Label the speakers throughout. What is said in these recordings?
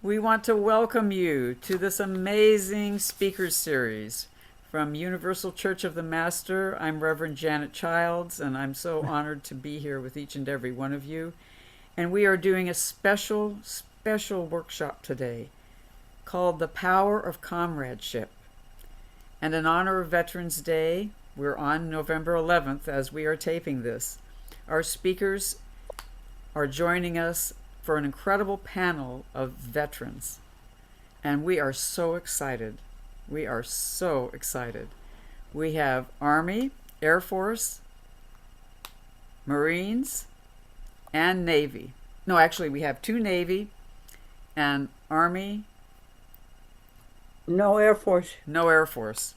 Speaker 1: We want to welcome you to this amazing speaker series from Universal Church of the Master. I'm Reverend Janet Childs, and I'm so honored to be here with each and every one of you. And we are doing a special workshop today called The Power of Comradeship. And in honor of Veterans Day, we're on November 11th as we are taping this. Our speakers are joining us for an incredible panel of veterans. And we are so excited. We are so excited. We have Army, Air Force, Marines, and Navy. No, actually, we have two Navy and Army.
Speaker 2: No Air Force.
Speaker 1: No Air Force.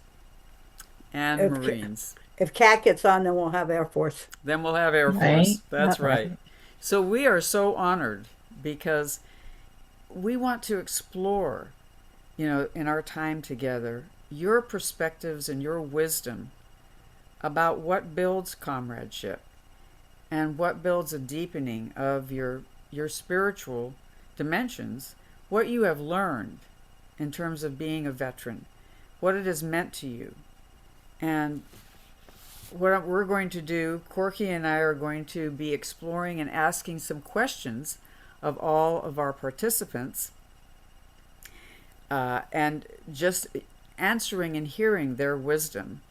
Speaker 1: And
Speaker 2: If,
Speaker 1: Marines.
Speaker 2: if CAT gets on, then we'll have Air Force.
Speaker 1: Then we'll have Air Force. That's right. So we are so honored because we want to explore, in our time together, your perspectives and your wisdom about what builds comradeship and what builds a deepening of your spiritual dimensions, what you have learned in terms of being a veteran, what it has meant to you. And what we're going to do, Corky and I are going to be exploring and asking some questions of all of our participants and just answering and hearing their wisdom.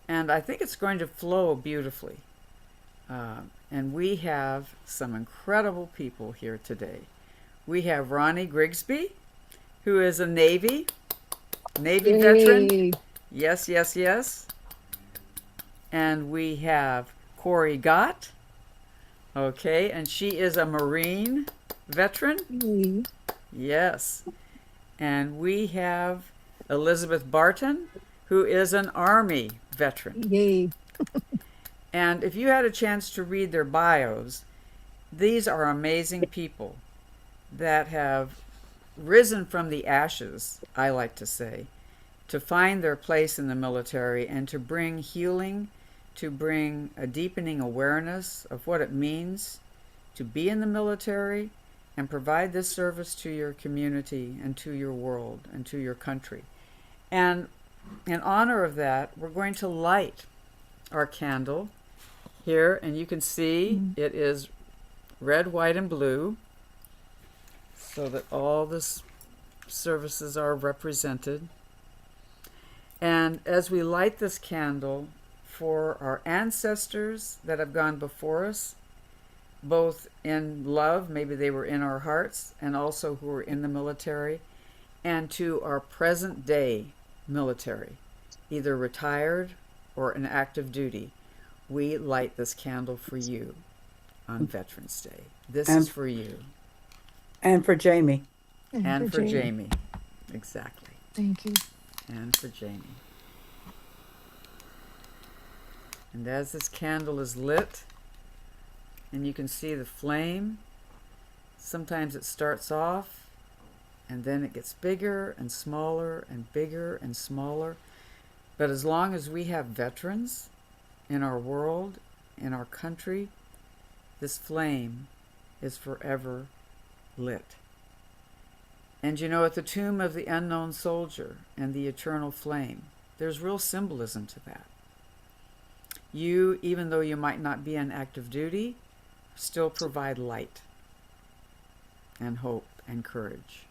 Speaker 1: And I think it's going to flow beautifully. And we have some incredible people here today. We have Ronnie Grigsby, who is a Navy veteran. Yes, yes, yes. And we have Corey Gott. Okay, and she is a Marine veteran. Yes. And we have Elizabeth Barton, who is an Army veteran.
Speaker 3: Yay.
Speaker 1: And if you had a chance to read their bios, these are amazing people that have risen from the ashes, I like to say, to find their place in the military and to bring healing, to bring a deepening awareness of what it means to be in the military and provide this service to your community and to your world and to your country. And in honor of that, we're going to light our candle here, and you can see it is red, white, and blue, so that all the services are represented. And as we light this candle for our ancestors that have gone before us, both in love, maybe they were in our hearts, and also who are in the military, and to our present day military, either retired or in active duty, we light this candle for you on Veterans Day. This is for you.
Speaker 2: And for Jamie.
Speaker 1: And for Jamie. Exactly.
Speaker 3: Thank you.
Speaker 1: And for Jamie. And as this candle is lit, and you can see the flame, sometimes it starts off, and then it gets bigger and smaller and bigger and smaller. But as long as we have veterans in our world, in our country, this flame is forever lit. And at the tomb of the unknown soldier and the eternal flame, there's real symbolism to that. You, even though you might not be on active duty, still provide light and hope and courage.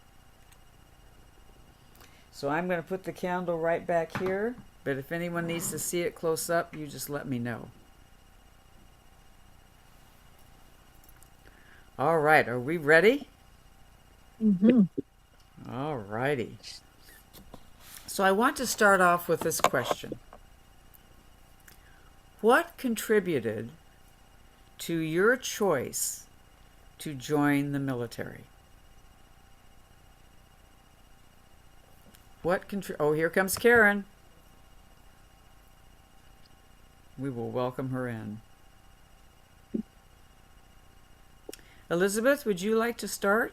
Speaker 1: So I'm going to put the candle right back here, but if anyone needs to see it close up, you just let me know. All right, are we ready?
Speaker 3: Mm-hmm.
Speaker 1: All righty. So I want to start off with this question. What contributed to your choice to join the military? Oh, here comes Karen. We will welcome her in. Elizabeth, would you like to start?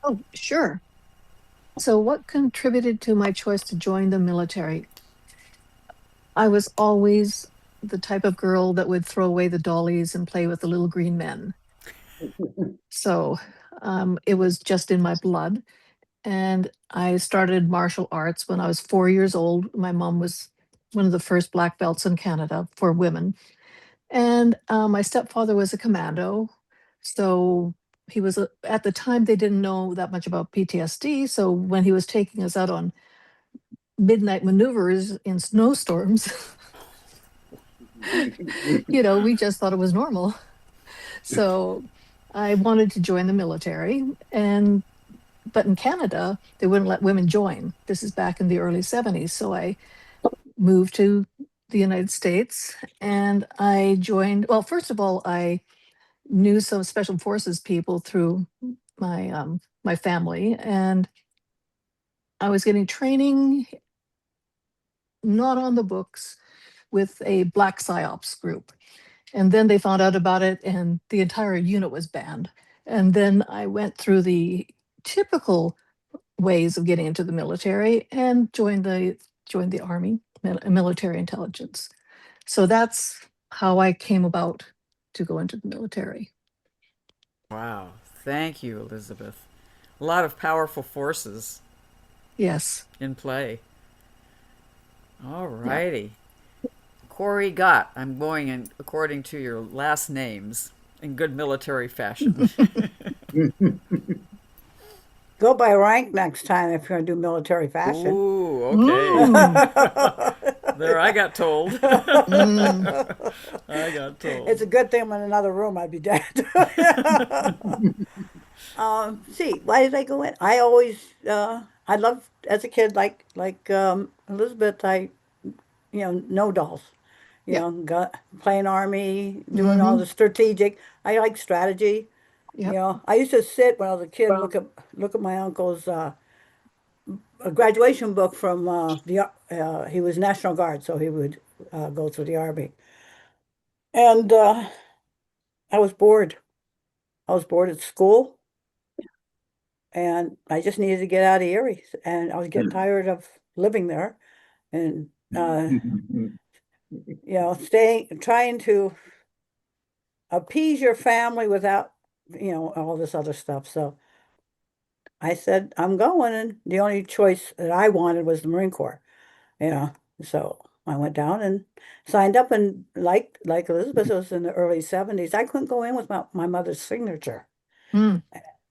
Speaker 3: Oh, sure. So what contributed to my choice to join the military? I was always the type of girl that would throw away the dollies and play with the little green men. So It was just in my blood. And I started martial arts when I was 4 years old. My mom was one of the first black belts in Canada for women. And my stepfather was a commando. So he was, at the time, they didn't know that much about PTSD. So when he was taking us out on midnight maneuvers in snowstorms, we just thought it was normal. So I wanted to join the military. And but in Canada, they wouldn't let women join. This is back in the early 70s. So I moved to the United States and I joined. Well, first of all, I knew some special forces people through my family, and I was getting training not on the books with a black psyops group. And then they found out about it, and the entire unit was banned. And then I went through the typical ways of getting into the military and joined the army, military intelligence. So that's how I came about to go into the military.
Speaker 1: Wow. Thank you, Elizabeth. A lot of powerful forces
Speaker 3: Yes.
Speaker 1: in play. All
Speaker 3: Yeah.
Speaker 1: righty. Corey Gott, I'm going in according to your last names in good military fashion.
Speaker 2: Go by rank next time if you're going to do military fashion.
Speaker 1: Ooh, okay.
Speaker 3: Mm,
Speaker 1: There, I got told. I
Speaker 3: mm,
Speaker 1: got
Speaker 2: It's
Speaker 1: told.
Speaker 2: a good thing I'm in another room, I'd be dead. See, why did I go in? I loved as a kid, like Elizabeth. No dolls.
Speaker 3: yep.
Speaker 2: Playing army, doing all
Speaker 3: Hmm.
Speaker 2: the strategic. I like strategy.
Speaker 3: Yep.
Speaker 2: I used to sit when I was a kid and look at my uncle's graduation book from he was National Guard, so he would go through the army. And I was bored. I was bored at school, and I just needed to get out of Erie, and I was getting tired of living there, and staying, trying to appease your family without, all this other stuff. So I said, I'm going, and the only choice that I wanted was the Marine Corps, you know. So I went down and signed up, and like Elizabeth, it was in the early 70s. I couldn't go in with my mother's signature.
Speaker 3: Mm,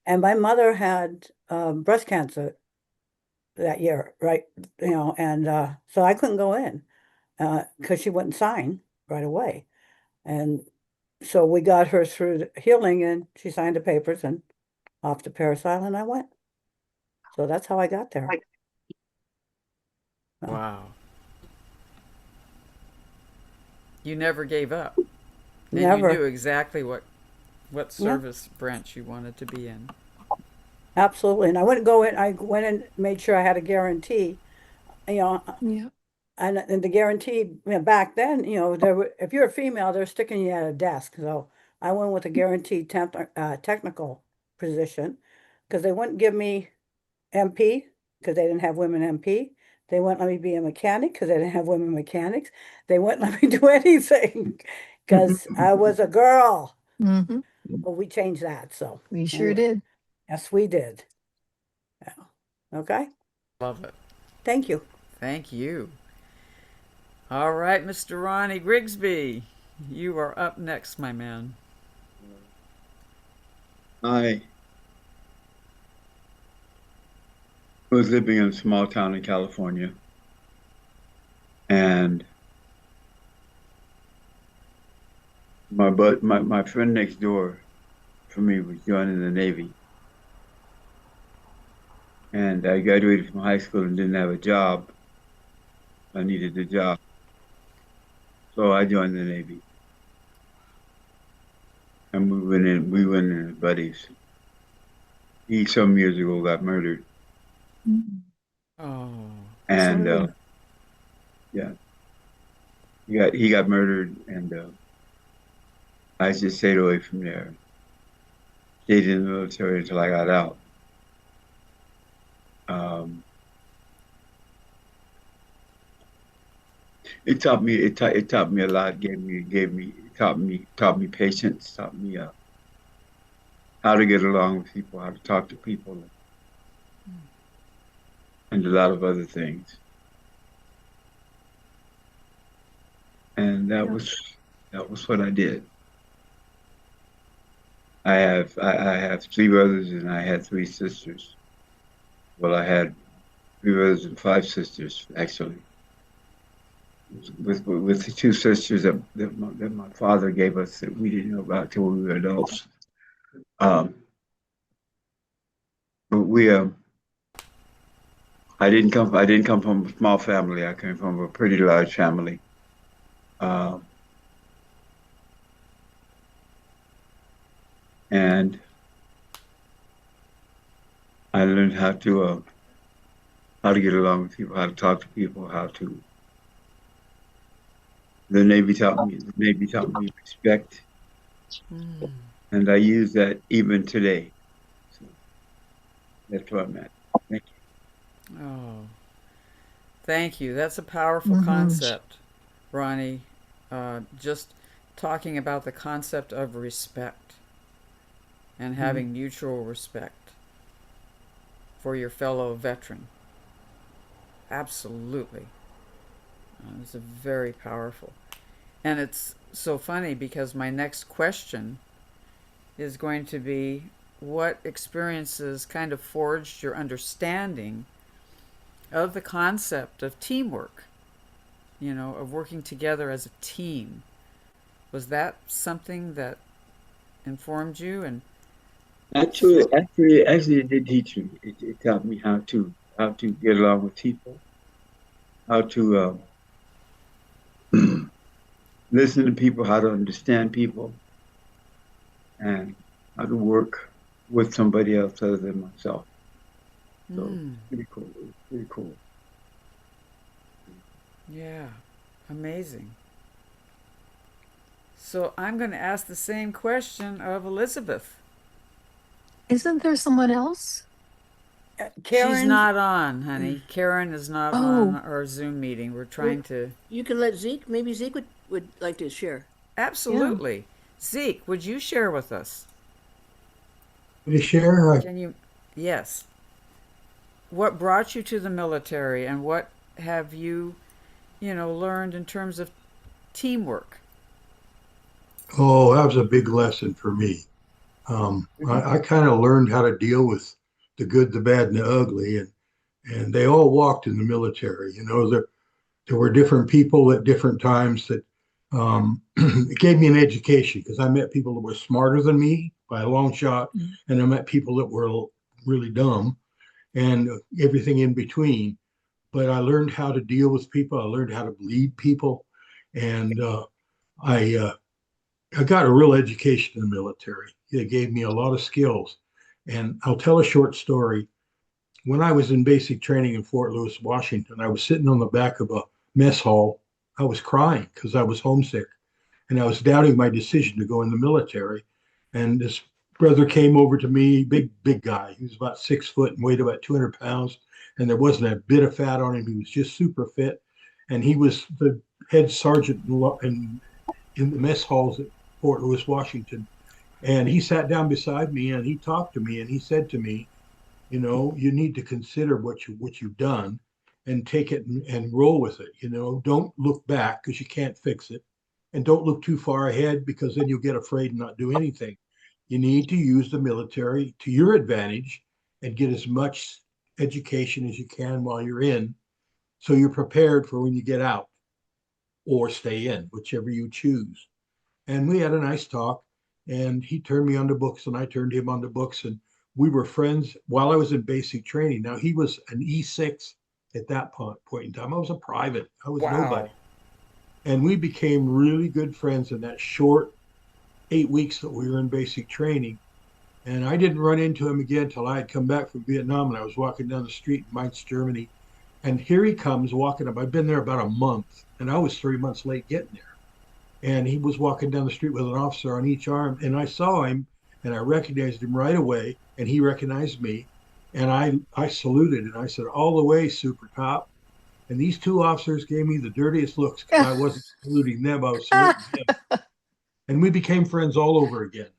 Speaker 2: And my mother had breast cancer that year, right? And so I couldn't go in because she wouldn't sign right away. And so we got her through the healing, and she signed the papers, and off to Paris Island I went. So that's how I got there. So,
Speaker 1: Wow. You never gave up. And you knew
Speaker 2: never,
Speaker 1: exactly what
Speaker 2: yeah,
Speaker 1: service branch you wanted to be in.
Speaker 2: absolutely. And I wouldn't go in. I went and made sure I had a guarantee. You know,
Speaker 3: yeah.
Speaker 2: and the guarantee, back then, if you're a female, they're sticking you at a desk. So I went with a guaranteed technical position because they wouldn't give me MP because they didn't have women MP. They wouldn't let me be a mechanic because they didn't have women mechanics. They wouldn't let me do anything because I was a girl.
Speaker 3: Hmm.
Speaker 2: Well, we changed that. So
Speaker 3: We sure
Speaker 2: anyway,
Speaker 3: did.
Speaker 2: yes, we did. Yeah. Okay.
Speaker 1: Love it.
Speaker 2: Thank you.
Speaker 1: Thank you. All right, Mr. Ronnie Grigsby, you are up next, my man.
Speaker 4: I was living in a small town in California, and my friend next door for me was joining the Navy, and I graduated from high school and didn't have a job. I needed a job, so I joined the Navy, and we went in as buddies. He some years ago got murdered,
Speaker 3: Mm.
Speaker 1: Oh,
Speaker 4: and
Speaker 3: Sorry.
Speaker 4: yeah, he got murdered, and I just stayed away from there. Stayed in the military until I got out. Um, it taught me a lot. It taught me patience. Taught me how to get along with people, how to talk to people, and a lot of other things. And
Speaker 3: Yeah.
Speaker 4: that was what I did. I have three brothers and I had three sisters. Well, I had three brothers and five sisters actually. With the two sisters that my father gave us that we didn't know about till we were adults. Um, but we I didn't come from a small family. I came from a pretty large family. Um, and I learned how to get along with people, how to talk to people, how to. The Navy taught me respect,
Speaker 1: Mm.
Speaker 4: and I use that even today. So that's what I'm at. Thank
Speaker 1: Oh, thank you. That's a powerful
Speaker 3: Hmm.
Speaker 1: concept, Ronnie. Just talking about the concept of respect and
Speaker 2: Mhm.
Speaker 1: having mutual respect for your fellow veteran. Absolutely. It's a very powerful. And it's so funny because my next question is going to be what experiences kind of forged your understanding of the concept of teamwork, of working together as a team. Was that something that informed you? And
Speaker 4: you.
Speaker 1: so,
Speaker 4: Actually, it did teach me. It taught me how to get along with people, how to listen to people, how to understand people, and how to work with somebody else other than myself. So
Speaker 1: mm,
Speaker 4: pretty cool. It was pretty cool.
Speaker 1: yeah, amazing. So I'm going to ask the same question of Elizabeth.
Speaker 3: Isn't there someone else?
Speaker 1: She's
Speaker 2: Karen's,
Speaker 1: not on, honey. Karen is not on
Speaker 3: Oh,
Speaker 1: our Zoom meeting. We're
Speaker 5: Well,
Speaker 1: trying to.
Speaker 5: you can let Zeke. Maybe Zeke would like to share.
Speaker 3: yeah.
Speaker 1: Absolutely. Zeke, would you share with us?
Speaker 6: To share,
Speaker 1: Can you? Yes. What brought you to the military and what have you, learned in terms of teamwork?
Speaker 6: oh, that was a big lesson for me. I kind of learned how to deal with the good, the bad, and the ugly, and they all walked in the military. There were different people at different times that it gave me an education because I met people that were smarter than me by a long shot,
Speaker 3: Mm.
Speaker 6: and I met people that were really dumb, and everything in between. But I learned how to deal with people. I learned how to lead people, and I I got a real education in the military. It gave me a lot of skills. And I'll tell a short story. When I was in basic training in Fort Lewis, Washington, I was sitting on the back of a mess hall. I was crying because I was homesick and I was doubting my decision to go in the military. And this brother came over to me, big guy. He was about 6 foot and weighed about 200 pounds. And there wasn't a bit of fat on him. He was just super fit. And he was the head sergeant in the mess halls at Fort Lewis, Washington. And he sat down beside me and he talked to me and he said to me, you need to consider what you've done and take it and roll with it. Don't look back because you can't fix it. And don't look too far ahead because then you'll get afraid and not do anything. You need to use the military to your advantage and get as much education as you can while you're in so you're prepared for when you get out or stay in, whichever you choose. And we had a nice talk. And he turned me onto books, and I turned him onto books, and we were friends while I was in basic training. Now he was an E6 at that point in time. I was a private. I was
Speaker 1: Wow.
Speaker 6: nobody, and we became really good friends in that short 8 weeks that we were in basic training. And I didn't run into him again until I had come back from Vietnam, and I was walking down the street in Mainz, Germany. And here he comes walking up. I've been there about a month, and I was 3 months late getting there, and he was walking down the street with an officer on each arm, and I saw him and I recognized him right away, and he recognized me, and I saluted and I said, all the way, super top. And these two officers gave me the dirtiest looks because I wasn't saluting them, I was saluting him. And we became friends all over again.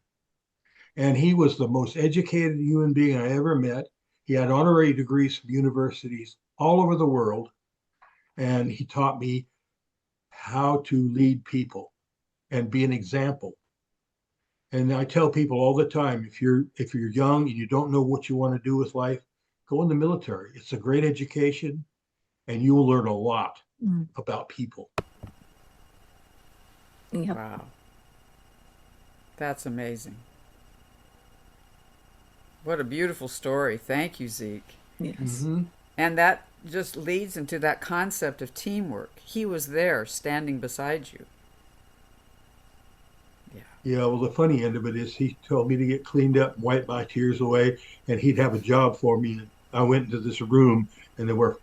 Speaker 6: And he was the most educated human being I ever met. He had honorary degrees from universities all over the world. And he taught me how to lead people and be an example. And I tell people all the time, if you're young and you don't know what you want to do with life, go in the military. It's a great education, and you will learn a lot
Speaker 3: Mm.
Speaker 6: about people.
Speaker 3: Yep.
Speaker 1: Wow. That's amazing. What a beautiful story. Thank you, Zeke.
Speaker 3: Yes.
Speaker 6: Hmm.
Speaker 1: And that just leads into that concept of teamwork. He was there standing beside you. Yeah.
Speaker 6: Yeah, well, the funny end of it is he told me to get cleaned up and wipe my tears away, and he'd have a job for me. And I went into this room, and there were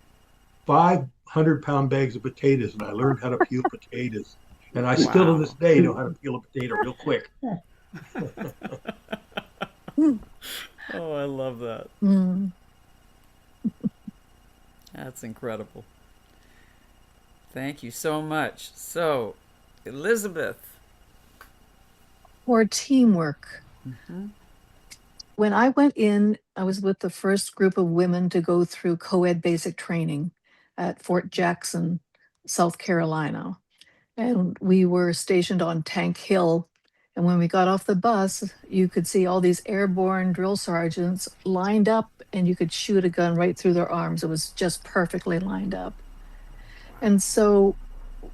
Speaker 6: 500-pound bags of potatoes, and I learned how to peel potatoes. And I still to this
Speaker 1: Wow.
Speaker 6: day know how to peel a potato real quick.
Speaker 3: Mm.
Speaker 1: Oh, I love that.
Speaker 3: Mm.
Speaker 1: That's incredible. Thank you so much. So, Elizabeth.
Speaker 3: Or teamwork.
Speaker 1: Hmm.
Speaker 3: When I went in, I was with the first group of women to go through co-ed basic training at Fort Jackson, South Carolina. And we were stationed on Tank Hill. And when we got off the bus, you could see all these airborne drill sergeants lined up, and you could shoot a gun right through their arms. It was just perfectly lined up. And so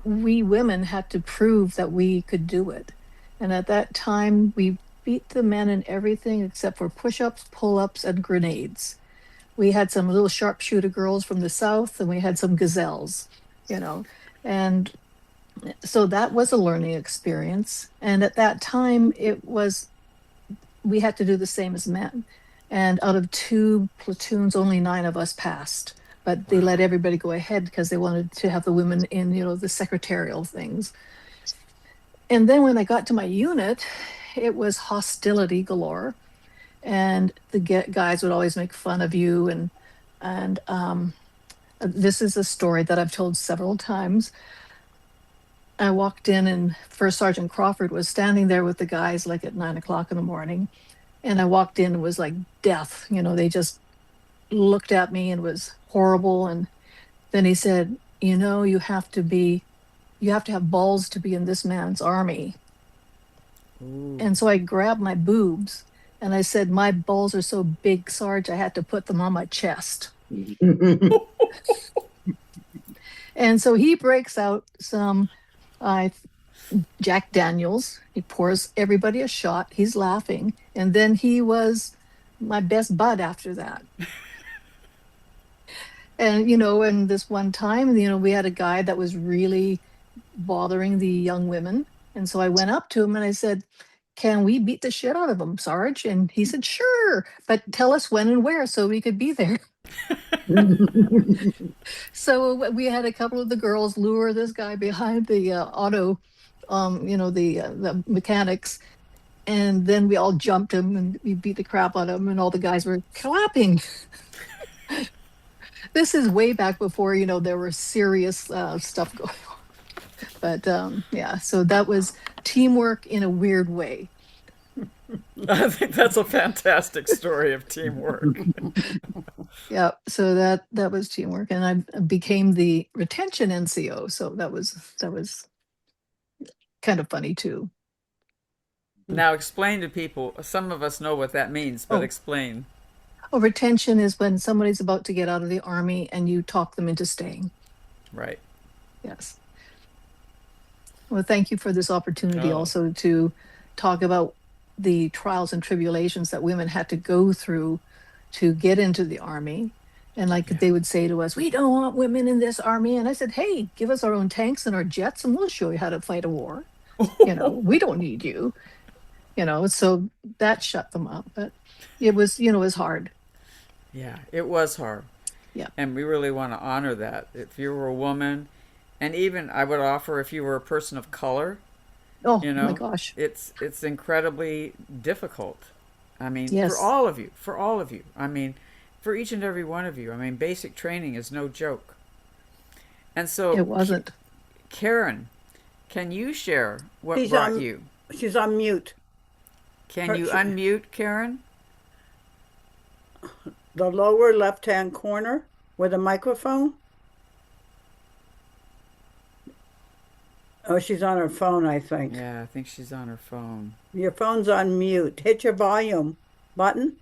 Speaker 3: we women had to prove that we could do it. And at that time, we beat the men in everything except for push ups, pull ups, and grenades. We had some little sharpshooter girls from the South, and we had some gazelles, you know. And so that was a learning experience. And at that time, we had to do the same as men. And out of 2 platoons, only 9 of us passed. But they let everybody go ahead because they wanted to have the women in, the secretarial things. And then when I got to my unit, it was hostility galore. And the guys would always make fun of you. And this is a story that I've told several times. I walked in, and First Sergeant Crawford was standing there with the guys like at 9 o'clock in the morning. And I walked in, it was like death. They just looked at me, and it was horrible. And then he said, you have to have balls to be in this man's army.
Speaker 1: Ooh.
Speaker 3: And so I grabbed my boobs and I said, my balls are so big, Sarge, I had to put them on my chest. And so he breaks out some Jack Daniels. He pours everybody a shot. He's laughing. And then he was my best bud after that. And this one time, we had a guy that was really bothering the young women. And so I went up to him and I said, can we beat the shit out of him, Sarge? And he said, sure, but tell us when and where so we could be there. So we had a couple of the girls lure this guy behind the auto, the mechanics. And then we all jumped him and we beat the crap out of him, and all the guys were clapping. This is way back before, there were serious stuff going on. But yeah, so that was teamwork in a weird way.
Speaker 1: I think that's a fantastic story of teamwork.
Speaker 3: Yeah, so that was teamwork, and I became the retention NCO. So that was kind of funny too.
Speaker 1: Now explain to people. Some of us know what that means, but
Speaker 3: Oh.
Speaker 1: explain.
Speaker 3: Well, retention is when somebody's about to get out of the army and you talk them into staying.
Speaker 1: Right.
Speaker 3: Yes. Well, thank you for this opportunity
Speaker 1: Oh.
Speaker 3: also to talk about the trials and tribulations that women had to go through to get into the army. And they would say to us, we don't want women in this army. And I said, hey, give us our own tanks and our jets and we'll show you how to fight a war. We don't need you. So that shut them up. But it was, it was hard.
Speaker 1: Yeah, it was hard.
Speaker 3: Yeah.
Speaker 1: And we really want to honor that. If you were a woman, and even I would offer if you were a person of color,
Speaker 3: Oh my gosh.
Speaker 1: it's incredibly difficult. I mean,
Speaker 3: Yes.
Speaker 1: for all of you. I mean, for each and every one of you. I mean, basic training is no joke. And so
Speaker 3: It wasn't.
Speaker 1: Karen, can you share what
Speaker 2: She's
Speaker 1: brought
Speaker 2: on-
Speaker 1: you?
Speaker 2: She's on mute.
Speaker 1: Can you unmute, Karen?
Speaker 2: The lower left-hand corner with a microphone. Oh, she's on her phone, I think.
Speaker 1: Yeah, I think she's on her phone.
Speaker 2: Your phone's on mute. Hit your volume button.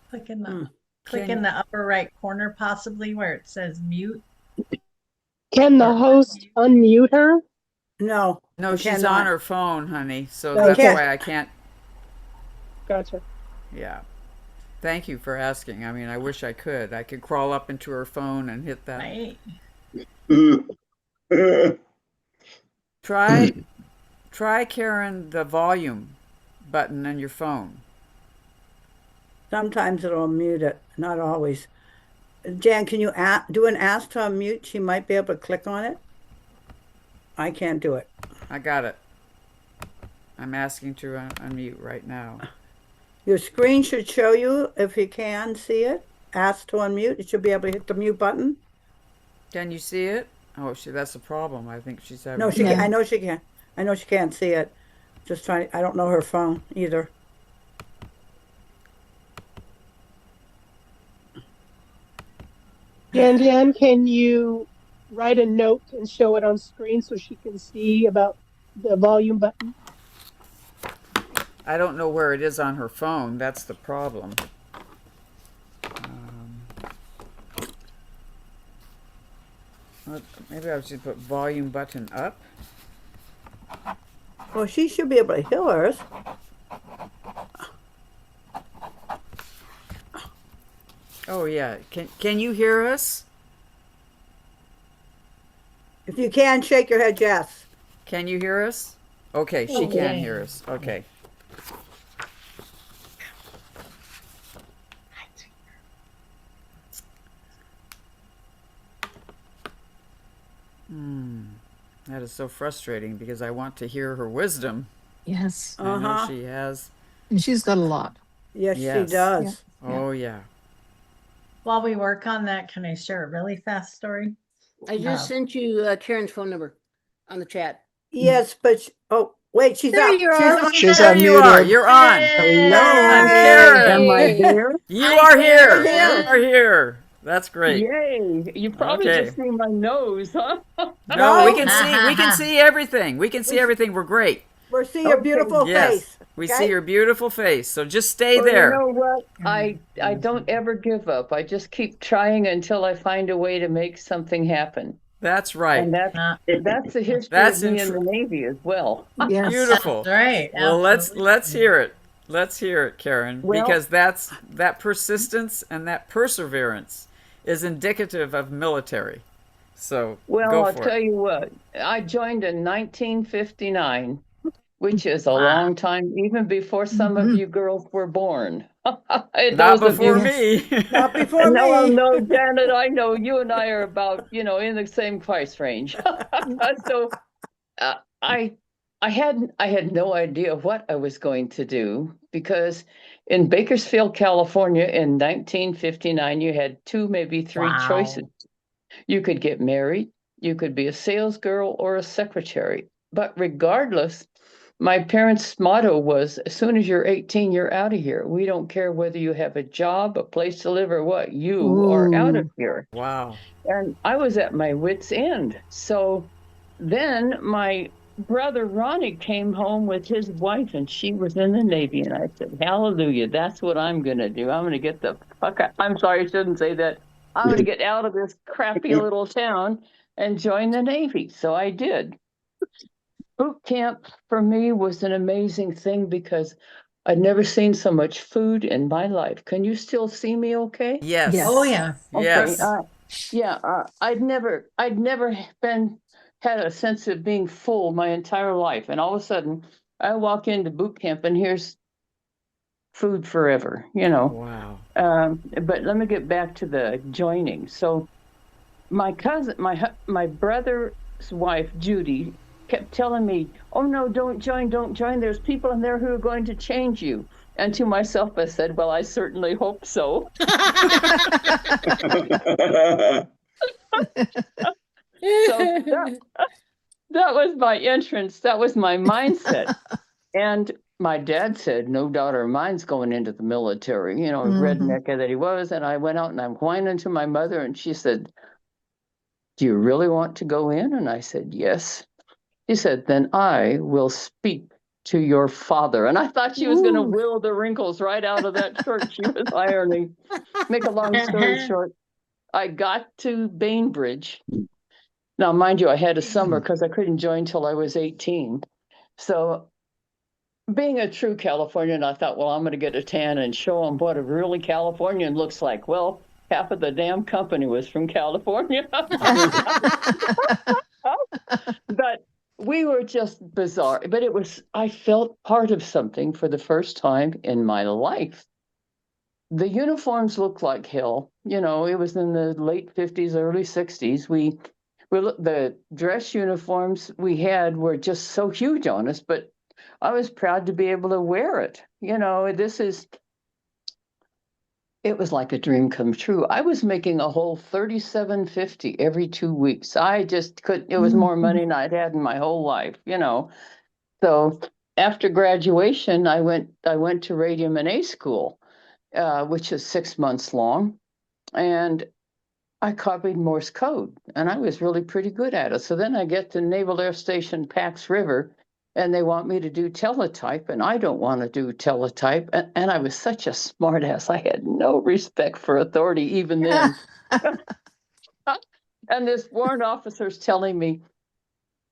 Speaker 7: Click in the
Speaker 2: Hmm.
Speaker 7: click in the upper right corner, possibly where it says mute.
Speaker 8: Can the host unmute her?
Speaker 2: No,
Speaker 1: No,
Speaker 2: you
Speaker 1: she's
Speaker 2: cannot.
Speaker 1: on her phone, honey. So
Speaker 2: No, you
Speaker 1: that's
Speaker 2: can't.
Speaker 1: why I can't.
Speaker 8: Gotcha.
Speaker 1: Yeah. Thank you for asking. I mean, I wish I could. I could crawl up into her phone and hit that.
Speaker 7: Right.
Speaker 1: Try, Karen, the volume button on your phone.
Speaker 2: Sometimes it'll mute it, not always. Jan, can you do an ask to unmute? She might be able to click on it. I can't do it.
Speaker 1: I got it. I'm asking to unmute right now.
Speaker 2: Your screen should show you, if you can see it, ask to unmute. You should be able to hit the mute button.
Speaker 1: Can you see it? Oh, that's the problem. I think she's having.
Speaker 2: No, she
Speaker 3: Yeah.
Speaker 2: can. I know she can. I know she can't see it. Just trying. I don't know her phone either.
Speaker 8: Jan, can you write a note and show it on screen so she can see about the volume button?
Speaker 1: I don't know where it is on her phone. That's the problem. Maybe I should put volume button up.
Speaker 2: Well, she should be able to hear hers.
Speaker 1: Oh yeah. Can you hear us?
Speaker 2: If you can, shake your head yes.
Speaker 1: Can you hear us? Okay, she can hear us. Okay. That is so frustrating because I want to hear her wisdom.
Speaker 3: Yes.
Speaker 1: I know
Speaker 2: Uh-huh.
Speaker 1: she has.
Speaker 3: And she's got a lot.
Speaker 2: Yes,
Speaker 1: Yes.
Speaker 2: she does.
Speaker 3: Yeah.
Speaker 1: Oh yeah.
Speaker 7: While we work on that, can I share a really fast story?
Speaker 5: I just sent you Karen's phone number on the chat.
Speaker 2: Yes, but oh wait, she's
Speaker 5: There
Speaker 2: up.
Speaker 5: you are.
Speaker 2: She's
Speaker 1: There
Speaker 2: on.
Speaker 1: you are.
Speaker 9: unmuted.
Speaker 1: You're on.
Speaker 9: Hello.
Speaker 1: Karen.
Speaker 9: Am I
Speaker 5: Hey.
Speaker 9: there?
Speaker 1: You
Speaker 5: Hi,
Speaker 1: are here.
Speaker 5: Karen.
Speaker 1: You are here. That's great.
Speaker 9: Yay. You probably
Speaker 1: Okay.
Speaker 9: just see my nose, huh?
Speaker 1: No, we
Speaker 2: No.
Speaker 1: can see everything. We can see everything. We're great.
Speaker 2: We're seeing your
Speaker 9: Okay.
Speaker 2: beautiful
Speaker 1: Yes.
Speaker 2: face.
Speaker 1: We
Speaker 2: Okay?
Speaker 1: see your beautiful face. So just stay
Speaker 9: Well,
Speaker 1: there.
Speaker 9: you know what? I don't ever give up. I just keep trying until I find a way to make something happen.
Speaker 1: That's right.
Speaker 9: And that's the history
Speaker 1: That's
Speaker 9: of me in
Speaker 1: intr-
Speaker 9: the Navy as well.
Speaker 3: Yes.
Speaker 1: Beautiful.
Speaker 7: That's right.
Speaker 1: Well,
Speaker 7: absolutely.
Speaker 1: let's hear it. Let's hear it, Karen,
Speaker 9: Well-
Speaker 1: because that persistence and that perseverance is indicative of military. So
Speaker 9: Well,
Speaker 1: go
Speaker 9: I'll
Speaker 1: for
Speaker 9: tell
Speaker 1: it.
Speaker 9: you what, I joined in 1959, which is a long time, even before some of you girls were born.
Speaker 1: Not
Speaker 9: Those of
Speaker 1: before
Speaker 9: you-
Speaker 1: me.
Speaker 2: Not before
Speaker 9: No,
Speaker 2: me.
Speaker 9: no, Janet, I know you and I are about, in the same price range. So I had no idea what I was going to do because in Bakersfield, California in 1959, you had two, maybe three
Speaker 7: Wow.
Speaker 9: choices. You could get married, you could be a sales girl or a secretary. But regardless, my parents' motto was, as soon as you're 18, you're out of here. We don't care whether you have a job, a place to live, or what. You are out of
Speaker 3: Ooh.
Speaker 9: here.
Speaker 1: Wow.
Speaker 9: And I was at my wit's end. So then my brother Ronnie came home with his wife, and she was in the Navy. And I said, hallelujah, that's what I'm going to do. I'm going to get the fuck out. I'm sorry, I shouldn't say that. I'm going to get out of this crappy little town and join the Navy. So I did. Boot camp for me was an amazing thing because I'd never seen so much food in my life. Can you still see me okay?
Speaker 1: Yes.
Speaker 3: Yes.
Speaker 7: Oh yeah.
Speaker 1: Yes.
Speaker 9: I'd never had a sense of being full my entire life. And all of a sudden I walk into boot camp and here's food forever,
Speaker 1: Wow.
Speaker 9: But let me get back to the joining. So my cousin, my brother's wife, Judy, kept telling me, "Oh no, don't join, don't join. There's people in there who are going to change you." And to myself, I said, "Well, I certainly hope so." So that was my entrance. That was my mindset. And my dad said, "No daughter of mine's going into the military," redneck that he was. And I went out and I'm whining to my mother, and she said, "Do you really want to go in?" And I said, "Yes." He said, "Then I will speak to your father." And I thought she was going to will the wrinkles right out of that shirt she was ironing. Make a long story short, I got to Bainbridge. Now, mind you, I had a summer because I couldn't join till I was 18. So being a true Californian, I thought, well, I'm going to get a tan and show them what a really Californian looks like. Well, half of the damn company was from California. But we were just bizarre. But I felt part of something for the first time in my life. The uniforms looked like hell. It was in the late 50s, early 60s. The dress uniforms we had were just so huge on us, but I was proud to be able to wear it. It was like a dream come true. I was making a whole $37.50 every 2 weeks. I just couldn't. It was more money than I'd had in my whole life. So after graduation, I went to Radium and A school, which is 6 months long, and I copied Morse code, and I was really pretty good at it. So then I get to Naval Air Station Pax River, and they want me to do teletype, and I don't want to do teletype. And I was such a smartass. I had no respect for authority even then. And this warrant officer's telling me,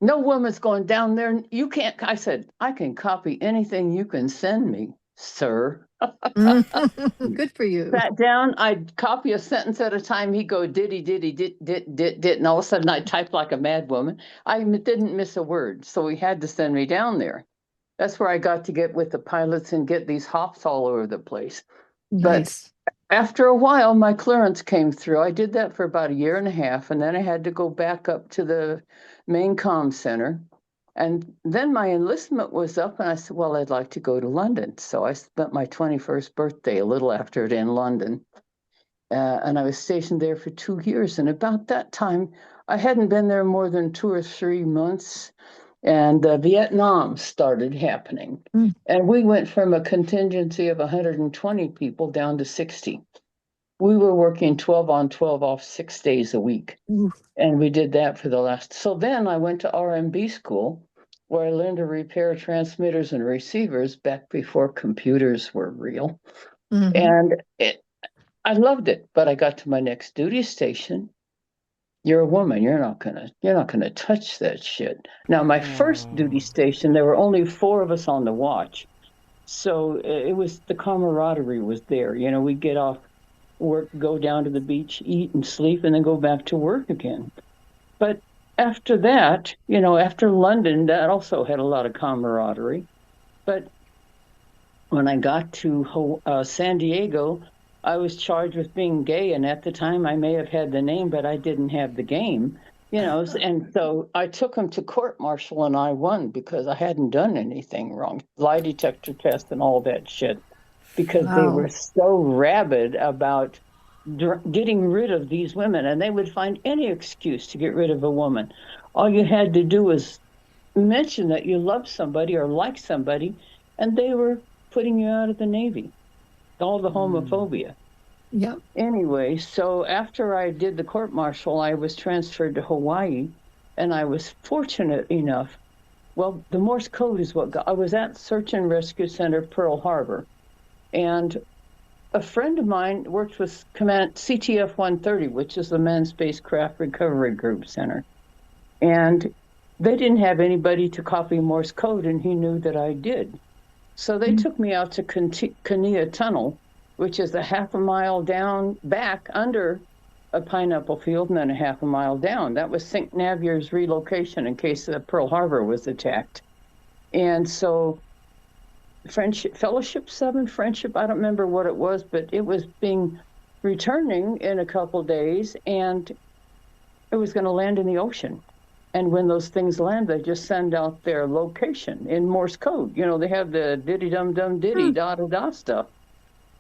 Speaker 9: "No woman's going down there. You can't." I said, "I can copy anything you can send me, sir."
Speaker 3: Good for you.
Speaker 9: Sat down, I'd copy a sentence at a time. He'd go diddy, diddy, dit, and all of a sudden I'd type like a mad woman. I didn't miss a word, so he had to send me down there. That's where I got to get with the pilots and get these hops all over the place.
Speaker 3: Nice.
Speaker 9: But after a while, my clearance came through. I did that for about a year and a half, and then I had to go back up to the main comm center. And then my enlistment was up, and I said, well, I'd like to go to London. So I spent my 21st birthday a little after it in London. And I was stationed there for 2 years. And about that time, I hadn't been there more than 2 or 3 months. And Vietnam started happening. And we went from a contingency of 120 people down to 60. We were working 12 on, 12 off, 6 days a week. And we did that for the last. So then I went to RMB school, where I learned to repair transmitters and receivers back before computers were real. And I loved it, but I got to my next duty station. You're a woman. You're not gonna touch that shit. Now, my first duty station, there were only 4 of us on the watch, so it was the camaraderie was there. We'd get off work, go down to the beach, eat and sleep, and then go back to work again. But after that, after London, that also had a lot of camaraderie. But when I got to San Diego, I was charged with being gay, and at the time I may have had the name, but I didn't have the game, and so I took him to court-martial, and I won because I hadn't done anything wrong, lie detector test and all that shit, because they were so rabid about getting rid of these women, and they would find any excuse to get rid of a woman. All you had to do was mention that you love somebody or like somebody, and they were putting you out of the Navy. All the homophobia.
Speaker 3: Yep.
Speaker 9: Anyway, so after I did the court-martial, I was transferred to Hawaii, and I was fortunate enough. Well, the Morse code is I was at Search and Rescue Center, Pearl Harbor, and a friend of mine worked with Command CTF 130, which is the Manned Spacecraft Recovery Group Center, and they didn't have anybody to copy Morse code, and he knew that I did. So they took me out to Kania Tunnel, which is a half a mile down back under a pineapple field and then a half a mile down. That was St. Navier's relocation in case Pearl Harbor was attacked. And so Fellowship 7, Friendship, I don't remember what it was, but it was returning in a couple days, and it was going to land in the ocean. And when those things land, they just send out their location in Morse code. You know, they have the diddy-dum-dum-diddy, da-da-da stuff.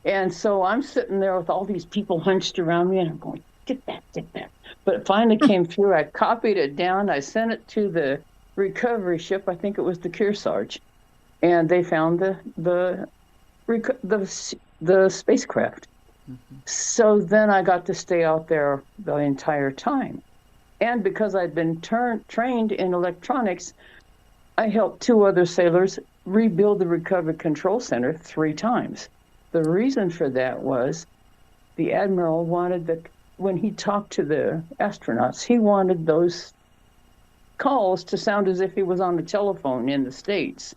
Speaker 9: And so I'm sitting there with all these people hunched around me, and I'm going, get that, get that. But it finally came through. I copied it down. I sent it to the recovery ship. I think it was the Kearsarge. And they found the spacecraft.
Speaker 1: Mm-hmm.
Speaker 9: So then I got to stay out there the entire time. And because I'd been trained in electronics, I helped 2 other sailors rebuild the Recovery Control Center 3 times. The reason for that was the admiral wanted when he talked to the astronauts, he wanted those calls to sound as if he was on the telephone in the States.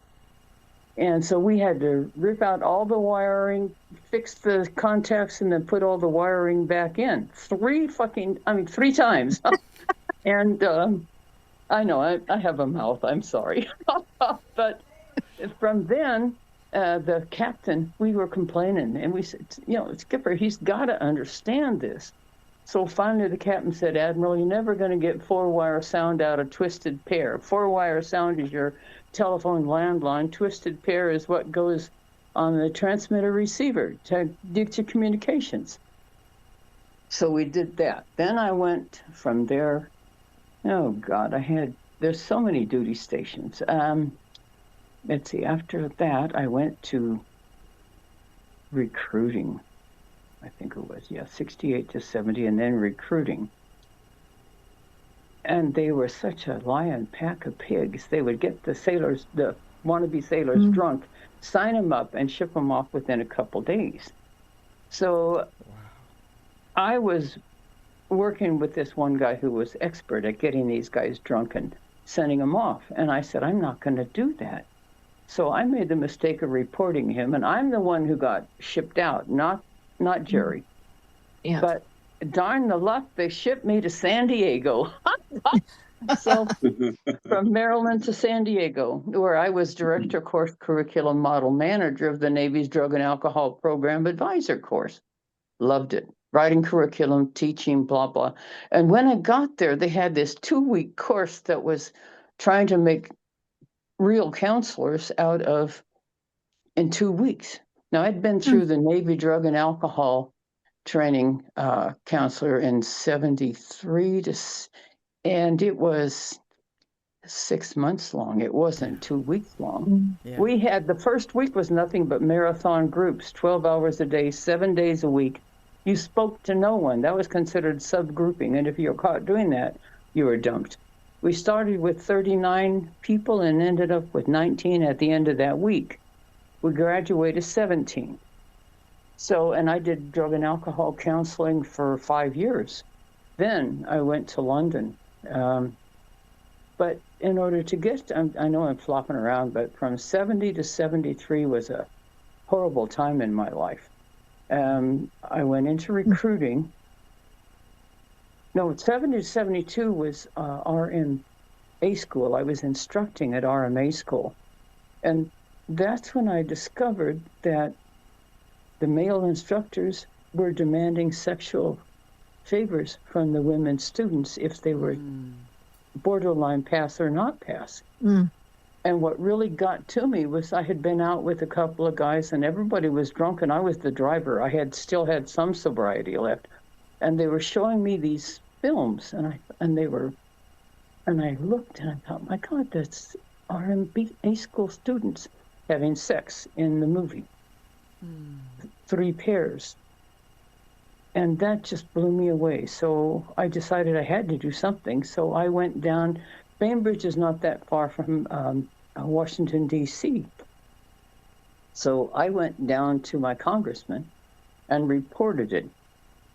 Speaker 9: And so we had to rip out all the wiring, fix the contacts, and then put all the wiring back in. 3 times. And I know I have a mouth, I'm sorry. But from then, the captain, we were complaining, and we said, you know, Skipper, he's got to understand this. So finally the captain said, Admiral, you're never going to get 4-wire sound out of twisted pair. 4-wire sound is your telephone landline. Twisted pair is what goes on the transmitter receiver to get your communications. So we did that. Then I went from there. Oh God, there's so many duty stations. Let's see, after that, I went to recruiting. I think it was, 68 to 70, and then recruiting. And they were such a lion pack of pigs. They would get the sailors, the wannabe sailors drunk, sign them up, and ship them off within a couple days. So I was working with this one guy who was expert at getting these guys drunk and sending them off. And I said, I'm not going to do that. So I made the mistake of reporting him, and I'm the one who got shipped out, not Jerry.
Speaker 3: Yeah.
Speaker 9: But darn the luck, they shipped me to San Diego. So from Maryland to San Diego, where I was director course curriculum model manager of the Navy's Drug and Alcohol Program Advisor course. Loved it. Writing curriculum, teaching, blah, blah. And when I got there, they had this 2-week course that was trying to make real counselors out of in 2 weeks. Now, I'd been through the Navy drug and alcohol training counselor in 73 and it was 6 months long. It wasn't 2 weeks long.
Speaker 1: Yeah.
Speaker 9: We had, the first week was nothing but marathon groups, 12 hours a day, 7 days a week. You spoke to no one. That was considered subgrouping. And if you were caught doing that, you were dumped. We started with 39 people and ended up with 19 at the end of that week. We graduated 17. So, and I did drug and alcohol counseling for 5 years. Then I went to London. But in order to get, I know I'm flopping around, but from 70 to 73 was a horrible time in my life. I went into recruiting. No, 70 to 72 was RMA school. I was instructing at RMA school. And that's when I discovered that the male instructors were demanding sexual favors from the women students if they were borderline pass or not pass. And what really got to me was I had been out with a couple of guys and everybody was drunk and I was the driver. I had still had some sobriety left. And they were showing me these films and I looked and I thought, my God, that's RMA school students having sex in the movie. 3 pairs. And that just blew me away. So I decided I had to do something. So I went down. Bainbridge is not that far from Washington, D.C. So I went down to my congressman and reported it.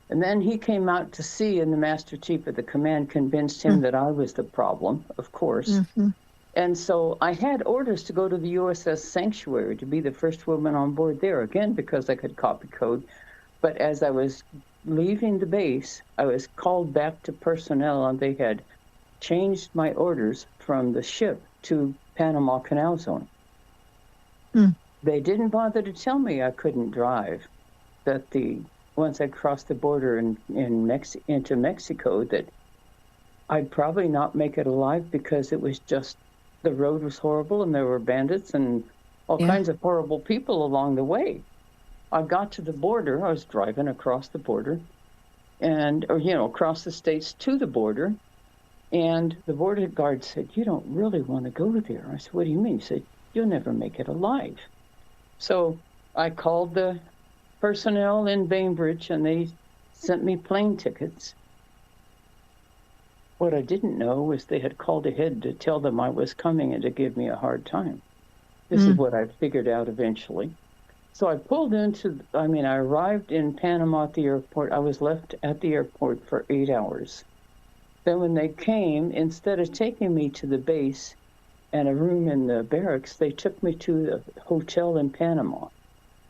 Speaker 9: And then he came out to sea, and the Master Chief of the command convinced him that I was the problem, of course. And so I had orders to go to the USS Sanctuary to be the first woman on board there, again, because I could copy code. But as I was leaving the base, I was called back to personnel, and they had changed my orders from the ship to Panama Canal Zone. They didn't bother to tell me I couldn't drive, that once I crossed the border into Mexico, that I'd probably not make it alive because it was just the road was horrible and there were bandits and all
Speaker 3: Yeah.
Speaker 9: kinds of horrible people along the way. I got to the border. I was driving across the border across the states to the border. And the border guard said, "You don't really want to go there." I said, "What do you mean?" He said, "You'll never make it alive." So I called the personnel in Bainbridge and they sent me plane tickets. What I didn't know was they had called ahead to tell them I was coming and to give me a hard time. This is what I figured out eventually. So I I arrived in Panama at the airport. I was left at the airport for 8 hours. Then when they came, instead of taking me to the base and a room in the barracks, they took me to the hotel in Panama.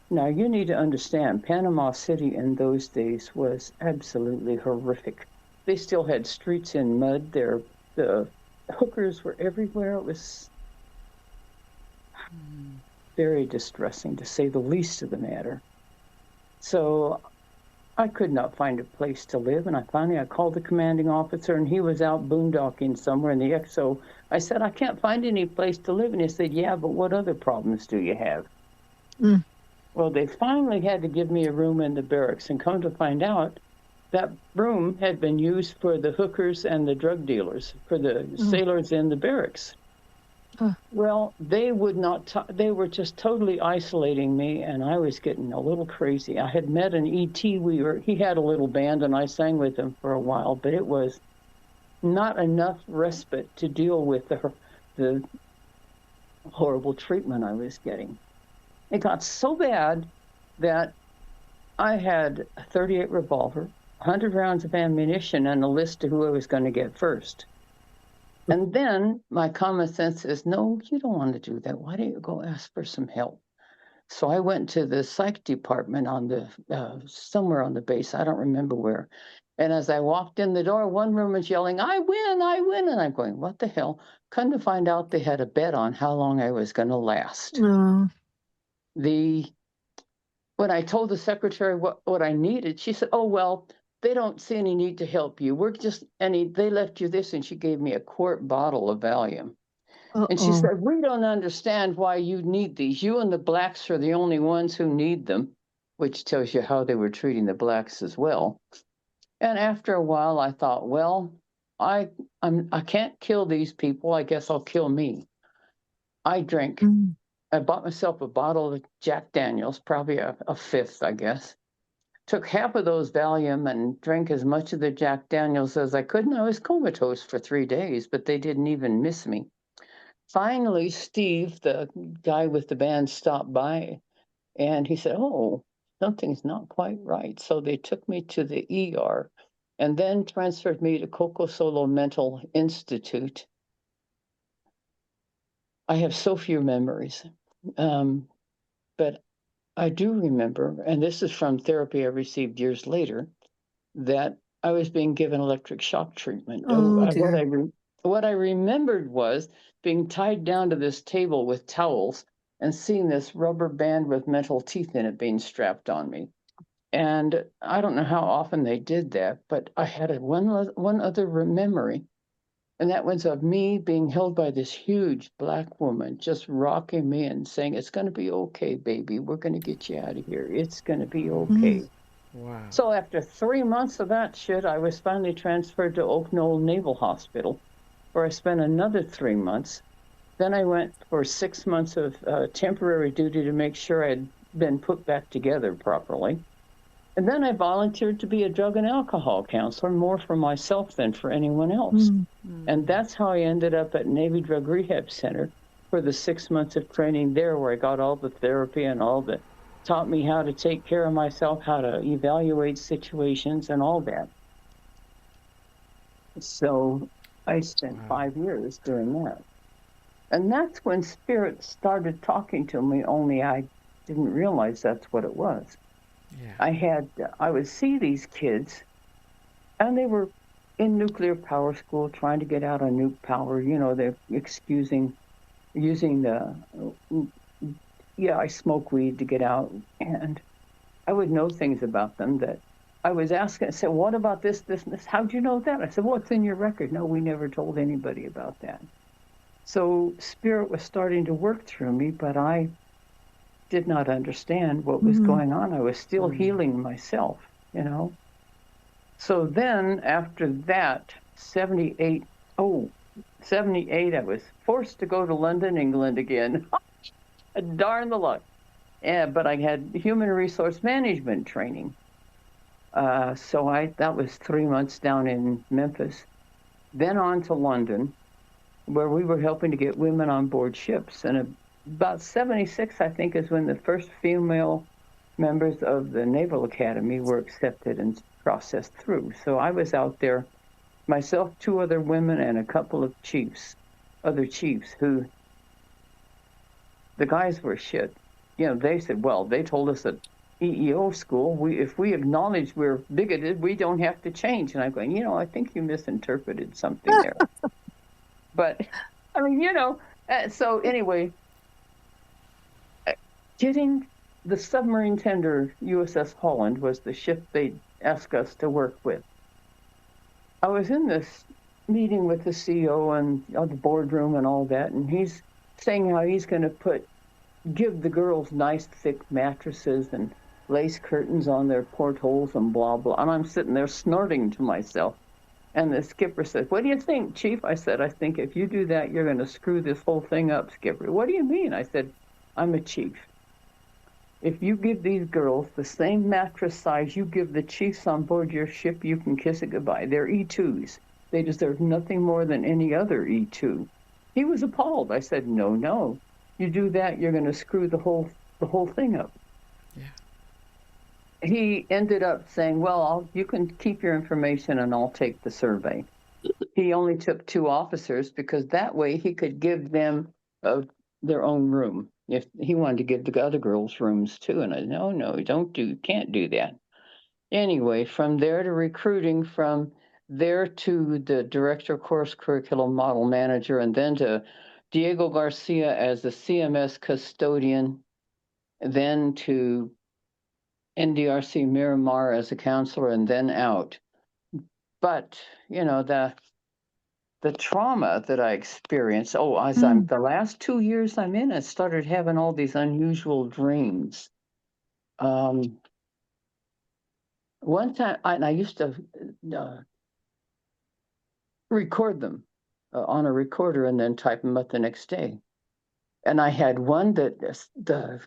Speaker 9: Now, you need to understand, Panama City in those days was absolutely horrific. They still had streets in mud. The hookers were everywhere. It was very distressing, to say the least of the matter. So I could not find a place to live, and I called the commanding officer, and he was out boondocking somewhere in the XO. I said, "I can't find any place to live." And he said, "Yeah, but what other problems do you have?" Well, they finally had to give me a room in the barracks, and come to find out, that room had been used for the hookers and the drug dealers, for the sailors in the barracks. Well, they would not, they were just totally isolating me, and I was getting a little crazy. I had met an ET, he had a little band, and I sang with him for a while, but it was not enough respite to deal with the horrible treatment I was getting. It got so bad that I had a .38 revolver, 100 rounds of ammunition, and a list of who I was going to get first. And then my common sense is, no, you don't want to do that. Why don't you go ask for some help? So I went to the psych department on the somewhere on the base. I don't remember where. And as I walked in the door, one room was yelling, "I win, I win." And I'm going, what the hell? Come to find out they had a bet on how long I was going to last. When I told the secretary what I needed, she said, "Oh, well, they don't see any need to help you. They left you this," and she gave me a quart bottle of Valium. And she said, "We don't understand why you need these. You and the blacks are the only ones who need them," which tells you how they were treating the blacks as well. And after a while, I thought, well, I can't kill these people. I guess I'll kill me. I drank. I bought myself a bottle of Jack Daniels, probably a fifth, I guess. Took half of those Valium and drank as much of the Jack Daniels as I could, and I was comatose for 3 days, but they didn't even miss me. Finally, Steve, the guy with the band, stopped by, and he said, "Oh, something's not quite right." So they took me to the ER and then transferred me to Coco Solo Mental Institute. I have so few memories, but I do remember, and this is from therapy I received years later, that I was being given electric shock treatment. What I remembered was being tied down to this table with towels and seeing this rubber band with metal teeth in it being strapped on me. And I don't know how often they did that, but I had one other memory, and that was of me being held by this huge black woman, just rocking me and saying, "It's going to be okay, baby. We're going to get you out of here. It's going to be okay."
Speaker 1: Wow.
Speaker 9: So after 3 months of that shit, I was finally transferred to Oak Knoll Naval Hospital, where I spent another 3 months. Then I went for 6 months of temporary duty to make sure I'd been put back together properly. And then I volunteered to be a drug and alcohol counselor, more for myself than for anyone else. And that's how I ended up at Navy Drug Rehab Center for the 6 months of training there, where I got all the therapy and taught me how to take care of myself, how to evaluate situations and all that. So I spent 5 years doing that. And that's when Spirit started talking to me, only I didn't realize that's what it was.
Speaker 1: Yeah.
Speaker 9: I would see these kids, and they were in nuclear power school trying to get out of nuke power. They're using I smoke weed to get out. And I would know things about them that I was asking, I said, what about this, this, and this? How'd you know that? I said, well, it's in your record. No, we never told anybody about that. So spirit was starting to work through me, but I did not understand what was going on. I was still healing myself, you know. So then after that, 78, 78, I was forced to go to London, England again. Darn the luck. But I had human resource management training. So that was 3 months down in Memphis. Then on to London, where we were helping to get women on board ships. And about 76, I think, is when the first female members of the Naval Academy were accepted and processed through. So I was out there, myself, 2 other women, and a couple of other chiefs, who, the guys were shit. You know, they said, well, they told us at EEO school, if we acknowledge we're bigoted, we don't have to change. And I'm going, you know, I think you misinterpreted something there. But, I mean, you know, so anyway, getting the submarine tender USS Holland was the ship they asked us to work with. I was in this meeting with the CEO and the boardroom and all that, and he's saying how he's going to give the girls nice thick mattresses and lace curtains on their portholes and blah, blah. And I'm sitting there snorting to myself. And the skipper said, what do you think, Chief? I said, I think if you do that, you're going to screw this whole thing up, Skipper. What do you mean? I said, I'm a chief. If you give these girls the same mattress size you give the chiefs on board your ship, you can kiss it goodbye. They're E2s. They deserve nothing more than any other E2. He was appalled. I said, no. You do that, you're going to screw the whole thing up.
Speaker 1: Yeah.
Speaker 9: He ended up saying, well, you can keep your information and I'll take the survey. He only took 2 officers because that way he could give them their own room. If he wanted to give the other girls rooms too. And I said, no, can't do that. Anyway, from there to recruiting, from there to the director of course curriculum model manager, and then to Diego Garcia as the CMS custodian, then to NDRC Miramar as a counselor, and then out. But, you know, the trauma that I experienced, the last 2 years I'm in, I started having all these unusual dreams. One time, I used to record them on a recorder and then type them up the next day. And I had one that the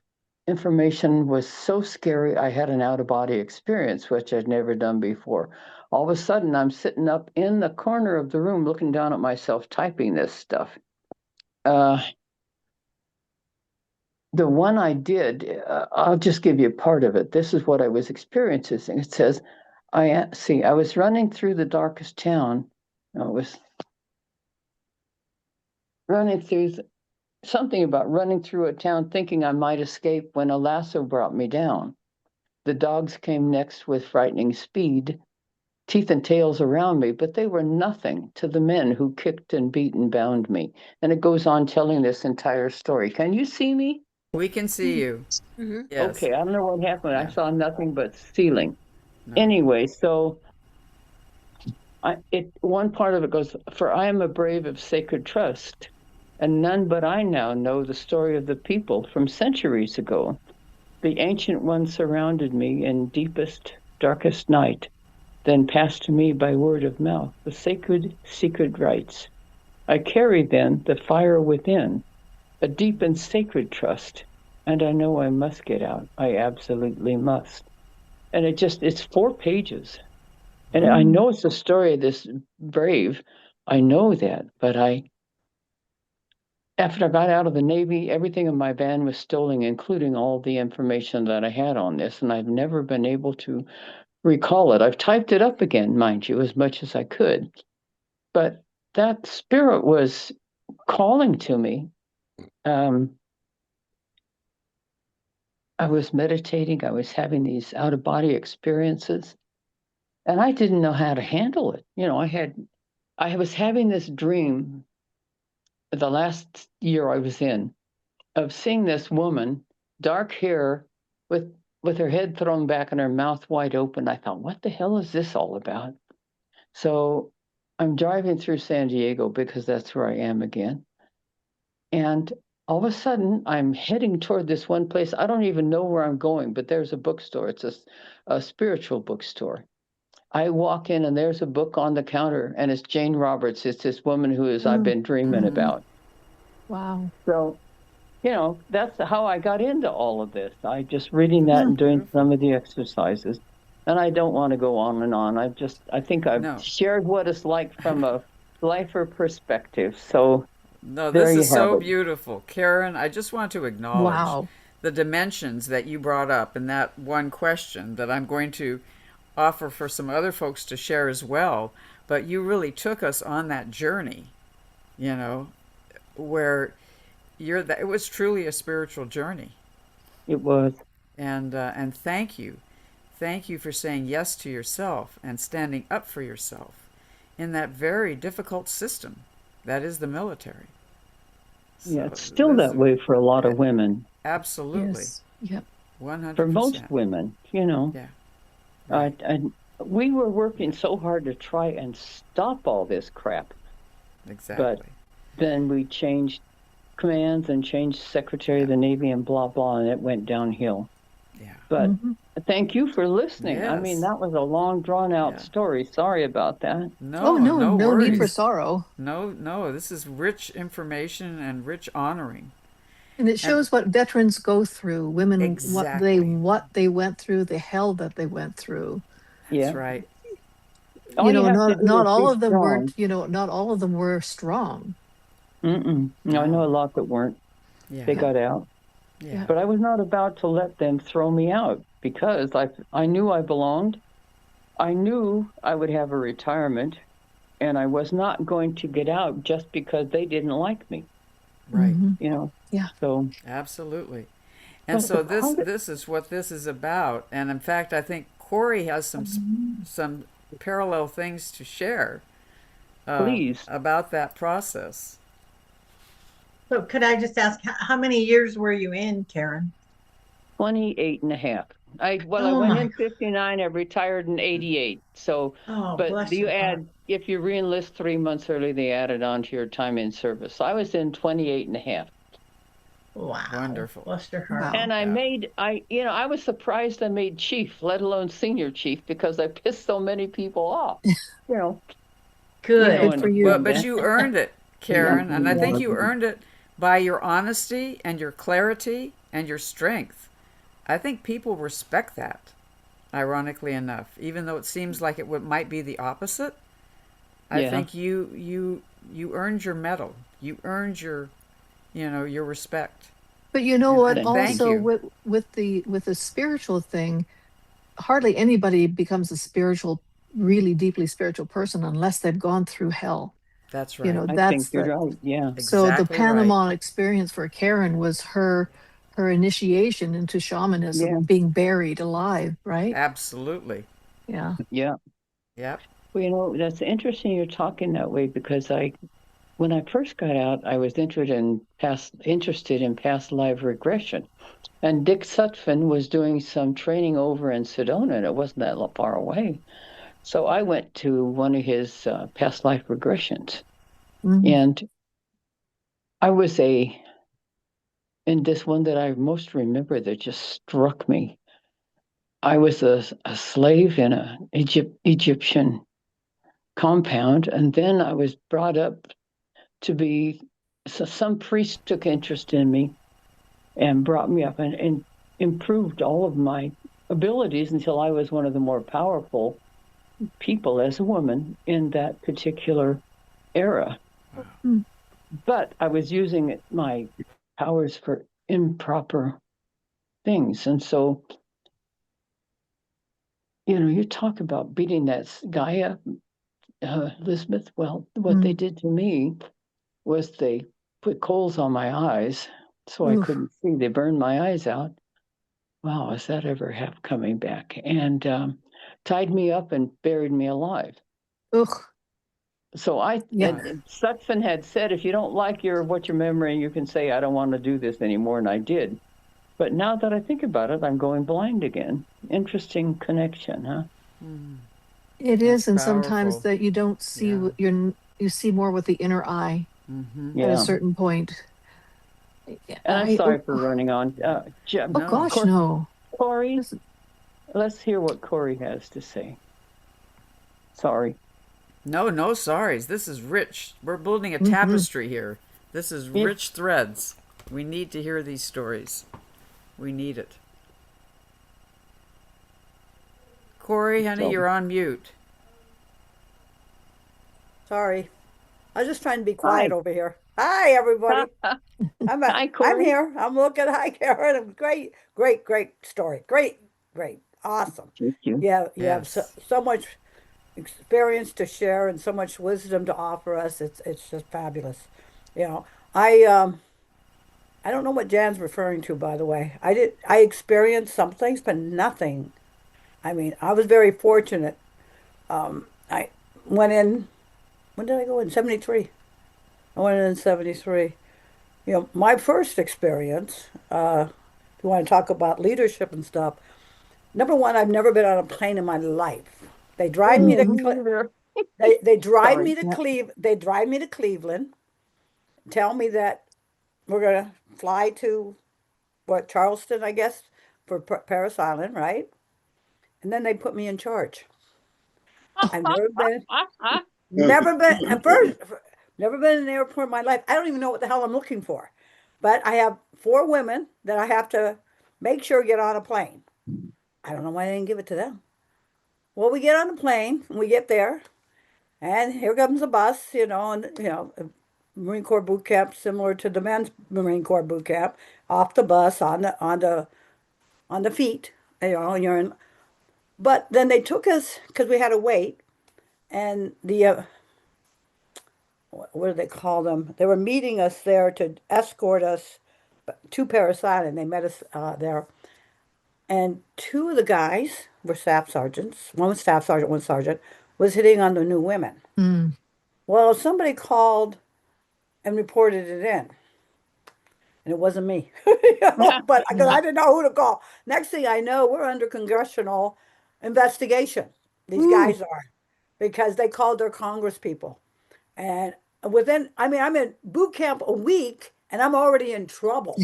Speaker 9: information was so scary, I had an out-of-body experience, which I'd never done before. All of a sudden, I'm sitting up in the corner of the room looking down at myself, typing this stuff. The one I did, I'll just give you part of it. This is what I was experiencing. It says, I was running through the darkest town. I was running through something about running through a town thinking I might escape when a lasso brought me down. The dogs came next with frightening speed, teeth and tails around me, but they were nothing to the men who kicked and beat and bound me. And it goes on telling this entire story. Can you see me?
Speaker 1: We can see you.
Speaker 5: Mm-hmm.
Speaker 1: Yes.
Speaker 9: Okay, I don't know what happened.
Speaker 1: Yeah.
Speaker 9: I saw nothing but ceiling.
Speaker 1: No.
Speaker 9: Anyway, so one part of it goes, for I am a brave of sacred trust, and none but I now know the story of the people from centuries ago. The ancient ones surrounded me in deepest, darkest night, then passed to me by word of mouth the sacred, secret rites. I carry then the fire within, a deep and sacred trust, and I know I must get out. I absolutely must. And it's 4 pages. And I know it's the story of this brave. I know that, but after I got out of the Navy, everything in my van was stolen, including all the information that I had on this, and I've never been able to recall it. I've typed it up again, mind you, as much as I could. But that spirit was calling to me. I was meditating. I was having these out-of-body experiences, and I didn't know how to handle it. You know, I was having this dream the last year I was in of seeing this woman, dark hair with with her head thrown back and her mouth wide open. I thought, what the hell is this all about? So I'm driving through San Diego because that's where I am again. And all of a sudden, I'm heading toward this one place. I don't even know where I'm going, but there's a bookstore. It's a spiritual bookstore. I walk in and there's a book on the counter, and it's Jane Roberts. It's this woman who I've been dreaming about.
Speaker 3: Wow.
Speaker 9: So, that's how I got into all of this. I just reading that and doing some of the exercises. And I don't want to go on and on. I think I've shared what it's like from a lifer perspective. So
Speaker 1: No,
Speaker 9: there
Speaker 1: this
Speaker 9: you
Speaker 1: is
Speaker 9: have
Speaker 1: so
Speaker 9: it.
Speaker 1: beautiful. Karen, I just want to acknowledge
Speaker 3: Wow.
Speaker 1: the dimensions that you brought up in that one question that I'm going to offer for some other folks to share as well. But you really took us on that journey, where it was truly a spiritual journey.
Speaker 9: It was.
Speaker 1: And thank you. Thank you for saying yes to yourself and standing up for yourself in that very difficult system that is the military.
Speaker 9: Yeah, it's still that way for a lot of women.
Speaker 1: Absolutely.
Speaker 3: Yes. Yep.
Speaker 1: 100%.
Speaker 9: For most women,
Speaker 1: Yeah. Right.
Speaker 9: We were working so hard to try and stop all this crap.
Speaker 1: Exactly.
Speaker 9: But then we changed commands and changed Secretary of the Navy and blah, blah, and it went downhill.
Speaker 1: Yeah.
Speaker 9: But thank you for listening.
Speaker 1: Yes.
Speaker 9: I mean, that was a long, drawn-out story. Sorry about that.
Speaker 1: No,
Speaker 3: no
Speaker 1: worries.
Speaker 3: need for sorrow.
Speaker 1: No, this is rich information and rich honoring.
Speaker 3: And it shows what veterans go through, women,
Speaker 1: Exactly.
Speaker 3: what they went through, the hell that they went through.
Speaker 1: That's right.
Speaker 3: Not all of them weren't, not all of them were strong.
Speaker 9: No, I know a lot that weren't.
Speaker 1: Yeah.
Speaker 9: They got out.
Speaker 1: Yeah.
Speaker 9: But I was not about to let them throw me out because I knew I belonged. I knew I would have a retirement, and I was not going to get out just because they didn't like me.
Speaker 1: Right.
Speaker 3: Yeah.
Speaker 9: So
Speaker 1: absolutely. And so this is what this is about. And in fact, I think Corey has some parallel things to share
Speaker 9: please
Speaker 1: about that process.
Speaker 7: So could I just ask, how many years were you in, Karen?
Speaker 9: 28 and a half. I went in 59, I retired in 88. So, but you add, if you re-enlist 3 months early, they added on to your time in service. So I was in 28 and a half.
Speaker 7: Wow.
Speaker 1: Wonderful.
Speaker 7: Bless your heart.
Speaker 9: And I was surprised I made chief, let alone senior chief, because I pissed so many people off.
Speaker 7: Good.
Speaker 3: Good for you.
Speaker 1: But you earned it, Karen. And I think you earned it by your honesty and your clarity and your strength. I think people respect that, ironically enough, even though it seems like it might be the opposite. I think you earned your medal. You earned your respect.
Speaker 3: But you know what?
Speaker 1: Thank
Speaker 3: Also,
Speaker 1: you.
Speaker 3: with the spiritual thing, hardly anybody becomes a really deeply spiritual person unless they've gone through hell.
Speaker 1: That's right.
Speaker 9: I think you're right. Yeah.
Speaker 3: So
Speaker 1: Exactly
Speaker 3: the Panama experience for Karen was her initiation into shamanism, being buried alive, right?
Speaker 1: Absolutely.
Speaker 3: Yeah.
Speaker 9: Yeah.
Speaker 1: Yep.
Speaker 9: Well, that's interesting you're talking that way because when I first got out, I was interested in past life regression. And Dick Sutphin was doing some training over in Sedona, and it wasn't that far away. So I went to one of his past life regressions. And I was and this one that I most remember that just struck me. I was a slave in an Egyptian compound, and then I was brought up to be, some priest took interest in me and brought me up and improved all of my abilities until I was one of the more powerful people as a woman in that particular era. But I was using my powers for improper things. And so, you talk about beating that guy up, Elizabeth. Well, what they did to me was they put coals on my eyes so I couldn't see. They burned my eyes out. Wow, is that ever coming back? And tied me up and buried me alive.
Speaker 3: Ugh.
Speaker 9: So Sutphin had said, if you don't like what you're memorizing, you can say, I don't want to do this anymore. And I did. But now that I think about it, I'm going blind again. Interesting connection, huh?
Speaker 3: It is,
Speaker 1: That's
Speaker 3: and sometimes
Speaker 1: powerful.
Speaker 3: that you don't see
Speaker 1: Yeah.
Speaker 3: you see more with the inner eye at
Speaker 9: Yeah.
Speaker 3: a certain point.
Speaker 9: And I'm sorry for running on.
Speaker 3: Oh gosh, no.
Speaker 9: Corey,
Speaker 3: This-
Speaker 9: let's hear what Corey has to say. Sorry.
Speaker 1: No, no sorries. This is rich. We're building a
Speaker 3: Mhm.
Speaker 1: tapestry here. This is
Speaker 9: Yeah.
Speaker 1: rich threads. We need to hear these stories. We need it. Corey, honey,
Speaker 9: So-
Speaker 1: you're on mute.
Speaker 2: Sorry. I was just trying to be quiet
Speaker 9: Hi.
Speaker 2: over here. Hi, everybody.
Speaker 9: Hi,
Speaker 2: I'm
Speaker 9: Corey.
Speaker 2: here. I'm looking. Hi, Karen. Great, great, great story. Great, great, awesome.
Speaker 9: Thank you.
Speaker 2: Yeah, you have
Speaker 1: Yes.
Speaker 2: so much experience to share and so much wisdom to offer us. It's just fabulous. You know, I don't know what Jan's referring to, by the way. I experienced some things, but nothing. I mean, I was very fortunate. I went in. When did I go in? 73. I went in 73. You know, my first experience, if you want to talk about leadership and stuff, number one, I've never been on a plane in my life. They drive me to they drive
Speaker 9: Sorry.
Speaker 2: me to they drive me to Cleveland, tell me that we're gonna fly to what, Charleston, I guess, for Paris Island, right? And then they put me in charge. I've never been at first, never been in an airport in my life. I don't even know what the hell I'm looking for. But I have four women that I have to make sure get on a plane. I don't know why I didn't give it to them. Well, we get on the plane and we get there, and here comes the bus, and Marine Corps boot camp similar to the men's Marine Corps boot camp. Off the bus on the feet, and you're in. But then they took us because we had to wait, and the what do they call them? They were meeting us there to escort us to Paris Island. They met us there, and two of the guys were staff sergeants. One was staff sergeant, one sergeant, was hitting on the new women.
Speaker 3: Mm.
Speaker 2: Well, somebody called and reported it in, and it wasn't me. But because I didn't know who to call. Next thing I know, we're under congressional investigation. These guys are, because they called their Congress people. And I mean, I'm in boot camp a week and I'm already in trouble.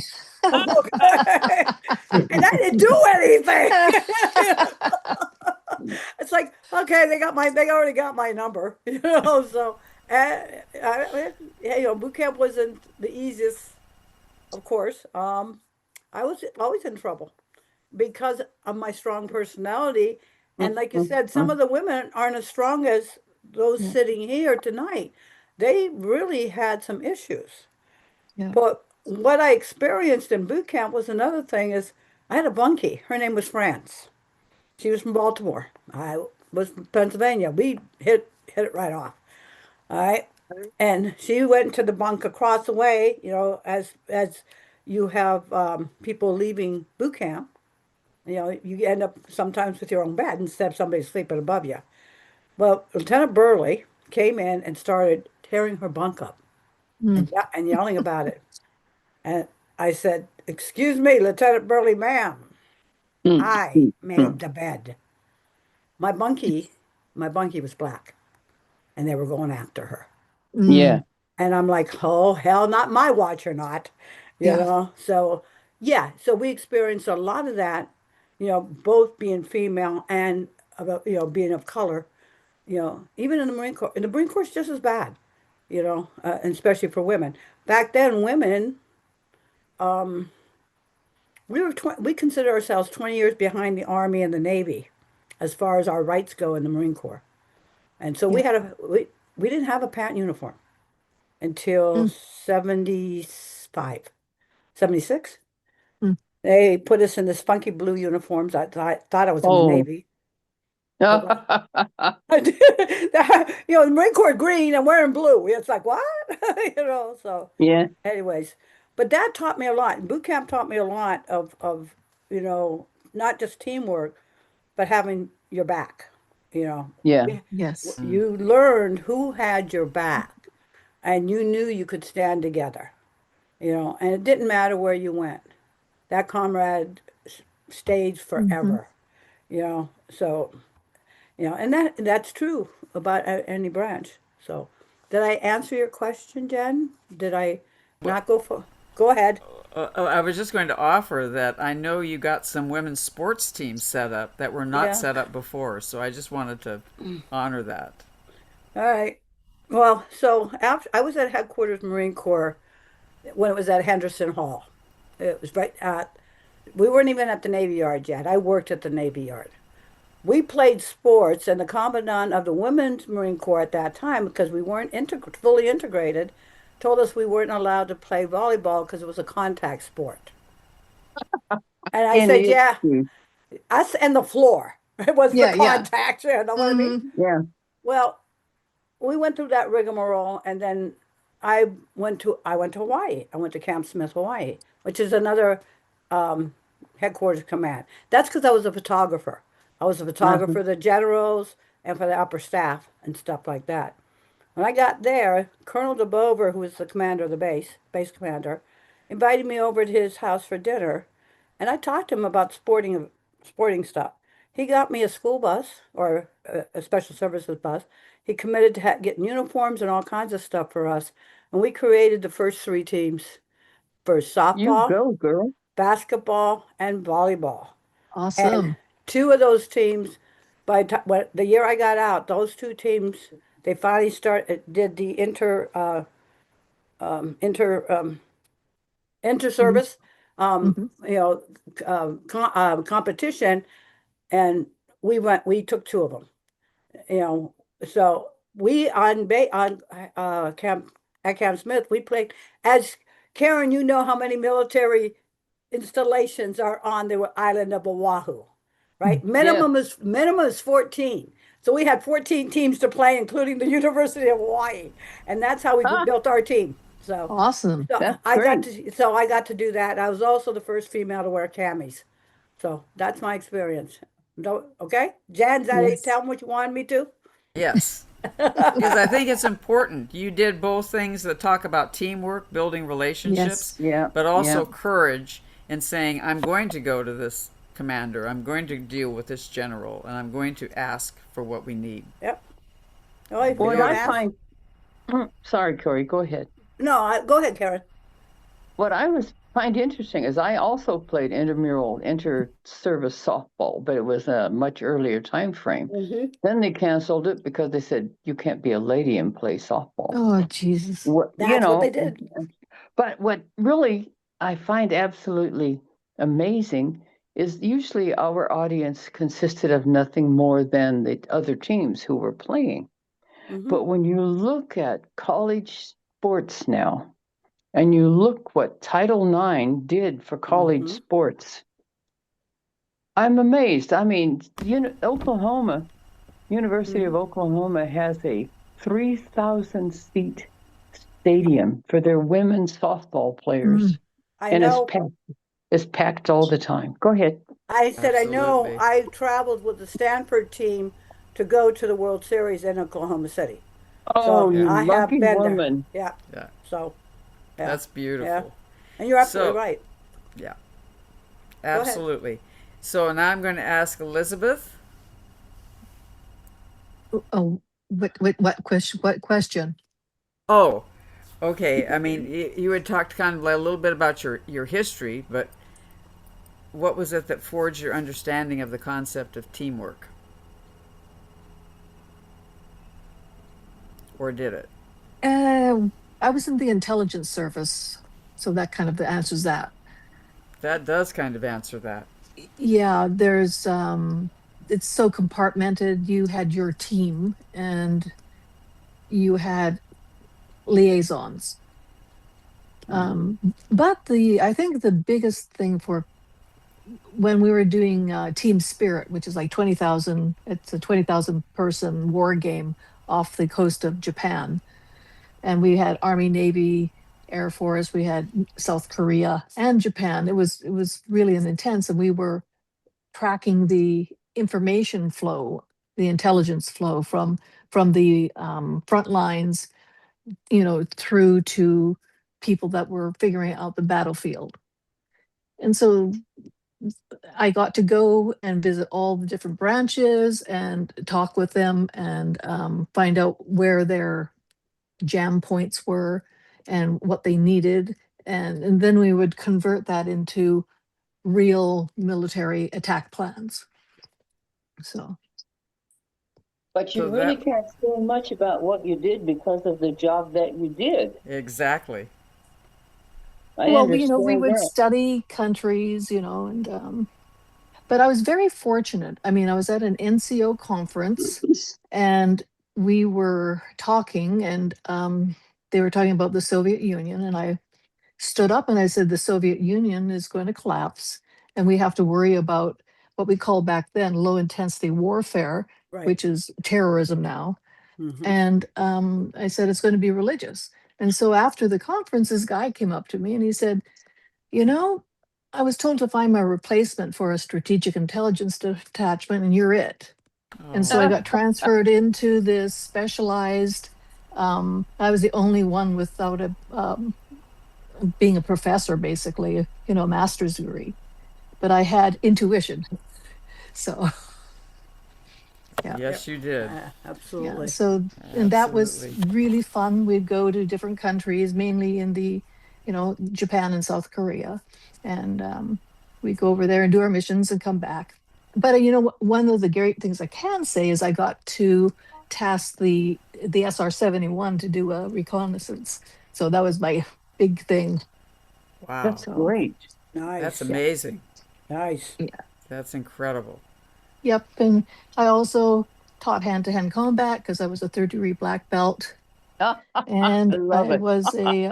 Speaker 2: Okay. And I didn't do anything. It's like, okay, they already got my number, so, boot camp wasn't the easiest, of course. I was always in trouble because of my strong personality. And like you said, some of the women aren't as strong as those
Speaker 3: Yeah.
Speaker 2: sitting here tonight. They really had some issues.
Speaker 3: Yeah.
Speaker 2: But what I experienced in boot camp was another thing is I had a bunkie. Her name was France. She was from Baltimore. I was from Pennsylvania. We hit it right off. All right. And she went to the bunk across the way, as you have people leaving boot camp. You end up sometimes with your own bed instead of somebody sleeping above you. Well, Lieutenant Burley came in and started tearing her bunk up
Speaker 3: Mm.
Speaker 2: and yelling about it. And I said, "Excuse me, Lieutenant Burley, ma'am. I made the bed. My bunkie, my bunkie was black, and they were going after her."
Speaker 9: Yeah.
Speaker 3: Mm.
Speaker 2: And I'm like, "Oh, hell, not my watch or not."
Speaker 3: Yeah.
Speaker 2: So yeah, so we experienced a lot of that, both being female and about, being of color, even in the Marine Corps. And the Marine Corps is just as bad, and especially for women. Back then, women, we consider ourselves 20 years behind the Army and the Navy as far as our rights go in the Marine Corps. And so
Speaker 3: Yeah.
Speaker 2: we didn't have a patent uniform until
Speaker 3: Mm.
Speaker 2: 75, 76.
Speaker 3: Mm.
Speaker 2: They put us in this funky blue uniforms. I thought I was in the
Speaker 9: Oh.
Speaker 2: Navy. The Marine Corps green and wearing blue. It's like, what? So
Speaker 9: Yeah.
Speaker 2: anyways, but that taught me a lot. Boot camp taught me a lot of, not just teamwork, but having your back.
Speaker 9: Yeah.
Speaker 3: Yes.
Speaker 2: You learned who had your back, and you knew you could stand together. And it didn't matter where you went. that comrade stayed forever, you know. So, you know, and that's true about any branch. So, did I answer your question, Jen? Did I not go for? Go ahead.
Speaker 1: I was just going to offer that I know you got some women's sports teams set up that were not
Speaker 2: Yeah.
Speaker 1: set up before, so I just wanted to honor that.
Speaker 2: All right. Well, so after I was at headquarters Marine Corps when it was at Henderson Hall. It was right at. We weren't even at the Navy Yard yet. I worked at the Navy Yard. We played sports, and the commandant of the Women's Marine Corps at that time, because we weren't fully integrated, told us we weren't allowed to play volleyball because it was a contact sport. And I
Speaker 9: In
Speaker 2: said,
Speaker 9: the
Speaker 2: yeah, us and the floor. It was the
Speaker 3: Yeah, yeah.
Speaker 2: contact, you know what I mean?
Speaker 9: yeah.
Speaker 2: Well, we went through that rigmarole, and then I went to Hawaii. I went to Camp Smith, Hawaii, which is another um, headquarters command. That's because I was a photographer. I was a photographer
Speaker 9: Uh-huh.
Speaker 2: for the generals and for the upper staff and stuff like that. When I got there, Colonel DeBover, who was the commander of the base commander, invited me over to his house for dinner, and I talked to him about sporting stuff. He got me a school bus or a special services bus. He committed to getting uniforms and all kinds of stuff for us, and we created the first three teams for
Speaker 9: You
Speaker 2: softball,
Speaker 9: go, girl.
Speaker 2: basketball, and volleyball. And
Speaker 3: Awesome.
Speaker 2: two of those teams, the year I got out, those two teams, they finally did the inter
Speaker 3: Hmm.
Speaker 2: inter-service,
Speaker 3: Hmm.
Speaker 2: you know, competition, and we took two of them, you know. So we on camp at Camp Smith, we played as Karen. You know how many military installations are on the island of Oahu, right?
Speaker 9: Yes.
Speaker 2: Minimum is 14. So we had 14 teams to play, including the University of Hawaii, and that's how we
Speaker 9: Ah,
Speaker 2: built our team. So,
Speaker 3: Awesome.
Speaker 2: so
Speaker 9: that's
Speaker 2: I got
Speaker 9: great.
Speaker 2: to so I got to do that. I was also the first female to wear camis. So that's my experience. Okay, Jan,
Speaker 3: Yes.
Speaker 2: tell them what you wanted me to.
Speaker 1: Yes, because I think it's important. You did both things that talk about teamwork, building relationships,
Speaker 3: Yes.
Speaker 9: Yeah.
Speaker 1: but
Speaker 9: Yeah.
Speaker 1: also courage in saying, I'm going to go to this commander, I'm going to deal with this general, and I'm going to ask for what we need.
Speaker 2: Yep. Oh, if you
Speaker 9: What
Speaker 2: don't
Speaker 9: I
Speaker 2: ask,
Speaker 9: find, sorry, Corey, go ahead.
Speaker 2: no, go ahead, Karen.
Speaker 9: What I was find interesting is I also played intramural inter-service softball, but it was a much earlier time frame.
Speaker 2: Mm-hmm.
Speaker 9: Then they canceled it because they said you can't be a lady and play softball.
Speaker 3: Oh, Jesus.
Speaker 9: What
Speaker 2: That's what they did.
Speaker 9: but what really I find absolutely amazing is usually our audience consisted of nothing more than the other teams who were playing.
Speaker 2: Mm-hmm.
Speaker 9: But when you look at college sports now, and you look what Title IX did for college
Speaker 2: Mm-hmm.
Speaker 9: sports, I'm amazed. I mean, Oklahoma, University of
Speaker 2: Mm-hmm.
Speaker 9: Oklahoma has a 3,000 seat stadium for their women's softball players,
Speaker 2: I
Speaker 9: and
Speaker 2: know.
Speaker 9: it's packed all the time. Go ahead.
Speaker 2: I said, I know.
Speaker 1: Absolutely.
Speaker 2: I traveled with the Stanford team to go to the World Series in Oklahoma City.
Speaker 9: Oh,
Speaker 2: So
Speaker 1: Yeah.
Speaker 9: you
Speaker 2: I have
Speaker 9: lucky
Speaker 2: been there.
Speaker 9: woman.
Speaker 2: Yeah.
Speaker 1: Yeah,
Speaker 2: So, yeah.
Speaker 1: that's
Speaker 2: Yeah.
Speaker 1: beautiful.
Speaker 2: And you're absolutely
Speaker 1: So,
Speaker 2: right.
Speaker 1: yeah,
Speaker 2: Go ahead.
Speaker 1: absolutely. So now I'm going to ask Elizabeth.
Speaker 3: Oh, what question? What question?
Speaker 1: Oh, okay. I mean, you had talked kind of like a little bit about your history, but what was it that forged your understanding of the concept of teamwork? Or did it?
Speaker 3: I was in the intelligence service, so that kind of answers that.
Speaker 1: That does kind of answer that.
Speaker 3: Yeah, it's so compartmented. You had your team and you had liaisons. But I think the biggest thing for when we were doing Team Spirit, which is like 20,000, it's a 20,000 person war game off the coast of Japan. And we had Army, Navy, Air Force, we had South Korea and Japan. It was really an intense, and we were tracking the information flow, the intelligence flow from the front lines, through to people that were figuring out the battlefield. And so I got to go and visit all the different branches and talk with them and find out where their jam points were and what they needed. And then we would convert that into real military attack plans. So,
Speaker 9: But you
Speaker 1: So
Speaker 9: really
Speaker 1: that
Speaker 9: can't say much about what you did because of the job that you did.
Speaker 1: exactly.
Speaker 9: I
Speaker 3: well, you know, we
Speaker 9: understand
Speaker 3: would
Speaker 9: that.
Speaker 3: study countries, you know, and but I was very fortunate. I mean, I was at an NCO conference and we were talking, and they were talking about the Soviet Union, and I stood up and I said, the Soviet Union is going to collapse, and we have to worry about what we called back then low intensity warfare,
Speaker 2: Right.
Speaker 3: which is terrorism now.
Speaker 2: Mhm.
Speaker 3: And I said, it's going to be religious. And so after the conference, this guy came up to me and he said, you know, I was told to find my replacement for a strategic intelligence detachment, and you're it. And so I
Speaker 1: Oh,
Speaker 3: got transferred into this specialized. I was the only one without a being a professor, basically, you know, a master's degree. But I had intuition, so yeah.
Speaker 1: yes, you did.
Speaker 3: Yeah,
Speaker 2: Absolutely.
Speaker 3: so and that was
Speaker 1: Absolutely.
Speaker 3: really fun. We'd go to different countries, mainly in the, you know, Japan and South Korea, and we go over there and do our missions and come back. But you know, one of the great things I can say is I got to task the SR-71 to do a reconnaissance. So that was my big thing.
Speaker 1: Wow.
Speaker 9: That's
Speaker 3: So
Speaker 9: great.
Speaker 2: Nice.
Speaker 1: That's amazing.
Speaker 2: Nice.
Speaker 3: yeah,
Speaker 1: That's incredible.
Speaker 3: yep. And I also taught hand-to-hand combat because I was a third-degree black belt.
Speaker 9: I
Speaker 3: And
Speaker 9: love
Speaker 3: I
Speaker 9: it.
Speaker 3: was a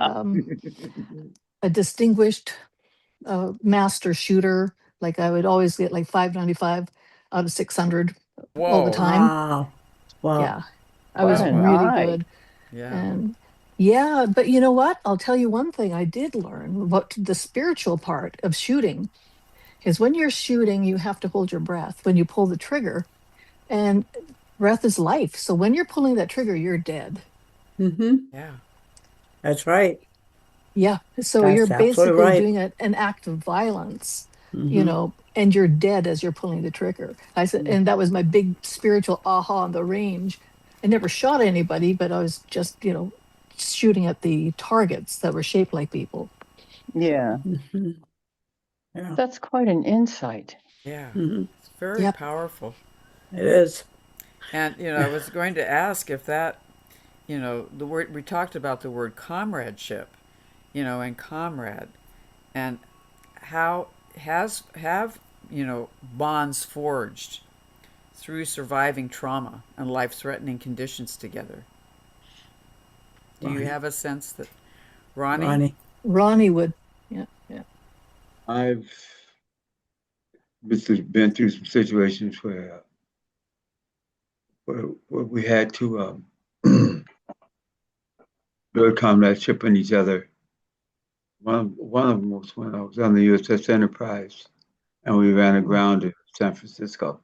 Speaker 3: distinguished master shooter. Like I would always get like 595 out of 600 all the
Speaker 1: Whoa.
Speaker 3: time.
Speaker 2: Wow. Wow.
Speaker 3: Yeah, I
Speaker 9: What
Speaker 3: was
Speaker 1: Wow.
Speaker 9: an
Speaker 1: Wow.
Speaker 3: really
Speaker 9: eye.
Speaker 3: good.
Speaker 1: Yeah.
Speaker 3: And yeah, but you know what? I'll tell you one thing I did learn about the spiritual part of shooting is when you're shooting, you have to hold your breath when you pull the trigger, and breath is life. So when you're pulling that trigger, you're dead.
Speaker 2: Mm-hmm.
Speaker 1: Yeah.
Speaker 2: That's right.
Speaker 3: Yeah. So you're
Speaker 2: That's absolutely
Speaker 3: basically
Speaker 2: right.
Speaker 3: doing an act of violence, you
Speaker 2: Mm-hmm.
Speaker 3: know, and you're dead as you're pulling the trigger. I said, and that was my big spiritual aha on the range. I never shot anybody, but I was just, you know, shooting at the targets that were shaped like people.
Speaker 9: Yeah,
Speaker 2: Mm-hmm. Yeah.
Speaker 9: that's quite an insight.
Speaker 1: Yeah.
Speaker 2: Mm-hmm.
Speaker 1: It's very
Speaker 3: Yep.
Speaker 1: powerful.
Speaker 2: It is.
Speaker 1: And, you know, I was going to ask if that, you know, the word, we talked about the word comradeship, you know, and comrade, and how have, you know, bonds forged through surviving trauma and life-threatening conditions together. Do you
Speaker 2: Ronnie.
Speaker 1: have a sense that, Ronnie?
Speaker 2: Ronnie.
Speaker 3: Ronnie would, yeah, yeah.
Speaker 4: I've been through some situations where we had to build comradeship in each other. One of them was when I was on the USS Enterprise and we ran aground in San Francisco.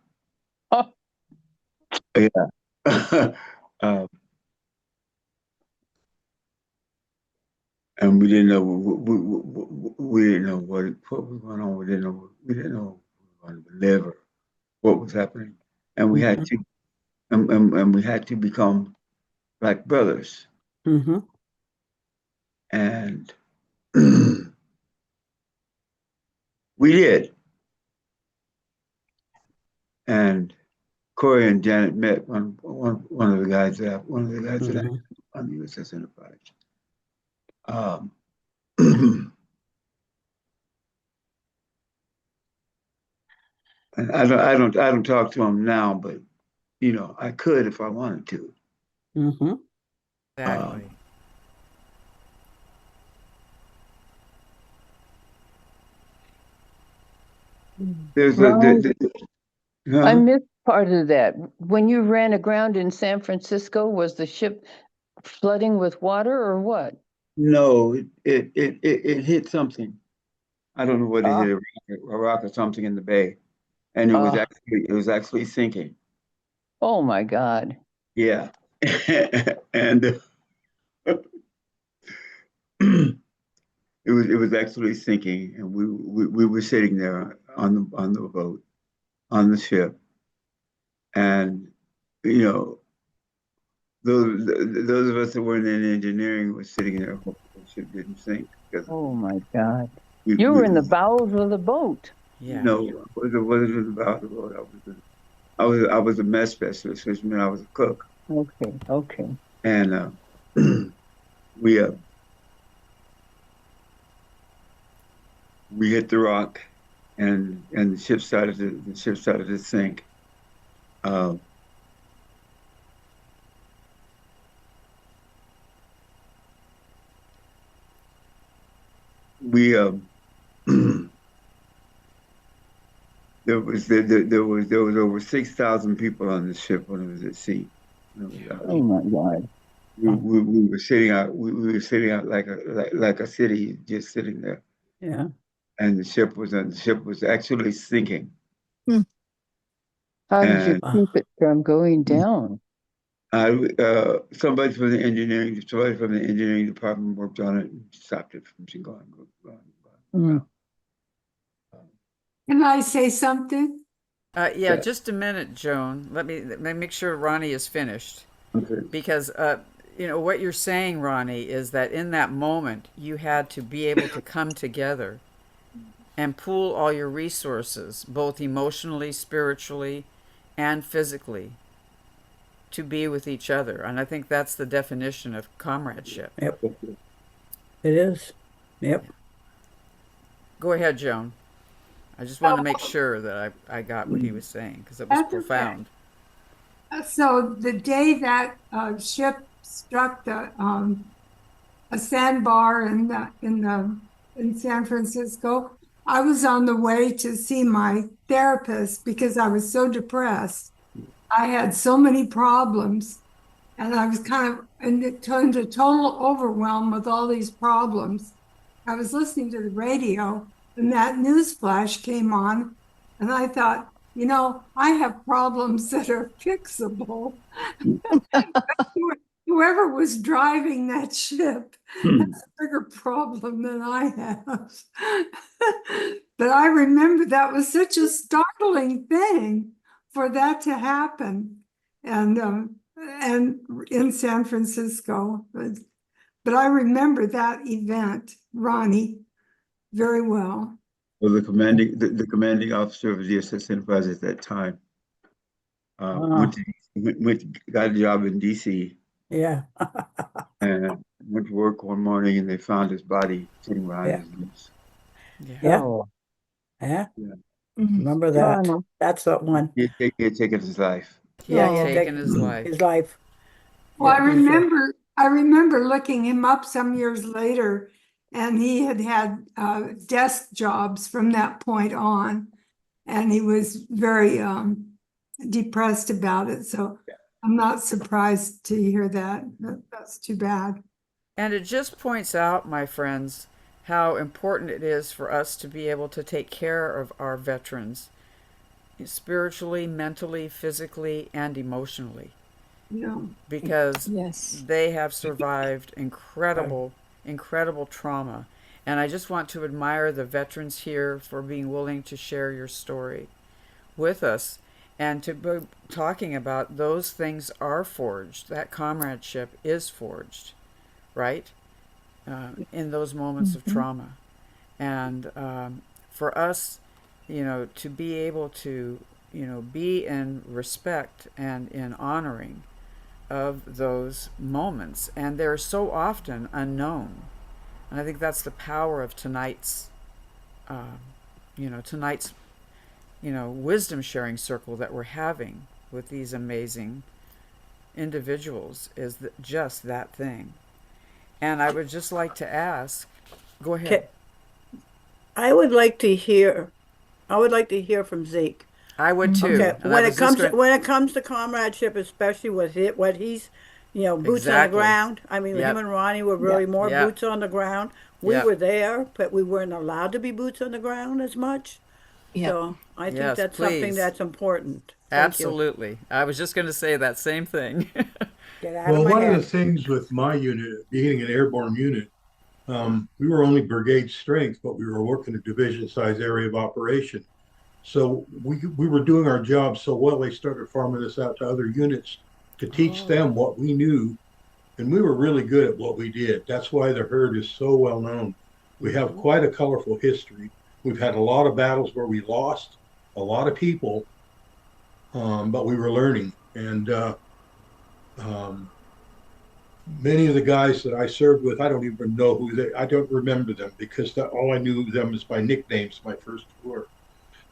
Speaker 9: Oh,
Speaker 4: Yeah. uh, and we didn't know we didn't know what was going on. We didn't know if we were going to live or what was happening, and we had to and we had to become like brothers.
Speaker 2: Mm-hmm.
Speaker 4: And we did. And Corey and Janet met one of the guys that
Speaker 2: Mm-hmm.
Speaker 4: on the USS Enterprise. Um, and I don't talk to him now, but you know I could if I wanted to.
Speaker 2: Mm-hmm.
Speaker 1: Exactly.
Speaker 4: Um, there's a
Speaker 9: Ron, I
Speaker 4: huh?
Speaker 9: missed part of that. When you ran aground in San Francisco, was the ship flooding with water or what?
Speaker 4: No, it hit something. I don't know what it
Speaker 9: Ah,
Speaker 4: hit, a rock or something in the bay, and
Speaker 9: ah,
Speaker 4: it was actually sinking.
Speaker 9: oh my God.
Speaker 4: Yeah, and it was actually sinking, and we were sitting there on the boat on the ship, and you know those of us that weren't in engineering were sitting there hoping the ship didn't sink because
Speaker 9: Oh my God.
Speaker 4: we,
Speaker 9: You
Speaker 4: we
Speaker 9: were in the bowels of the boat.
Speaker 1: Yeah.
Speaker 4: no, it wasn't about the boat. I was a mess specialist, which meant I was a cook,
Speaker 9: Okay, okay.
Speaker 4: and we we hit the rock, and the ship started to sink. Uh, we there was over 6,000 people on the ship when it was at sea.
Speaker 9: Oh my God.
Speaker 4: We were sitting out. We were sitting out like a city, just sitting there,
Speaker 2: Yeah.
Speaker 4: and the ship was actually sinking.
Speaker 9: How did you
Speaker 4: And
Speaker 9: keep it from going down?
Speaker 4: somebody from the engineering department worked on it and stopped it from going.
Speaker 9: Mm.
Speaker 10: Can I say something?
Speaker 1: Yeah,
Speaker 4: Yeah.
Speaker 1: just a minute, Joan. Let me make sure Ronnie is finished.
Speaker 4: Okay.
Speaker 1: Because what you're saying, Ronnie, is that in that moment you had to be able to come together and pool all your resources, both emotionally, spiritually, and physically, to be with each other. And I think that's the definition of comradeship.
Speaker 2: Yep. It is. Yep.
Speaker 1: Go ahead, Joan. I just wanted to make sure that I got what he was saying because it was
Speaker 10: That's okay.
Speaker 1: profound.
Speaker 10: So the day that ship struck a sandbar in San Francisco, I was on the way to see my therapist because I was so depressed. I had so many problems, and I was into total overwhelm with all these problems. I was listening to the radio, and that news flash came on, and I thought, I have problems that are fixable. Whoever was driving that ship has a bigger problem than I have. But I remember that was such a startling thing for that to happen, and in San Francisco. But I remember that event, Ronnie, very well.
Speaker 4: Well, the commanding officer of the assistant advisor at that time got a job in D.C.
Speaker 2: Yeah.
Speaker 4: and went to work one morning, and they found his body sitting behind
Speaker 2: Yeah.
Speaker 4: his knees.
Speaker 2: Yeah.
Speaker 9: Oh,
Speaker 2: Yeah.
Speaker 4: Yeah.
Speaker 2: Remember that.
Speaker 9: Ronald.
Speaker 2: That's the one.
Speaker 4: He had taken his life.
Speaker 1: He had
Speaker 2: Oh.
Speaker 1: taken his life.
Speaker 2: His life.
Speaker 10: Well,
Speaker 2: Yeah, for sure.
Speaker 10: I remember looking him up some years later, and he had desk jobs from that point on, and he was very depressed about it. So I'm not surprised to hear that. That's too bad.
Speaker 1: And it just points out, my friends, how important it is for us to be able to take care of our veterans spiritually, mentally, physically, and emotionally. Because
Speaker 3: Yes.
Speaker 1: they have survived incredible trauma. And I just want to admire the veterans here for being willing to share your story with us and to be talking about those things are forged. That comradeship is forged, right? In those moments of trauma. And for us, to be able to, be in respect and in honoring of those moments. And they're so often unknown. And I think that's the power of tonight's, wisdom sharing circle that we're having with these amazing individuals is just that thing. And I would just like to ask, go ahead.
Speaker 2: Okay. I would like to hear from Zeke.
Speaker 1: I would too.
Speaker 2: Okay,
Speaker 1: And I was just going-
Speaker 2: when it comes to comradeship, especially with what he's, boots on the
Speaker 1: Exactly.
Speaker 2: ground. I mean,
Speaker 1: Yep.
Speaker 2: him and Ronnie were really more
Speaker 1: Yep.
Speaker 2: boots on the ground. We
Speaker 1: Yep.
Speaker 2: were there, but we weren't allowed to be boots on the ground as much.
Speaker 3: Yeah.
Speaker 2: So I think
Speaker 1: Yes,
Speaker 2: that's
Speaker 1: please.
Speaker 2: something that's important. Thank you.
Speaker 1: Absolutely. I was just going to say that same thing.
Speaker 2: Get out
Speaker 6: Well,
Speaker 2: of my
Speaker 6: one of
Speaker 2: head.
Speaker 6: the things with my unit, being an airborne unit, We were only brigade strength, but we were working a division size area of operation. So we were doing our job so well, they started farming us out to other units to teach them what we knew. And we were really good at what we did. That's why the herd is so well known. We have quite a colorful history. We've had a lot of battles where we lost a lot of people, but we were learning. And many of the guys that I served with, I don't even know I don't remember them because all I knew them is by nicknames my first tour.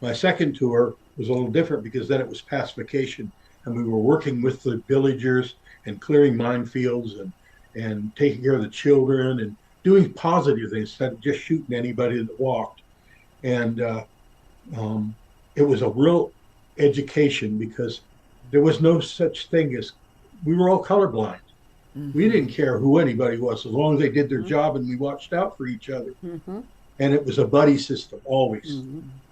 Speaker 6: My second tour was a little different because then it was pacification and we were working with the villagers and clearing minefields and taking care of the children and doing positive things instead of just shooting anybody that walked. And it was a real education because there was no such thing as, we were all colorblind. We didn't care who anybody was as long as they did their job and we watched out for each other. And it was a buddy system always.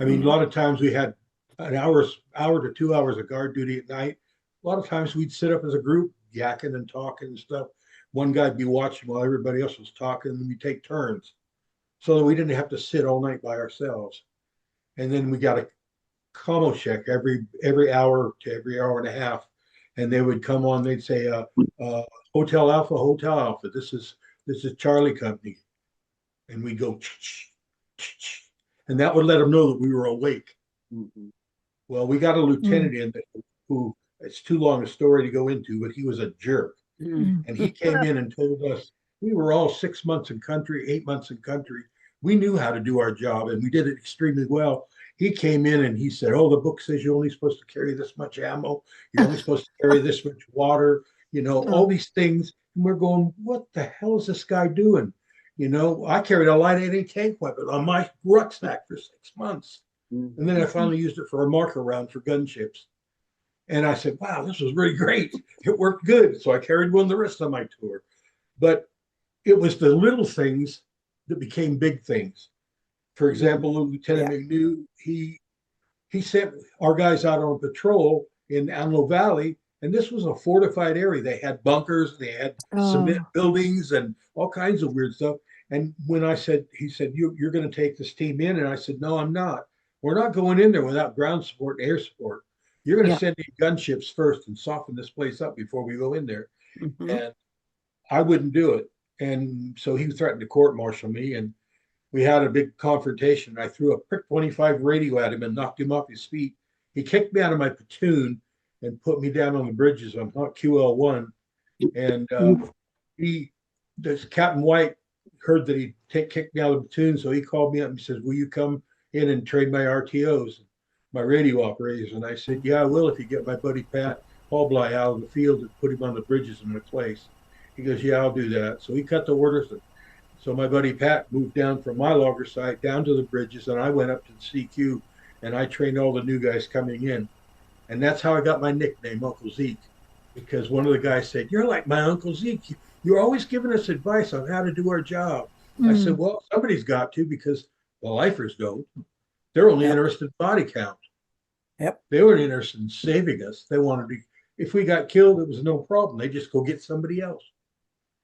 Speaker 6: I mean, a lot of times we had an hour to 2 hours of guard duty at night. A lot of times we'd sit up as a group, yakking and talking and stuff. One guy'd be watching while everybody else was talking, and we'd take turns so that we didn't have to sit all night by ourselves. And then we got a commo check every hour to every hour and a half. And they would come on, they'd say, Hotel Alpha, this is Charlie Company. And we'd go, and that would let them know that we were awake. Well, we got a lieutenant in who, it's too long a story to go into, but he was a jerk. And he came in and told us, we were all 6 months in country, 8 months in country. We knew how to do our job and we did it extremely well. He came in and he said, oh, the book says you're only supposed to carry this much ammo. You're only supposed to carry this much water, all these things. And we're going, what the hell is this guy doing? I carried a light 8-inch tank weapon on my rucksack for 6 months. And then I finally used it for a marker round for gunships. And I said, wow, this was really great. It worked good. So I carried one the rest of my tour. But it was the little things that became big things. For example, Lieutenant McNew, he sent our guys out on patrol in Antelope Valley, and this was a fortified area. They had bunkers, they had cement buildings and all kinds of weird stuff. And when he said, you're going to take this team in. And I said, no, I'm not. We're not going in there without ground support and air support. You're going to send in gunships first and soften this place up before we go in there. And I wouldn't do it. And so he threatened to court martial me. And we had a big confrontation. I threw a Prick 25 radio at him and knocked him off his feet. He kicked me out of my platoon and put me down on the bridges on QL1. And Captain White heard that he'd kicked me out of the platoon. So he called me up and says, will you come in and train my RTOs, my radio operators? And I said, yeah, I will if you get my buddy Pat Hallbly out of the field and put him on the bridges in my place. He goes, yeah, I'll do that. So he cut the orders. So my buddy Pat moved down from my logger site down to the bridges, and I went up to the CQ, and I trained all the new guys coming in. And that's how I got my nickname, Uncle Zeke, because one of the guys said, you're like my Uncle Zeke. You're always giving us advice on how to do our job. I said, well, somebody's got to, because the lifers don't. They're only interested in body count. They weren't interested in saving us. They wanted to, if we got killed, it was no problem. They just go get somebody else.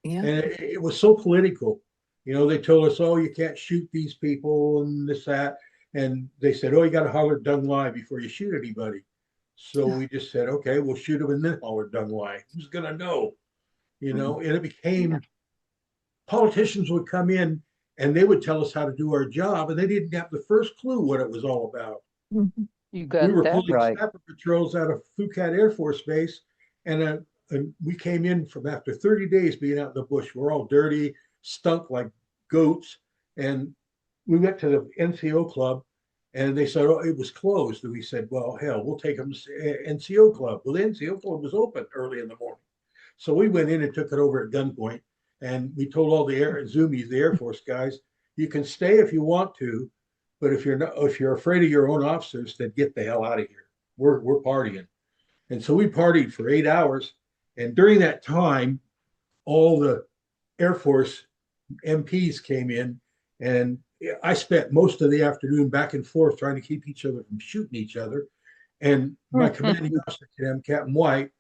Speaker 6: And it was so political. They told us, oh, you can't shoot these people and this, that. And they said, oh, you got to holler dung lie before you shoot anybody. So we just said, okay, we'll shoot them and then holler dung lie. Who's going to know? And it became, politicians would come in and they would tell us how to do our job. And they didn't have the first clue what it was all about.
Speaker 9: You got
Speaker 6: We were
Speaker 9: that
Speaker 6: pulling
Speaker 9: right.
Speaker 6: snapper patrols out of Phuket Air Force Base. And we came in from after 30 days being out in the bush. We're all dirty, stunk like goats. And we went to the NCO club and they said, oh, it was closed. And we said, well, hell, we'll take them to NCO club. Well, the NCO club was open early in the morning. So we went in and took it over at gunpoint. And we told all the Zoomies, the Air Force guys, you can stay if you want to, but if you're afraid of your own officers, then get the hell out of here. We're partying. And so we partied for 8 hours. And during that time, all the Air Force MPs came in, and I spent most of the afternoon back and forth trying to keep each other from shooting each other. And my commanding officer, Captain White,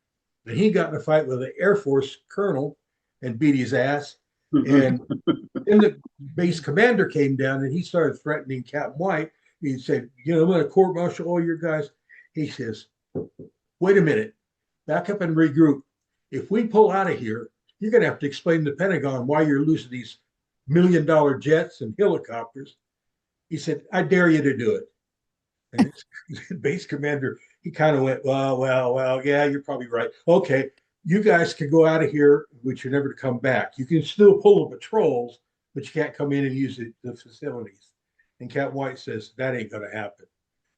Speaker 6: and he got in a fight with an Air Force colonel and beat his ass. And then the base commander came down and he started threatening Captain White. He said, I'm going to court martial all your guys. He says, wait a minute, back up and regroup. If we pull out of here, you're going to have to explain to the Pentagon why you're losing these $1 million jets and helicopters. He said, I dare you to do it. And his base commander, he kind of went, well, yeah, you're probably right. Okay, you guys can go out of here, but you're never to come back. You can still pull the patrols, but you can't come in and use the facilities. And Captain White says, that ain't going to happen.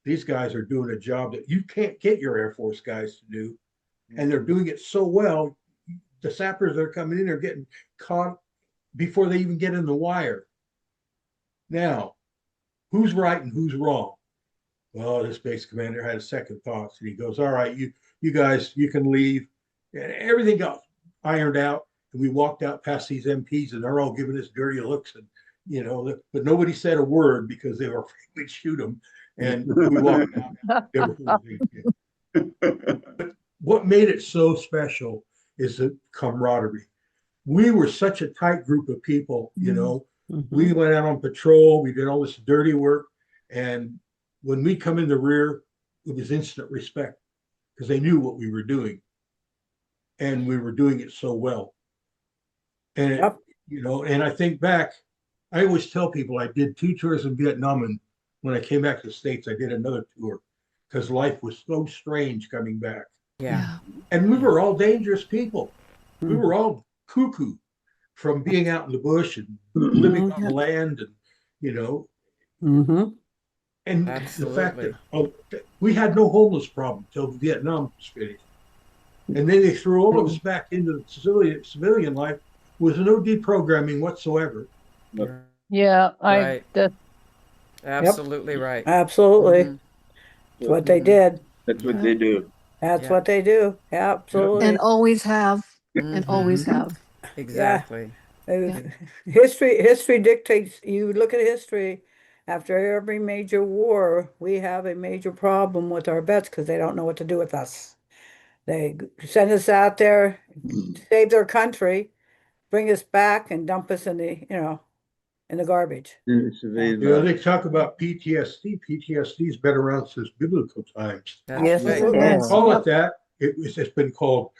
Speaker 6: These guys are doing a job that you can't get your Air Force guys to do. And they're doing it so well. The sappers that are coming in are getting caught before they even get in the wire. Now, who's right and who's wrong? Well, this base commander had a second thoughts, and he goes, all right, you guys, you can leave. And everything got ironed out. And we walked out past these MPs, and they're all giving us dirty looks. And, but nobody said a word because they were afraid we'd shoot them. And we walked out. But what made it so special is the camaraderie. We were such a tight group of people, We went out on patrol. We did all this dirty work. And when we come in the rear, it was instant respect because they knew what we were doing. And we were doing it so well. And, and I think back, I always tell people I did 2 tours in Vietnam. And when I came back to the States, I did another tour because life was so strange coming back.
Speaker 1: Yeah.
Speaker 6: And we were all dangerous people. We were all cuckoo from being out in the bush and living on the land and, and
Speaker 1: Absolutely.
Speaker 6: the fact that we had no homeless problem until Vietnam was finished. And then they threw all of us back into civilian life with no deprogramming whatsoever.
Speaker 9: Yeah,
Speaker 1: Right.
Speaker 9: that
Speaker 1: Absolutely right.
Speaker 2: Absolutely.
Speaker 1: Mhm.
Speaker 2: That's what they did.
Speaker 4: That's what they do.
Speaker 2: That's
Speaker 1: Yeah.
Speaker 2: what they do. Absolutely.
Speaker 3: And always have, and
Speaker 1: Mhm.
Speaker 3: always have.
Speaker 1: Exactly.
Speaker 2: History dictates, you look at history, after every major war, we have a major problem with our vets because they don't know what to do with us. They send us out there, save their country, bring us back and dump us in the, in the garbage.
Speaker 6: They talk about PTSD. PTSD's been around since biblical times.
Speaker 1: That's
Speaker 2: Yes,
Speaker 1: right.
Speaker 2: it
Speaker 6: They
Speaker 2: is.
Speaker 6: call it that. It's been called,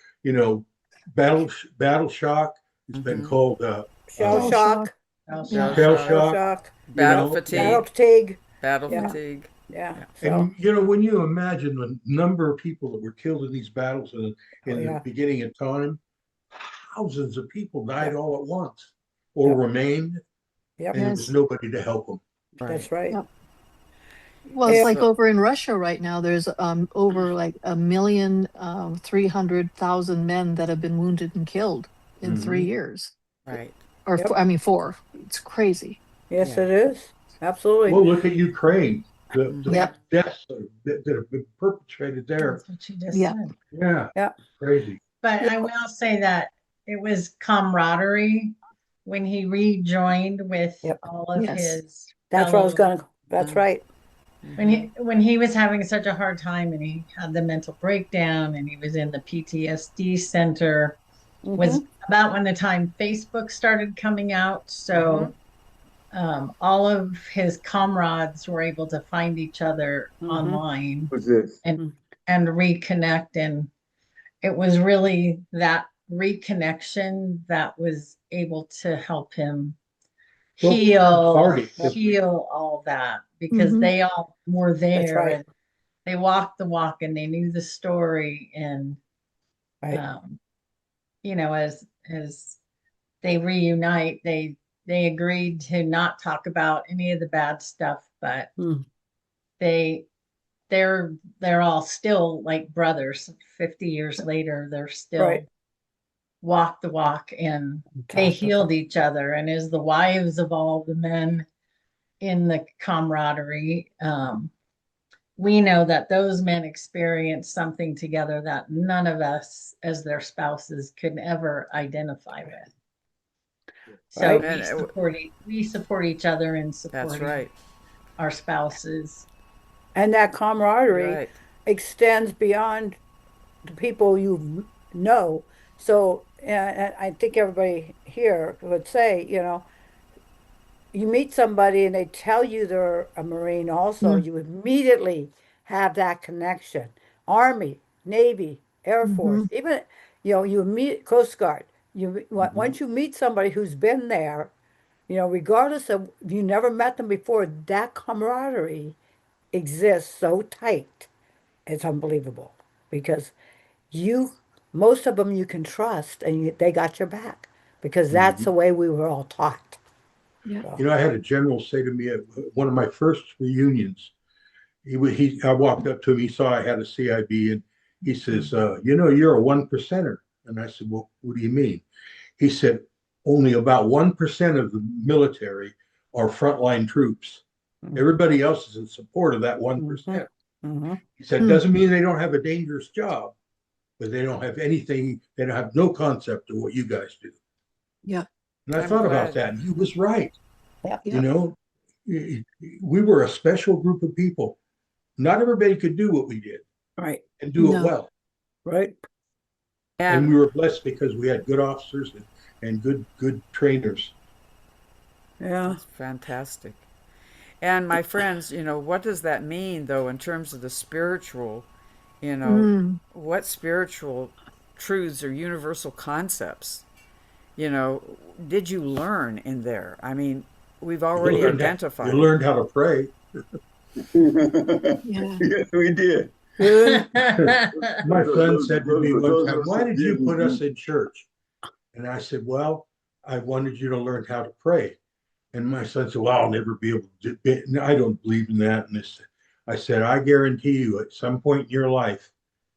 Speaker 6: battle shock. It's been
Speaker 1: Mhm.
Speaker 6: called
Speaker 2: Shell shock.
Speaker 1: Shell
Speaker 6: shell
Speaker 1: shock,
Speaker 6: shock.
Speaker 1: battle
Speaker 6: know,
Speaker 1: fatigue,
Speaker 2: Battle fatigue.
Speaker 1: battle
Speaker 2: Yeah.
Speaker 1: fatigue.
Speaker 2: Yeah.
Speaker 6: And
Speaker 2: So,
Speaker 6: when you imagine the number of people that were killed in these battles in the beginning of time, thousands of people died all at once or remained,
Speaker 2: yep,
Speaker 6: and there was nobody to help them.
Speaker 2: that's right.
Speaker 3: Yep. Well, it's
Speaker 2: Yeah.
Speaker 3: like over in Russia right now, there's over like 1,300,000 men that have been wounded and killed in 3 years.
Speaker 1: Right.
Speaker 3: Or,
Speaker 2: Yep.
Speaker 3: 4. It's crazy.
Speaker 2: Yes,
Speaker 1: Yeah.
Speaker 2: it is. Absolutely.
Speaker 6: Well, look at Ukraine. The
Speaker 3: Yep.
Speaker 6: deaths that have been perpetrated there.
Speaker 7: That's what you just
Speaker 3: Yeah.
Speaker 7: said.
Speaker 6: Yeah.
Speaker 2: Yeah.
Speaker 6: Crazy.
Speaker 7: But I will say that it was camaraderie when he rejoined with
Speaker 2: Yep.
Speaker 7: all of
Speaker 3: Yes.
Speaker 7: his
Speaker 2: That's what I was
Speaker 7: fellow-
Speaker 2: gonna, that's
Speaker 1: Mhm.
Speaker 2: right.
Speaker 7: when he was having such a hard time and he had the mental breakdown and he was in the PTSD center was about when the time Facebook started coming out. So all of his comrades were able to find each other online
Speaker 4: What's this?
Speaker 7: and reconnect. And it was really that reconnection that was able to help him heal all that because they all were there
Speaker 2: right.
Speaker 7: and they walked the walk and they knew the story and
Speaker 2: Right.
Speaker 7: as they reunite they agreed to not talk about any of the bad stuff, but they're all still like brothers 50 years later. They're still
Speaker 2: Right.
Speaker 7: walk the walk and they healed each other. And as the wives of all the men in the camaraderie, we know that those men experienced something together that none of us as their spouses could ever identify with. So
Speaker 2: Right.
Speaker 7: we support each other and support
Speaker 1: That's right.
Speaker 7: our spouses.
Speaker 2: And that camaraderie
Speaker 1: Right.
Speaker 2: extends beyond the people you know. So and I think everybody here would say, you meet somebody and they tell you they're a Marine also, you immediately have that connection. Army, Navy, Air Force,
Speaker 3: Mhm.
Speaker 2: even, you meet Coast Guard. Once you meet somebody who's been there, regardless of if you never met them before, that camaraderie exists so tight. It's unbelievable because you, most of them you can trust and they got your back because that's the
Speaker 6: Mhm.
Speaker 2: way we were all taught.
Speaker 3: Yeah.
Speaker 2: So,
Speaker 6: You know, I had a general say to me at one of my first reunions. I walked up to him. He saw I had a CIB, and he says, "You're a 1%er." And I said, "Well, what do you mean?" He said, "Only about 1% of the military are frontline troops. Everybody else is in support of that 1%."
Speaker 2: mm-hmm.
Speaker 6: He said, "Doesn't mean they don't have a dangerous job, but they don't have anything. They don't have no concept of what you guys do."
Speaker 3: Yeah.
Speaker 6: And I
Speaker 1: I'm
Speaker 6: thought about
Speaker 1: glad.
Speaker 6: that, and he was right.
Speaker 2: Yeah.
Speaker 6: You
Speaker 3: Yeah.
Speaker 6: know, we were a special group of people. Not everybody could do what we did
Speaker 2: Right.
Speaker 6: and do it
Speaker 3: No.
Speaker 6: well.
Speaker 2: Right.
Speaker 6: And
Speaker 1: And
Speaker 6: we were blessed because we had good officers and good trainers.
Speaker 2: Yeah.
Speaker 1: that's fantastic. And my friends, what does that mean though in terms of the spiritual,
Speaker 3: Mm.
Speaker 1: what spiritual truths or universal concepts, you know, did you learn in there? I mean, we've
Speaker 6: You
Speaker 1: already
Speaker 6: learned how, you
Speaker 1: identified it.
Speaker 6: learned how to pray.
Speaker 3: Yeah.
Speaker 4: Yes, we did.
Speaker 2: Good.
Speaker 6: My son said to me one
Speaker 4: Those
Speaker 6: time,
Speaker 4: of us
Speaker 6: "Why
Speaker 4: that
Speaker 6: did you put us
Speaker 4: didn't.
Speaker 6: in church?" And I said, "Well, I wanted you to learn how to pray." And my son said, "Well, I'll never be able to do it." I don't believe in that. And this, I said, "I guarantee you, at some point in your life,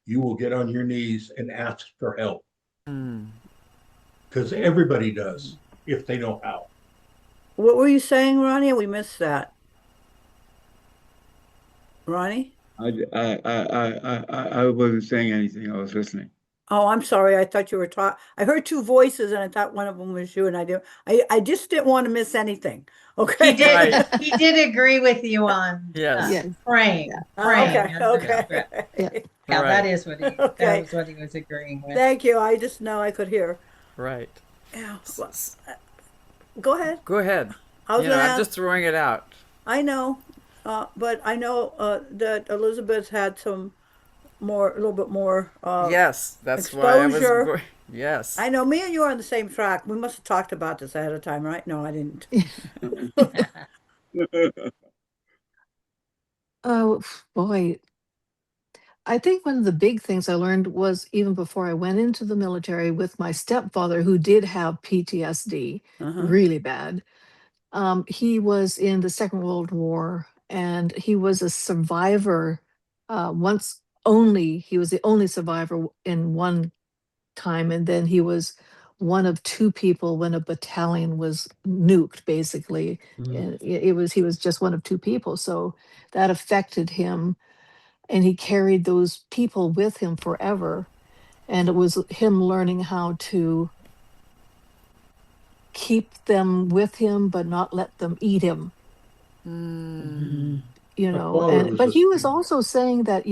Speaker 6: you will get on your knees and ask for help
Speaker 1: Mm.
Speaker 6: because everybody does if they know how."
Speaker 2: What were you saying, Ronnie? We missed that. Ronnie?
Speaker 4: I wasn't saying anything. I was listening.
Speaker 2: Oh, I'm sorry. I thought you were talking. I heard two voices and I thought one of them was you and I just didn't want to miss anything.
Speaker 7: He
Speaker 2: Okay.
Speaker 7: did,
Speaker 1: Right.
Speaker 7: he did agree with you on
Speaker 1: Yes.
Speaker 3: Yes.
Speaker 7: praying,
Speaker 3: Yeah.
Speaker 7: praying
Speaker 2: Okay.
Speaker 7: under
Speaker 1: Yeah.
Speaker 7: script.
Speaker 3: Yeah.
Speaker 7: Yeah,
Speaker 1: Right.
Speaker 7: that
Speaker 2: Okay.
Speaker 7: was what he was agreeing with.
Speaker 2: Thank you. I just know I could hear.
Speaker 1: Right.
Speaker 2: Yeah.
Speaker 1: S-
Speaker 2: Well,
Speaker 1: s-
Speaker 2: go ahead.
Speaker 1: Go ahead.
Speaker 2: I was gonna
Speaker 1: I'm
Speaker 2: ask.
Speaker 1: just throwing it out.
Speaker 2: I know, but I know that Elizabeth had a little bit more
Speaker 1: Yes, that's why I was
Speaker 2: exposure.
Speaker 1: going. Yes.
Speaker 2: I know me and you are on the same track. We must have talked about this ahead of time, right? No, I didn't.
Speaker 3: Oh boy. I think one of the big things I learned was even before I went into the military with my stepfather, who did have PTSD
Speaker 2: Uh-huh.
Speaker 3: really bad. He was in the Second World War and he was a survivor. He was the only survivor in one time. And then he was one of two people when a battalion was nuked, basically. And he was just one of two people. So that affected him. And he carried those people with him forever. And it was him learning how to keep them with him, but not let them eat him.
Speaker 1: Mm.
Speaker 6: My father was
Speaker 3: But
Speaker 6: a
Speaker 3: he was also saying that,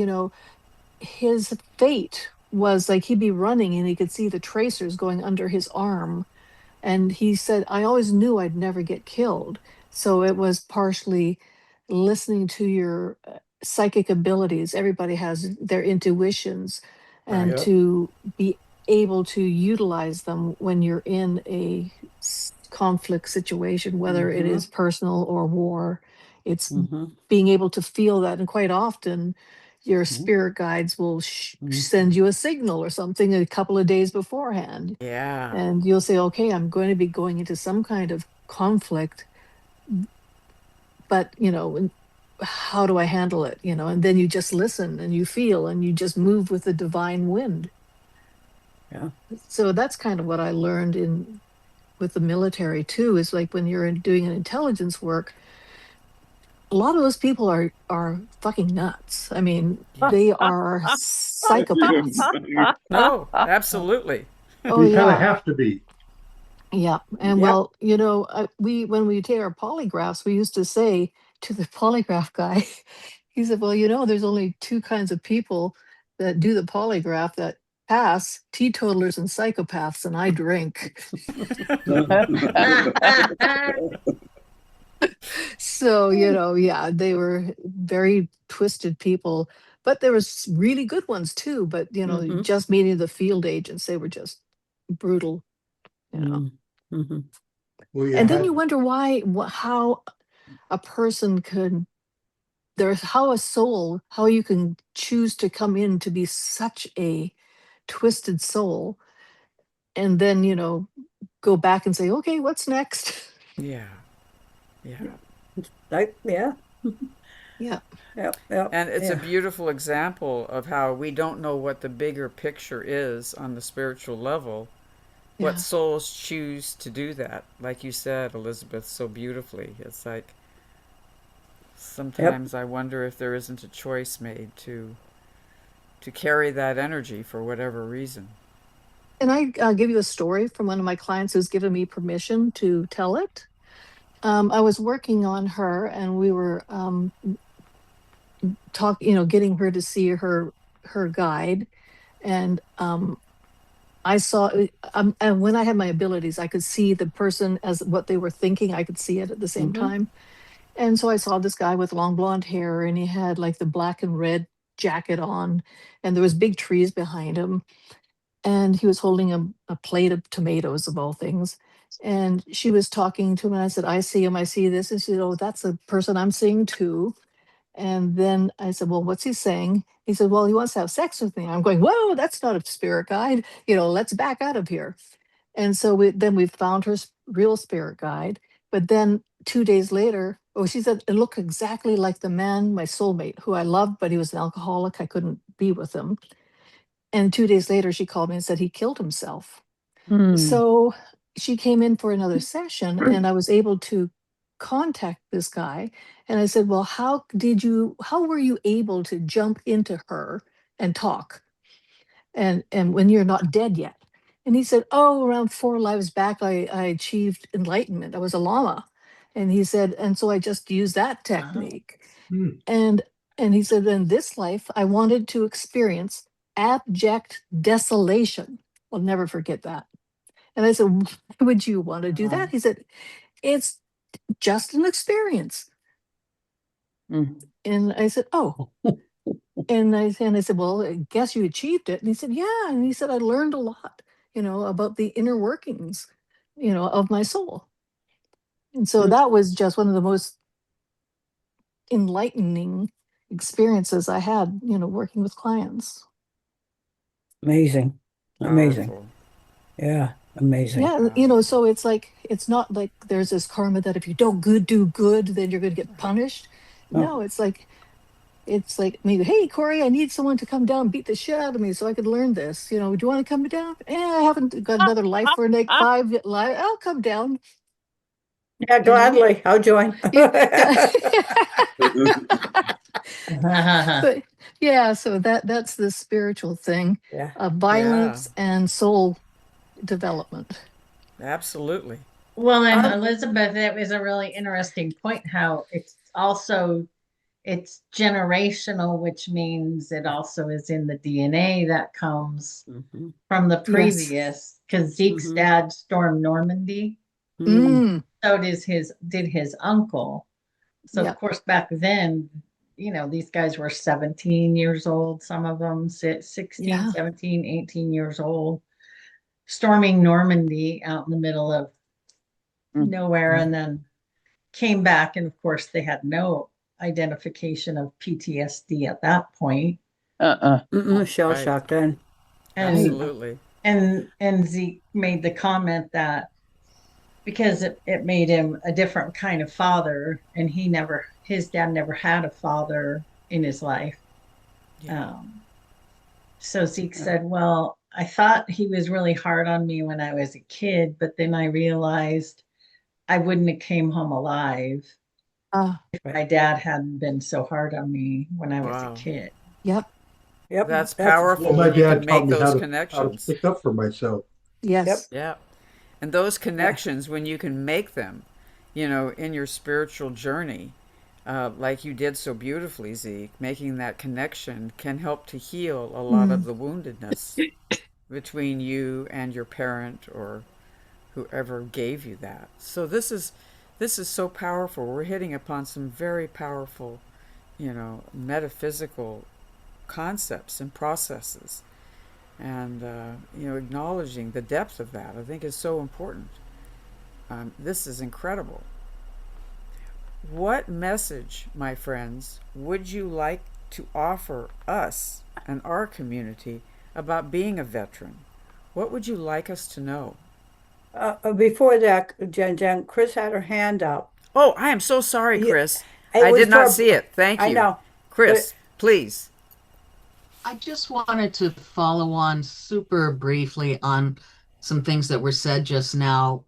Speaker 3: his fate was like he'd be running and he could see the tracers going under his arm. And he said, I always knew I'd never get killed. So it was partially listening to your psychic abilities. Everybody has their intuitions, and
Speaker 1: Right.
Speaker 6: yeah.
Speaker 3: to be able to utilize them when you're in a conflict situation, whether it is personal or war. It's
Speaker 2: Mm-hmm.
Speaker 3: being able to feel that. And quite often, your
Speaker 2: Mhm.
Speaker 3: spirit guides will
Speaker 2: Mhm.
Speaker 3: send you a signal or something a couple of days beforehand,
Speaker 1: Yeah.
Speaker 3: and you'll say, okay, I'm going to be going into some kind of conflict, but how do I handle it? And then you just listen and you feel and you just move with the divine wind.
Speaker 2: Yeah.
Speaker 3: So that's kind of what I learned in with the military too, is like when you're doing an intelligence work, a lot of those people are fucking nuts. I mean,
Speaker 1: Yeah.
Speaker 3: they are psychopaths.
Speaker 1: No, absolutely.
Speaker 3: Oh
Speaker 6: You kind of
Speaker 3: yeah.
Speaker 6: have to be.
Speaker 3: Yeah, and
Speaker 2: Yep.
Speaker 3: well, we when we take our polygraphs, we used to say to the polygraph guy, he said, "Well, there's only two kinds of people that do the polygraph: that pass teetotalers and psychopaths, and I drink. So, yeah, they were very twisted people, but there was really good ones too. But,
Speaker 2: Mhm.
Speaker 3: just meeting the field agents, they were just brutal,
Speaker 2: Mhm.
Speaker 6: We
Speaker 3: And then
Speaker 6: had
Speaker 3: you wonder how a person could, how a soul, how you can choose to come in to be such a twisted soul, and then, go back and say, okay, what's next?
Speaker 1: Yeah. Yeah.
Speaker 2: Yeah.
Speaker 3: Yeah.
Speaker 2: Yep. Yep.
Speaker 1: And it's a
Speaker 2: Yeah.
Speaker 1: beautiful example of how we don't know what the bigger picture is on the spiritual level, what
Speaker 3: Yeah.
Speaker 1: souls choose to do that. Like you said, Elizabeth, so beautifully. It's like
Speaker 2: Yep.
Speaker 1: sometimes I wonder if there isn't a choice made to carry that energy for whatever reason.
Speaker 3: And I give you a story from one of my clients who's given me permission to tell it. I was working on her, and we were getting her to see her guide, and I saw, and when I had my abilities, I could see the person as what they were thinking. I could see it at the same
Speaker 2: Mhm.
Speaker 3: time. And so I saw this guy with long blonde hair, and he had like the black and red jacket on, and there was big trees behind him, and he was holding a plate of tomatoes of all things. And she was talking to him, and I said, I see him, I see this. And she said, oh, that's a person I'm seeing too. And then I said, well, what's he saying? He said, well, he wants to have sex with me. I'm going, whoa, that's not a spirit guide. Let's back out of here. And so we found her real spirit guide. But then 2 days later, she said, it looked exactly like the man, my soulmate, who I loved, but he was an alcoholic. I couldn't be with him. And 2 days later, she called me and said he killed himself. So she came in for another session, and I was able to contact this guy. And I said, well, how were you able to jump into her and talk? And when you're not dead yet? And he said, oh, around 4 lives back, I achieved enlightenment. I was a lama. And he said, and so I just used that technique.
Speaker 6: Hmm.
Speaker 3: And he said, in this life, I wanted to experience abject desolation. I'll never forget that. And I said, why would you want to do that? He said, it's just an experience. And I said, oh. And I said, well, I guess you achieved it. And he said, yeah. And he said, I learned a lot, about the inner workings, of my soul. And so that was just one of the most enlightening experiences I had, working with clients.
Speaker 2: Amazing. Amazing.
Speaker 1: Powerful.
Speaker 2: Yeah. Amazing.
Speaker 3: Yeah, so it's like, it's not like there's this karma that if you don't do good, then you're going to get punished. No, it's like maybe, hey, Corey, I need someone to come down and beat the shit out of me so I could learn this. Do you want to come down? I haven't got another life for like 5 lives. I'll come down.
Speaker 2: Yeah, gladly. I'll join.
Speaker 3: But yeah, so that's the spiritual thing
Speaker 2: Yeah.
Speaker 3: of violence and soul development.
Speaker 1: Absolutely.
Speaker 7: Well, and Elizabeth, it was a really interesting point how it's generational, which means it also is in the DNA that comes from the previous, because Zeke's dad stormed Normandy. So did his uncle. So of course back then, these guys were 17 years old, some of them 16, 17, 18 years old, storming Normandy out in the middle of nowhere, and then came back, and of course they had no identification of PTSD at that point.
Speaker 2: Shell shocked then.
Speaker 1: Absolutely.
Speaker 7: And Zeke made the comment that because it made him a different kind of father, and his dad never had a father in his life. So Zeke said, well, I thought he was really hard on me when I was a kid, but then I realized I wouldn't have came home alive if my dad hadn't been so hard on me when I was a kid.
Speaker 3: Yep.
Speaker 1: That's powerful.
Speaker 6: Well, my
Speaker 1: when you
Speaker 6: dad
Speaker 1: can
Speaker 6: taught
Speaker 1: make
Speaker 6: me
Speaker 1: those
Speaker 6: how to
Speaker 1: connections.
Speaker 6: stick up for myself.
Speaker 3: Yes.
Speaker 1: Yeah. And those connections, when you can make them, in your spiritual journey, like you did so beautifully, Zeke, making that connection can help to heal a lot of the woundedness between you and your parent or whoever gave you that. So this is so powerful. We're hitting upon some very powerful, metaphysical concepts and processes, and acknowledging the depth of that, I think, is so important. This is incredible. What message, my friends, would you like to offer us and our community about being a veteran? What would you like us to know?
Speaker 2: Before that, Jen, Chris had her hand up.
Speaker 1: Oh, I am so sorry,
Speaker 2: Yeah,
Speaker 1: Chris.
Speaker 2: it
Speaker 1: I
Speaker 2: was
Speaker 1: did not
Speaker 2: for-
Speaker 1: see it. Thank
Speaker 2: I
Speaker 1: you.
Speaker 2: know,
Speaker 1: Chris, please.
Speaker 11: I just wanted to follow on super briefly on some things that were said just now.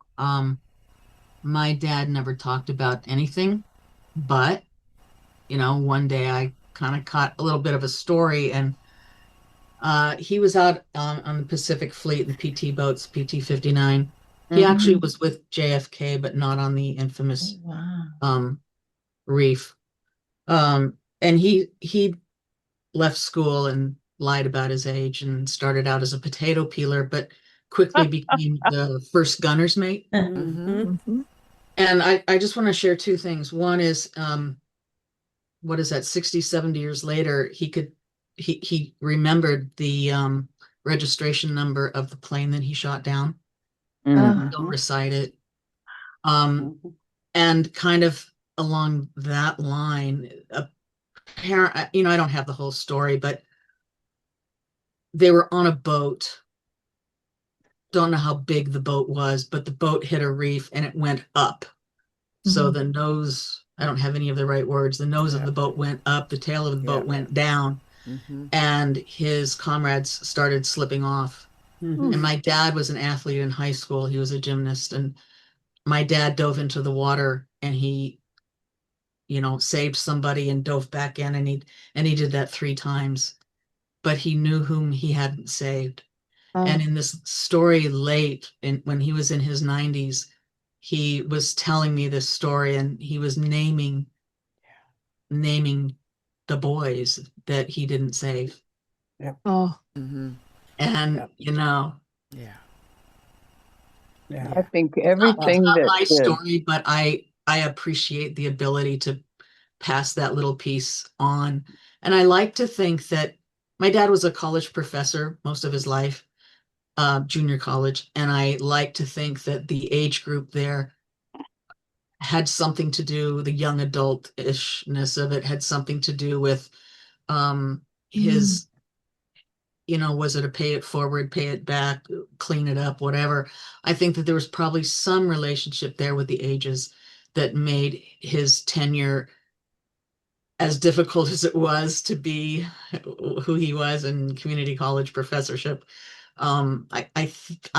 Speaker 11: My dad never talked about anything, but one day I kind of caught a little bit of a story, and he was out on the Pacific Fleet, the PT boats, PT 59. He actually was with JFK, but not on the infamous reef. And he left school and lied about his age and started out as a potato peeler, but quickly became the first gunner's mate.
Speaker 1: Mm-hmm.
Speaker 11: And I just want to share two things. One is, what is that, 60, 70 years later, he remembered the registration number of the plane that he shot down. He'll recite it. And kind of along that line, a parent, I don't have the whole story, but they were on a boat. Don't know how big the boat was, but the boat hit a reef and it went up. So the nose, I don't have any of the right words, the nose of the boat went up, the tail of the boat went down, and his comrades started slipping off. And my dad was an athlete in high school. He was a gymnast, and my dad dove into the water and he, saved somebody and dove back in, and he did that 3 times, but he knew whom he hadn't saved. And in this story when he was in his 90s, he was telling me this story, and he was naming the boys that he didn't save.
Speaker 2: Yeah.
Speaker 3: Oh,
Speaker 11: And
Speaker 1: Yeah.
Speaker 9: I think
Speaker 11: it's
Speaker 9: everything
Speaker 11: not
Speaker 9: that
Speaker 11: my story, but I appreciate the ability to pass that little piece on. And I like to think that my dad was a college professor most of his life, junior college, and I like to think that the age group there had something to do, the young adult-ishness of it had something to do with his, was it a pay it forward, pay it back, clean it up, whatever. I think that there was probably some relationship there with the ages that made his tenure, as difficult as it was to be who he was in community college professorship. I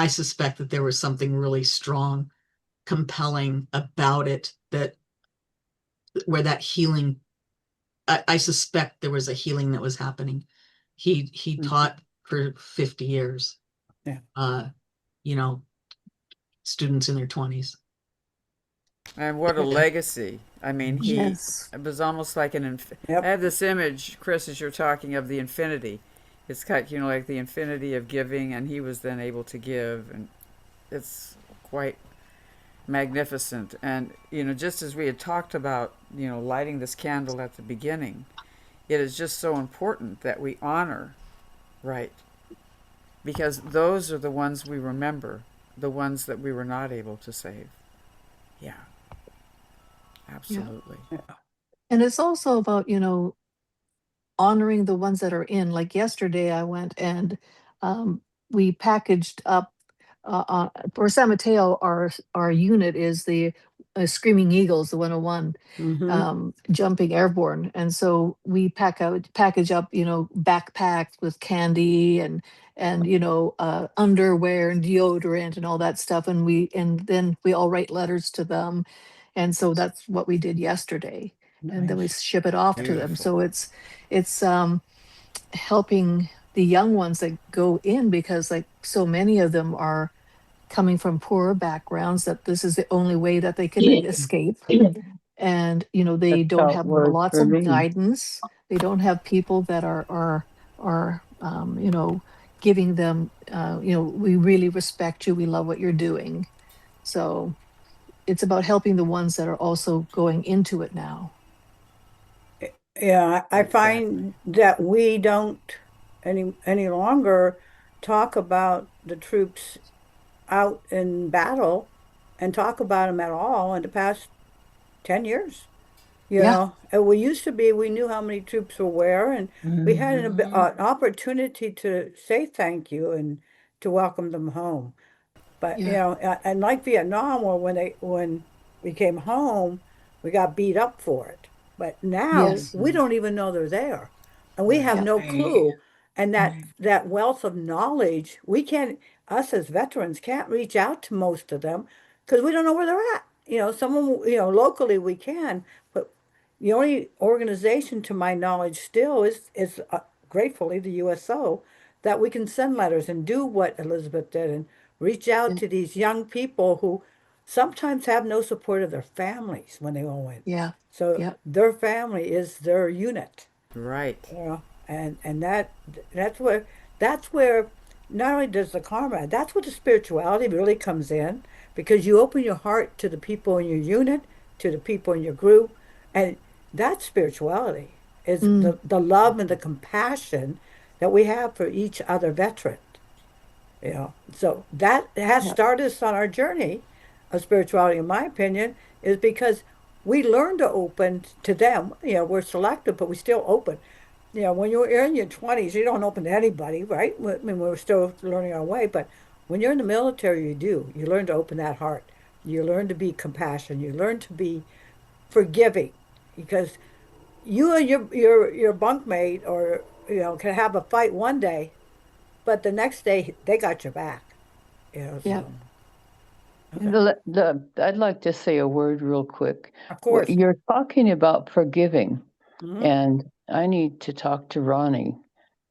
Speaker 11: suspect that there was something really strong, compelling about it, where that healing, I suspect there was a healing that was happening. He taught for 50 years. Students in their 20s.
Speaker 1: And what a legacy. I mean,
Speaker 3: yes.
Speaker 1: it was almost like I have this image, Chris, as you're talking, of the infinity. It's kind of, like the infinity of giving, and he was then able to give, and it's quite magnificent. And, just as we had talked about, lighting this candle at the beginning, it is just so important that we honor, right? Because those are the ones we remember, the ones that we were not able to save. Yeah. Absolutely.
Speaker 2: Yeah.
Speaker 3: And it's also about, honoring the ones that are in. Like yesterday, I went and we packaged up for San Mateo. Our unit is the Screaming Eagles, the 101, jumping airborne, and so we package up, backpacks with candy and underwear and deodorant and all that stuff, and then we all write letters to them, and so that's what we did yesterday. And then we ship it off to them. So it's helping the young ones that go in, because like so many of them are coming from poorer backgrounds, that this is the only way that they can escape. and they
Speaker 9: That's
Speaker 3: don't
Speaker 9: how it
Speaker 3: have
Speaker 9: was
Speaker 3: lots
Speaker 9: for
Speaker 3: of
Speaker 9: me.
Speaker 3: guidance. They don't have people that are giving them, we really respect you, we love what you're doing. So it's about helping the ones that are also going into it now.
Speaker 2: Yeah, I
Speaker 1: Exactly.
Speaker 2: find that we don't any longer talk about the troops out in battle and talk about them at all in the past 10 years.
Speaker 3: Yeah,
Speaker 2: And we used to be, we knew how many troops were where, and we had
Speaker 7: Mhm.
Speaker 2: an opportunity to say thank you and to welcome them home. But
Speaker 3: yeah,
Speaker 2: and like Vietnam, where when we came home, we got beat up for it. But now
Speaker 3: yes,
Speaker 2: we
Speaker 1: Hmm.
Speaker 2: don't even know they're there, and we
Speaker 1: Right.
Speaker 2: have
Speaker 3: yeah,
Speaker 2: no
Speaker 7: Right.
Speaker 2: clue. And
Speaker 7: Right.
Speaker 2: that wealth of knowledge, we can't, us as veterans can't reach out to most of them because we don't know where they're at. Someone, locally we can, but the only organization, to my knowledge, still is gratefully the USO, that we can send letters and do what Elizabeth did and reach out
Speaker 3: yeah,
Speaker 2: to these young people who sometimes have no support of their families when they go in.
Speaker 3: yeah,
Speaker 2: So
Speaker 3: yeah,
Speaker 2: their family is their unit.
Speaker 1: Right.
Speaker 2: And that's where not only does the karma, that's where the spirituality really comes in, because you open your heart to the people in your unit, to the people in your group, and that spirituality is
Speaker 3: mm,
Speaker 2: the love and the compassion that we have for each other veteran. So that has
Speaker 3: yeah,
Speaker 2: started us on our journey of spirituality, in my opinion, is because we learn to open to them. We're selective, but we still open. When you're in your 20s, you don't open to anybody, right? I mean, we're still learning our way, but when you're in the military, you do. You learn to open that heart. You learn to be compassionate. You learn to be forgiving, because you and your bunkmate, or can have a fight one day, but the next day they got your back.
Speaker 3: yeah,
Speaker 2: So okay,
Speaker 9: I'd like to say a word real quick.
Speaker 2: of course.
Speaker 9: You're talking about forgiving,
Speaker 2: Hmm.
Speaker 9: and I need to talk to Ronnie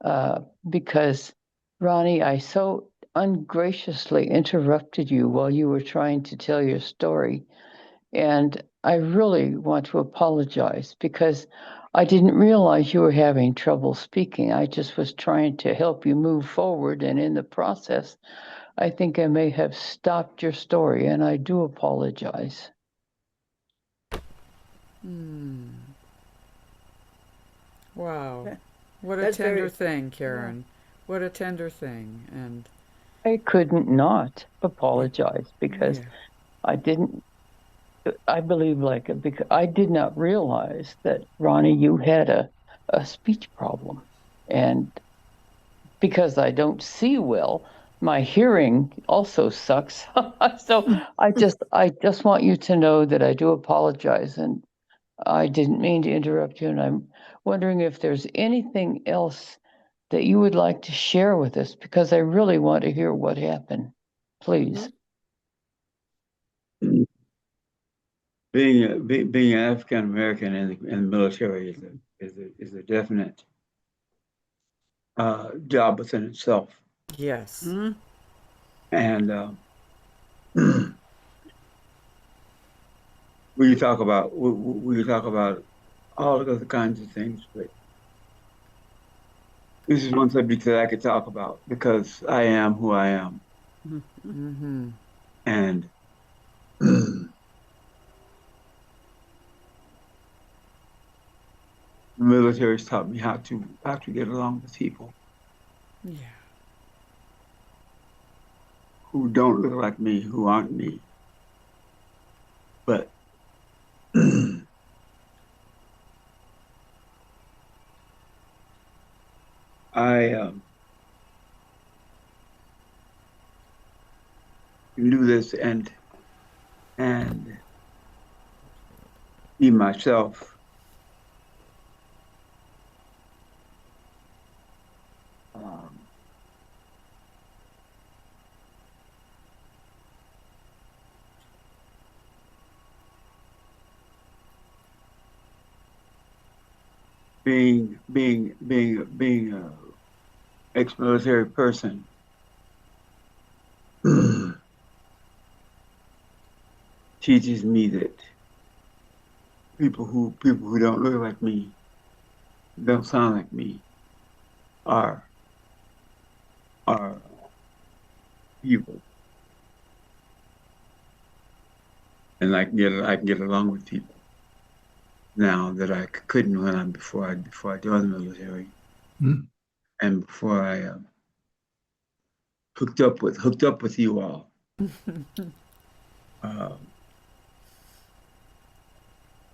Speaker 9: uh, because, Ronnie, I so ungraciously interrupted you while you were trying to tell your story. And I really want to apologize because I didn't realize you were having trouble speaking. I just was trying to help you move forward. And in the process, I think I may have stopped your story, and I do apologize.
Speaker 1: Hmm. Wow.
Speaker 2: That,
Speaker 1: What a
Speaker 2: that's
Speaker 1: tender
Speaker 2: very,
Speaker 1: thing,
Speaker 2: yeah.
Speaker 1: Karen. What a tender thing. And
Speaker 9: I couldn't not
Speaker 1: yeah.
Speaker 9: apologize because
Speaker 1: Yeah.
Speaker 9: I didn't, I believe, because I did not realize that, Ronnie, you had a speech problem. And because I don't see well, my hearing also sucks. So I just want you to know that I do apologize, and I didn't mean to interrupt you. And I'm wondering if there's anything else that you would like to share with us, because I really want to hear what happened. Please.
Speaker 2: Hmm.
Speaker 4: Being African American in the military is a definite job within itself.
Speaker 1: Yes.
Speaker 2: Hmm.
Speaker 4: And we talk about all of the kinds of things, but this is one subject that I could talk about because I am who I am,
Speaker 1: Mm-hmm.
Speaker 4: and the military's taught me how to get along with people
Speaker 1: Yeah.
Speaker 4: who don't look like me, who aren't me, but I can do this and be myself. Um, being a ex-military person teaches me that people who don't look like me, don't sound like me, are are people, and I can get along with people now that I couldn't when I before I joined the military,
Speaker 6: Mm.
Speaker 4: and before I hooked up with you all. Um,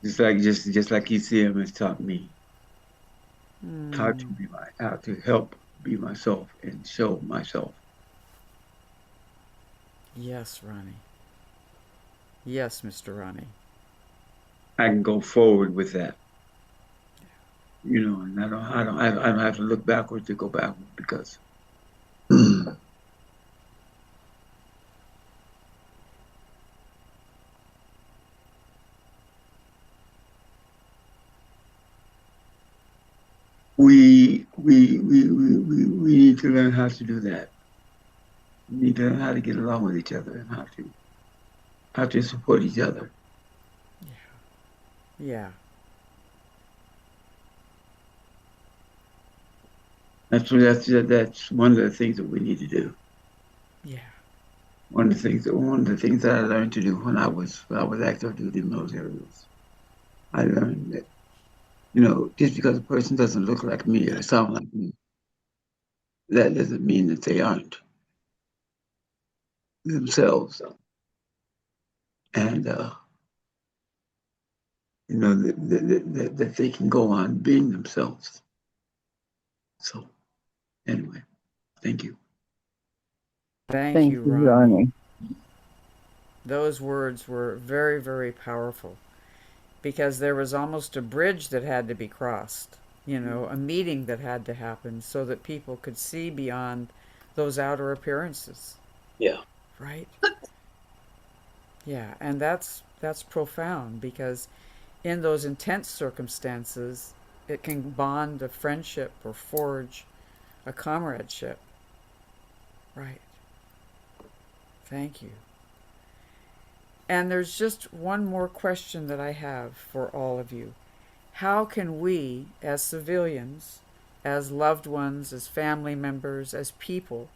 Speaker 4: just like ECM has taught me how to help be myself and show myself.
Speaker 1: Yes, Ronnie. Yes, Mr. Ronnie.
Speaker 4: I can go forward with that, and I don't have to look backwards to go backward because we need to learn how to do that. We need to learn how to get along with each other and how to support each other.
Speaker 1: Yeah.
Speaker 4: That's one of the things that we need to do.
Speaker 1: Yeah.
Speaker 4: One of the things that I learned to do when I was active duty military was I learned that just because a person doesn't look like me or sound like me, that doesn't mean that they aren't themselves, and that they can go on being themselves. So anyway, thank you.
Speaker 1: Thank you, Ronnie.
Speaker 9: Ronnie.
Speaker 1: Those words were very, very powerful because there was almost a bridge that had to be crossed, a meeting that had to happen so that people could see beyond those outer appearances.
Speaker 4: Yeah.
Speaker 1: Right? Yeah, and that's profound because in those intense circumstances, it can bond a friendship or forge a comradeship. Right. Thank you. And there's just one more question that I have for all of you. How can we, as civilians, as loved ones, as family members, as people,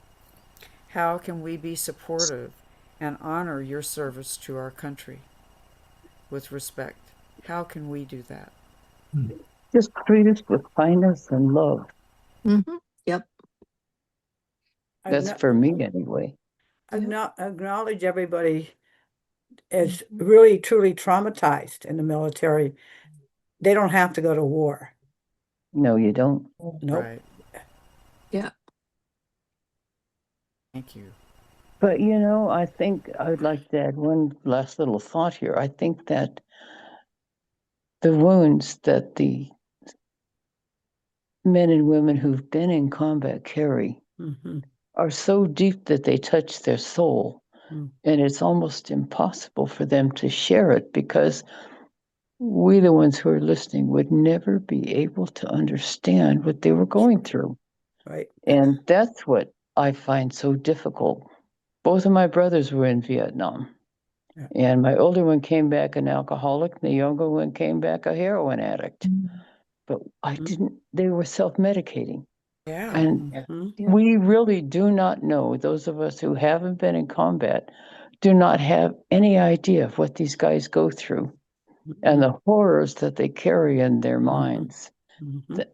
Speaker 1: how can we be supportive and honor your service to our country with respect? How can we do that?
Speaker 9: Just treat us with kindness and love.
Speaker 3: Mm-hmm. Yep.
Speaker 9: That's for me anyway.
Speaker 2: Acknowledge everybody is really truly traumatized in the military. They don't have to go to war.
Speaker 9: No, you don't.
Speaker 2: Nope.
Speaker 1: Right.
Speaker 3: Yeah.
Speaker 1: Thank you.
Speaker 9: But I think I would like to add one last little thought here. I think that the wounds that the men and women who've been in combat carry are so deep that they touch their soul. And it's almost impossible for them to share it because we, the ones who are listening, would never be able to understand what they were going through.
Speaker 2: Right.
Speaker 9: And that's what I find so difficult. Both of my brothers were in Vietnam. Yeah. And my older one came back an alcoholic, and the younger one came back a heroin addict. But they were self-medicating.
Speaker 1: Yeah.
Speaker 9: And we really do not know, those of us who haven't been in combat, do not have any idea of what these guys go through and the horrors that they carry in their minds.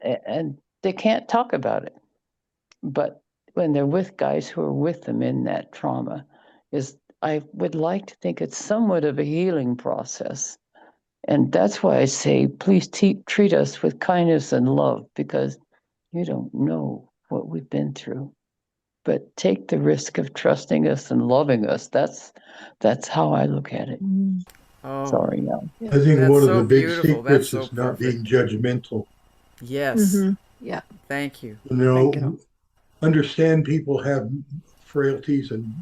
Speaker 9: And they can't talk about it. But when they're with guys who are with them in that trauma, I would like to think it's somewhat of a healing process. And that's why I say, please treat us with kindness and love, because you don't know what we've been through. But take the risk of trusting us and loving us. That's how I look at it.
Speaker 1: Oh,
Speaker 9: sorry, no.
Speaker 6: I think
Speaker 1: That's
Speaker 6: one of
Speaker 1: so
Speaker 6: the big
Speaker 1: beautiful. That's
Speaker 6: secrets
Speaker 1: so
Speaker 6: is not being
Speaker 1: perfect.
Speaker 6: judgmental.
Speaker 1: Yes.
Speaker 3: Yeah.
Speaker 1: Thank you.
Speaker 2: Thank you.
Speaker 6: Understand people have frailties and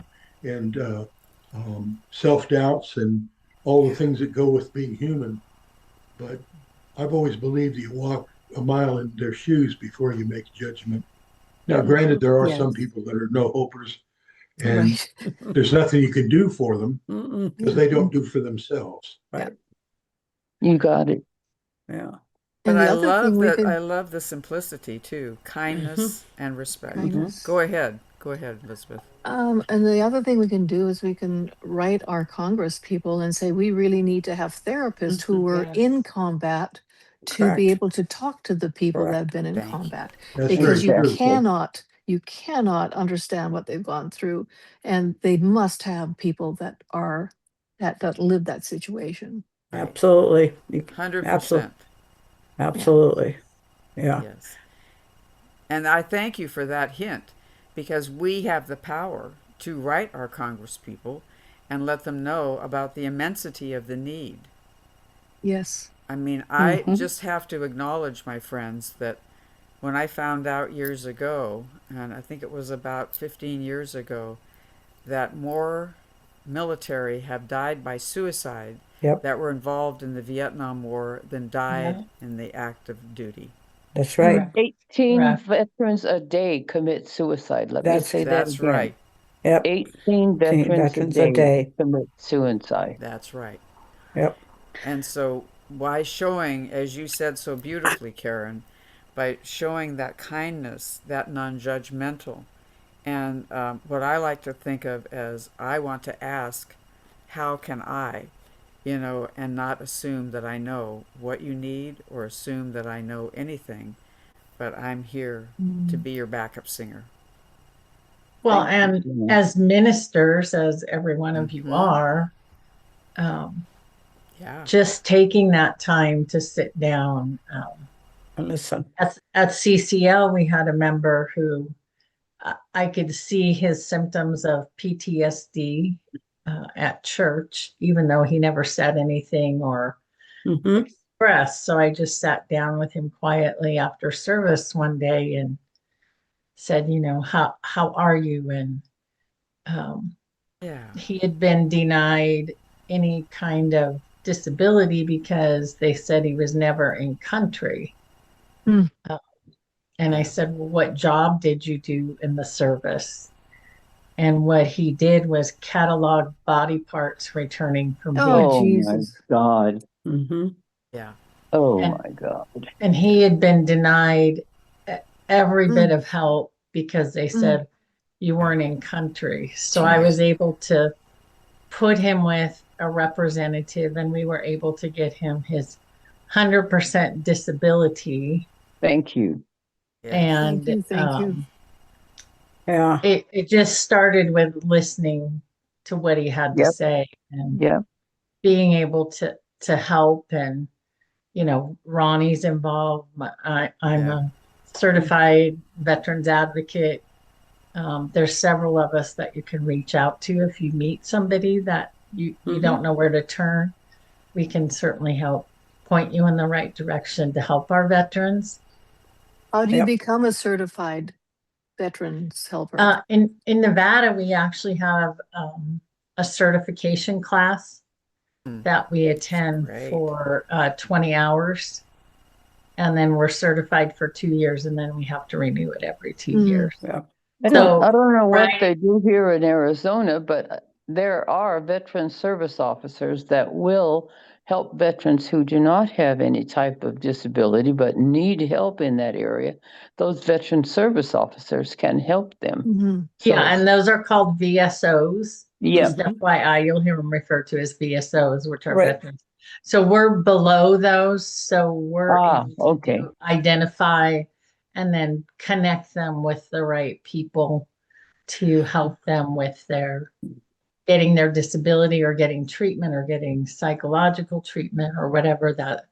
Speaker 6: self-doubts and all the things that go with being human. But I've always believed you walk a mile in their shoes before you make a judgment. Now, granted, there are some people that are no hopers, and there's nothing you can do for them because they don't do for themselves.
Speaker 2: Right.
Speaker 9: You got it.
Speaker 2: Yeah.
Speaker 1: But
Speaker 3: And the
Speaker 1: I
Speaker 3: other
Speaker 1: love
Speaker 3: thing we
Speaker 1: that.
Speaker 3: could
Speaker 1: I love the simplicity too. Kindness and respect.
Speaker 3: kindness.
Speaker 1: Go ahead. Go ahead, Elizabeth.
Speaker 3: And the other thing we can do is we can write our Congress people and say we really need to have therapists who were
Speaker 7: Yes.
Speaker 3: in combat to be
Speaker 2: Correct.
Speaker 3: able to talk to the people that have been in
Speaker 1: Thank you.
Speaker 3: combat,
Speaker 6: That's
Speaker 3: because
Speaker 6: very
Speaker 3: you
Speaker 6: true.
Speaker 3: cannot understand what they've gone through, and they must have people that are that live that situation.
Speaker 1: Right.
Speaker 2: Absolutely.
Speaker 1: 100%.
Speaker 2: Absolutely. Yeah.
Speaker 1: Yes. And I thank you for that hint, because we have the power to write our Congress people and let them know about the immensity of the need.
Speaker 3: Yes.
Speaker 1: I mean, I
Speaker 9: Mhm.
Speaker 1: just have to acknowledge, my friends, that when I found out years ago, and I think it was about 15 years ago, that more military have died by suicide
Speaker 2: Yep.
Speaker 1: that were involved in the Vietnam War than died
Speaker 7: Yeah.
Speaker 1: in the active duty.
Speaker 2: That's right.
Speaker 7: Correct.
Speaker 9: 18
Speaker 7: Correct.
Speaker 9: veterans a day commit suicide. Let me
Speaker 2: That's-
Speaker 9: say that
Speaker 1: That's
Speaker 9: again.
Speaker 1: right.
Speaker 2: Yep.
Speaker 9: 18 veterans a
Speaker 2: Veterans a
Speaker 9: day
Speaker 2: day.
Speaker 9: commit suicide.
Speaker 1: That's right.
Speaker 2: Yep.
Speaker 1: And so, by showing, as you said so beautifully, Karen, by showing that kindness, that non judgmental, and what I like to think of as I want to ask, how can I, and not assume that I know what you need or assume that I know anything, but I'm here to be your backup singer.
Speaker 7: Well,
Speaker 9: Thank you,
Speaker 7: and
Speaker 9: Jan.
Speaker 7: as ministers, as every one of you
Speaker 1: Mhm.
Speaker 7: are, um,
Speaker 1: Yeah.
Speaker 7: just taking that time to sit down.
Speaker 2: And listen.
Speaker 7: At CCL, we had a member who I could see his symptoms of PTSD at church, even though he never said anything or
Speaker 2: Mm-hmm.
Speaker 7: expressed. So I just sat down with him quietly after service one day and said, how are you? And um,
Speaker 1: Yeah.
Speaker 7: he had been denied any kind of disability because they said he was never in country.
Speaker 3: Mm.
Speaker 7: And I
Speaker 1: Yeah.
Speaker 7: said, well, what job did you do in the service? And what he did was catalog body parts returning from
Speaker 3: Oh,
Speaker 7: Vietnam.
Speaker 9: Oh my
Speaker 3: Jesus.
Speaker 9: God.
Speaker 2: Mm-hmm.
Speaker 1: Yeah.
Speaker 9: Oh
Speaker 7: And,
Speaker 9: my God.
Speaker 7: and he had been denied every bit
Speaker 3: Mm.
Speaker 7: of help because they
Speaker 3: Mm.
Speaker 7: said you weren't in country. So
Speaker 1: Right.
Speaker 7: I was able to put him with a representative, and we were able to get him his 100% disability.
Speaker 9: Thank you.
Speaker 1: Yes.
Speaker 7: And
Speaker 3: Thank you.
Speaker 2: Yeah.
Speaker 7: it just started with listening to what he had to
Speaker 9: Yep.
Speaker 7: say and
Speaker 9: Yep.
Speaker 7: being able to help. And Ronnie's involved. I'm
Speaker 1: Yeah.
Speaker 7: a certified veterans advocate. There's several of us that you can reach out to if you meet somebody that you don't know where to turn. We can certainly help point you in the right direction to help our veterans.
Speaker 3: How do you
Speaker 2: Yep.
Speaker 3: become a certified veterans helper?
Speaker 7: In Nevada, we actually have a certification class that we attend
Speaker 1: Great.
Speaker 7: for 20 hours. And then we're certified for 2 years, and then we have to renew it every 2 years.
Speaker 2: Yeah.
Speaker 9: I
Speaker 7: So,
Speaker 9: don't know what
Speaker 7: right.
Speaker 9: they do here in Arizona, but there are veteran service officers that will help veterans who do not have any type of disability but need help in that area. Those veteran service officers can help them.
Speaker 3: Mhm.
Speaker 9: So
Speaker 7: Yeah, and those are called VSOs.
Speaker 9: yeah,
Speaker 7: Just FYI, you'll hear them referred to as VSOs, which are
Speaker 2: Right.
Speaker 7: veterans. So we're below those. So we're able to
Speaker 9: okay.
Speaker 7: identify and then connect them with the right people to help them with their getting their disability or getting treatment or getting psychological treatment or whatever that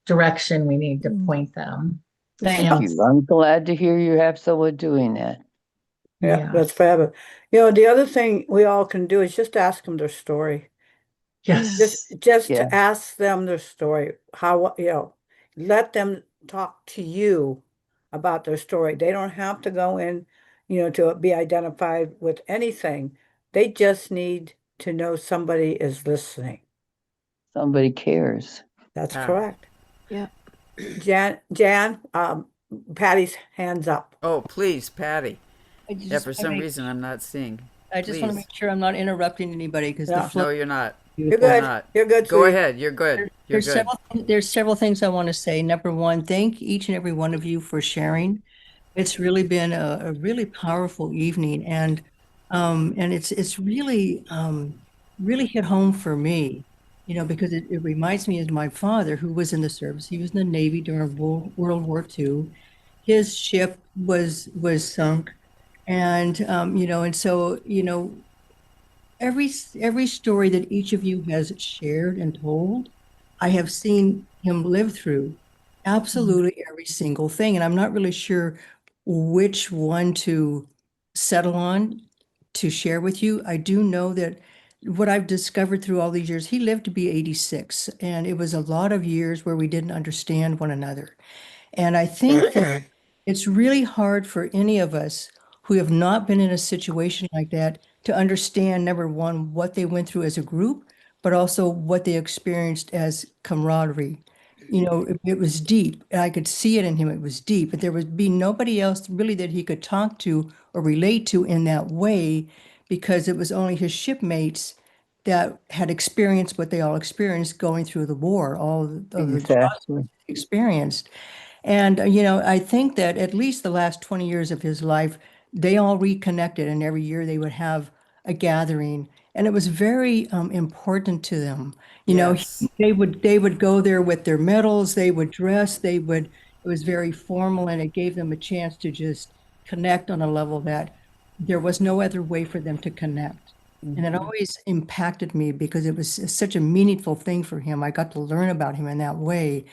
Speaker 7: direction we need to point them.
Speaker 9: Thank
Speaker 7: And
Speaker 9: you. I'm glad to hear you have someone doing that.
Speaker 2: Yeah.
Speaker 7: yeah,
Speaker 2: That's fabulous. The other thing we all can do is just ask them their story.
Speaker 7: yes,
Speaker 2: Just
Speaker 9: Yeah.
Speaker 2: to ask them their story. How, let them talk to you about their story. They don't have to go in, to be identified with anything. They just need to know somebody is listening.
Speaker 9: Somebody cares.
Speaker 2: That's
Speaker 1: Yeah.
Speaker 2: correct.
Speaker 3: Yeah.
Speaker 2: Jan, Patty's hands up.
Speaker 1: Oh, please, Patty.
Speaker 12: I
Speaker 1: Yeah,
Speaker 12: just
Speaker 1: for
Speaker 12: wanna
Speaker 1: some
Speaker 12: make-
Speaker 1: reason I'm not seeing.
Speaker 12: I just want to
Speaker 1: Please.
Speaker 12: make sure I'm not interrupting anybody because
Speaker 2: Yeah.
Speaker 12: the flow.
Speaker 1: No, you're not.
Speaker 2: You're
Speaker 1: You're
Speaker 2: good.
Speaker 1: not.
Speaker 2: You're good,
Speaker 1: Go
Speaker 2: sweetie.
Speaker 1: ahead. You're good. You're good.
Speaker 12: There's several things I want to say. Number one, thank each and every one of you for sharing. It's really been a really powerful evening, and it's really really hit home for me, because it reminds me of my father who was in the service. He was in the Navy during World War II. His ship was sunk, and and so every story that each of you has shared and told, I have seen him live through absolutely every single thing. And I'm not really sure which one to settle on to share with you. I do know that what I've discovered through all these years, he lived to be 86, and it was a lot of years where we didn't understand one another. And I think that it's really hard for any of us who have not been in a situation like that to understand, number one, what they went through as a group, but also what they experienced as camaraderie. It was deep. I could see it in him. It was deep, but there would be nobody else really that he could talk to or relate to in that way because it was only his shipmates that had experienced what they all experienced going through the war, all of the
Speaker 9: Exactly.
Speaker 12: experienced. And, I think that at least the last 20 years of his life, they all reconnected, and every year they would have a gathering. And it was very important to them.
Speaker 1: Yes.
Speaker 12: They would go there with their medals, they would dress, it was very formal, and it gave them a chance to just connect on a level that there was no other way for them to connect. And it always impacted me because it was such a meaningful thing for him. I got to learn about him in that way.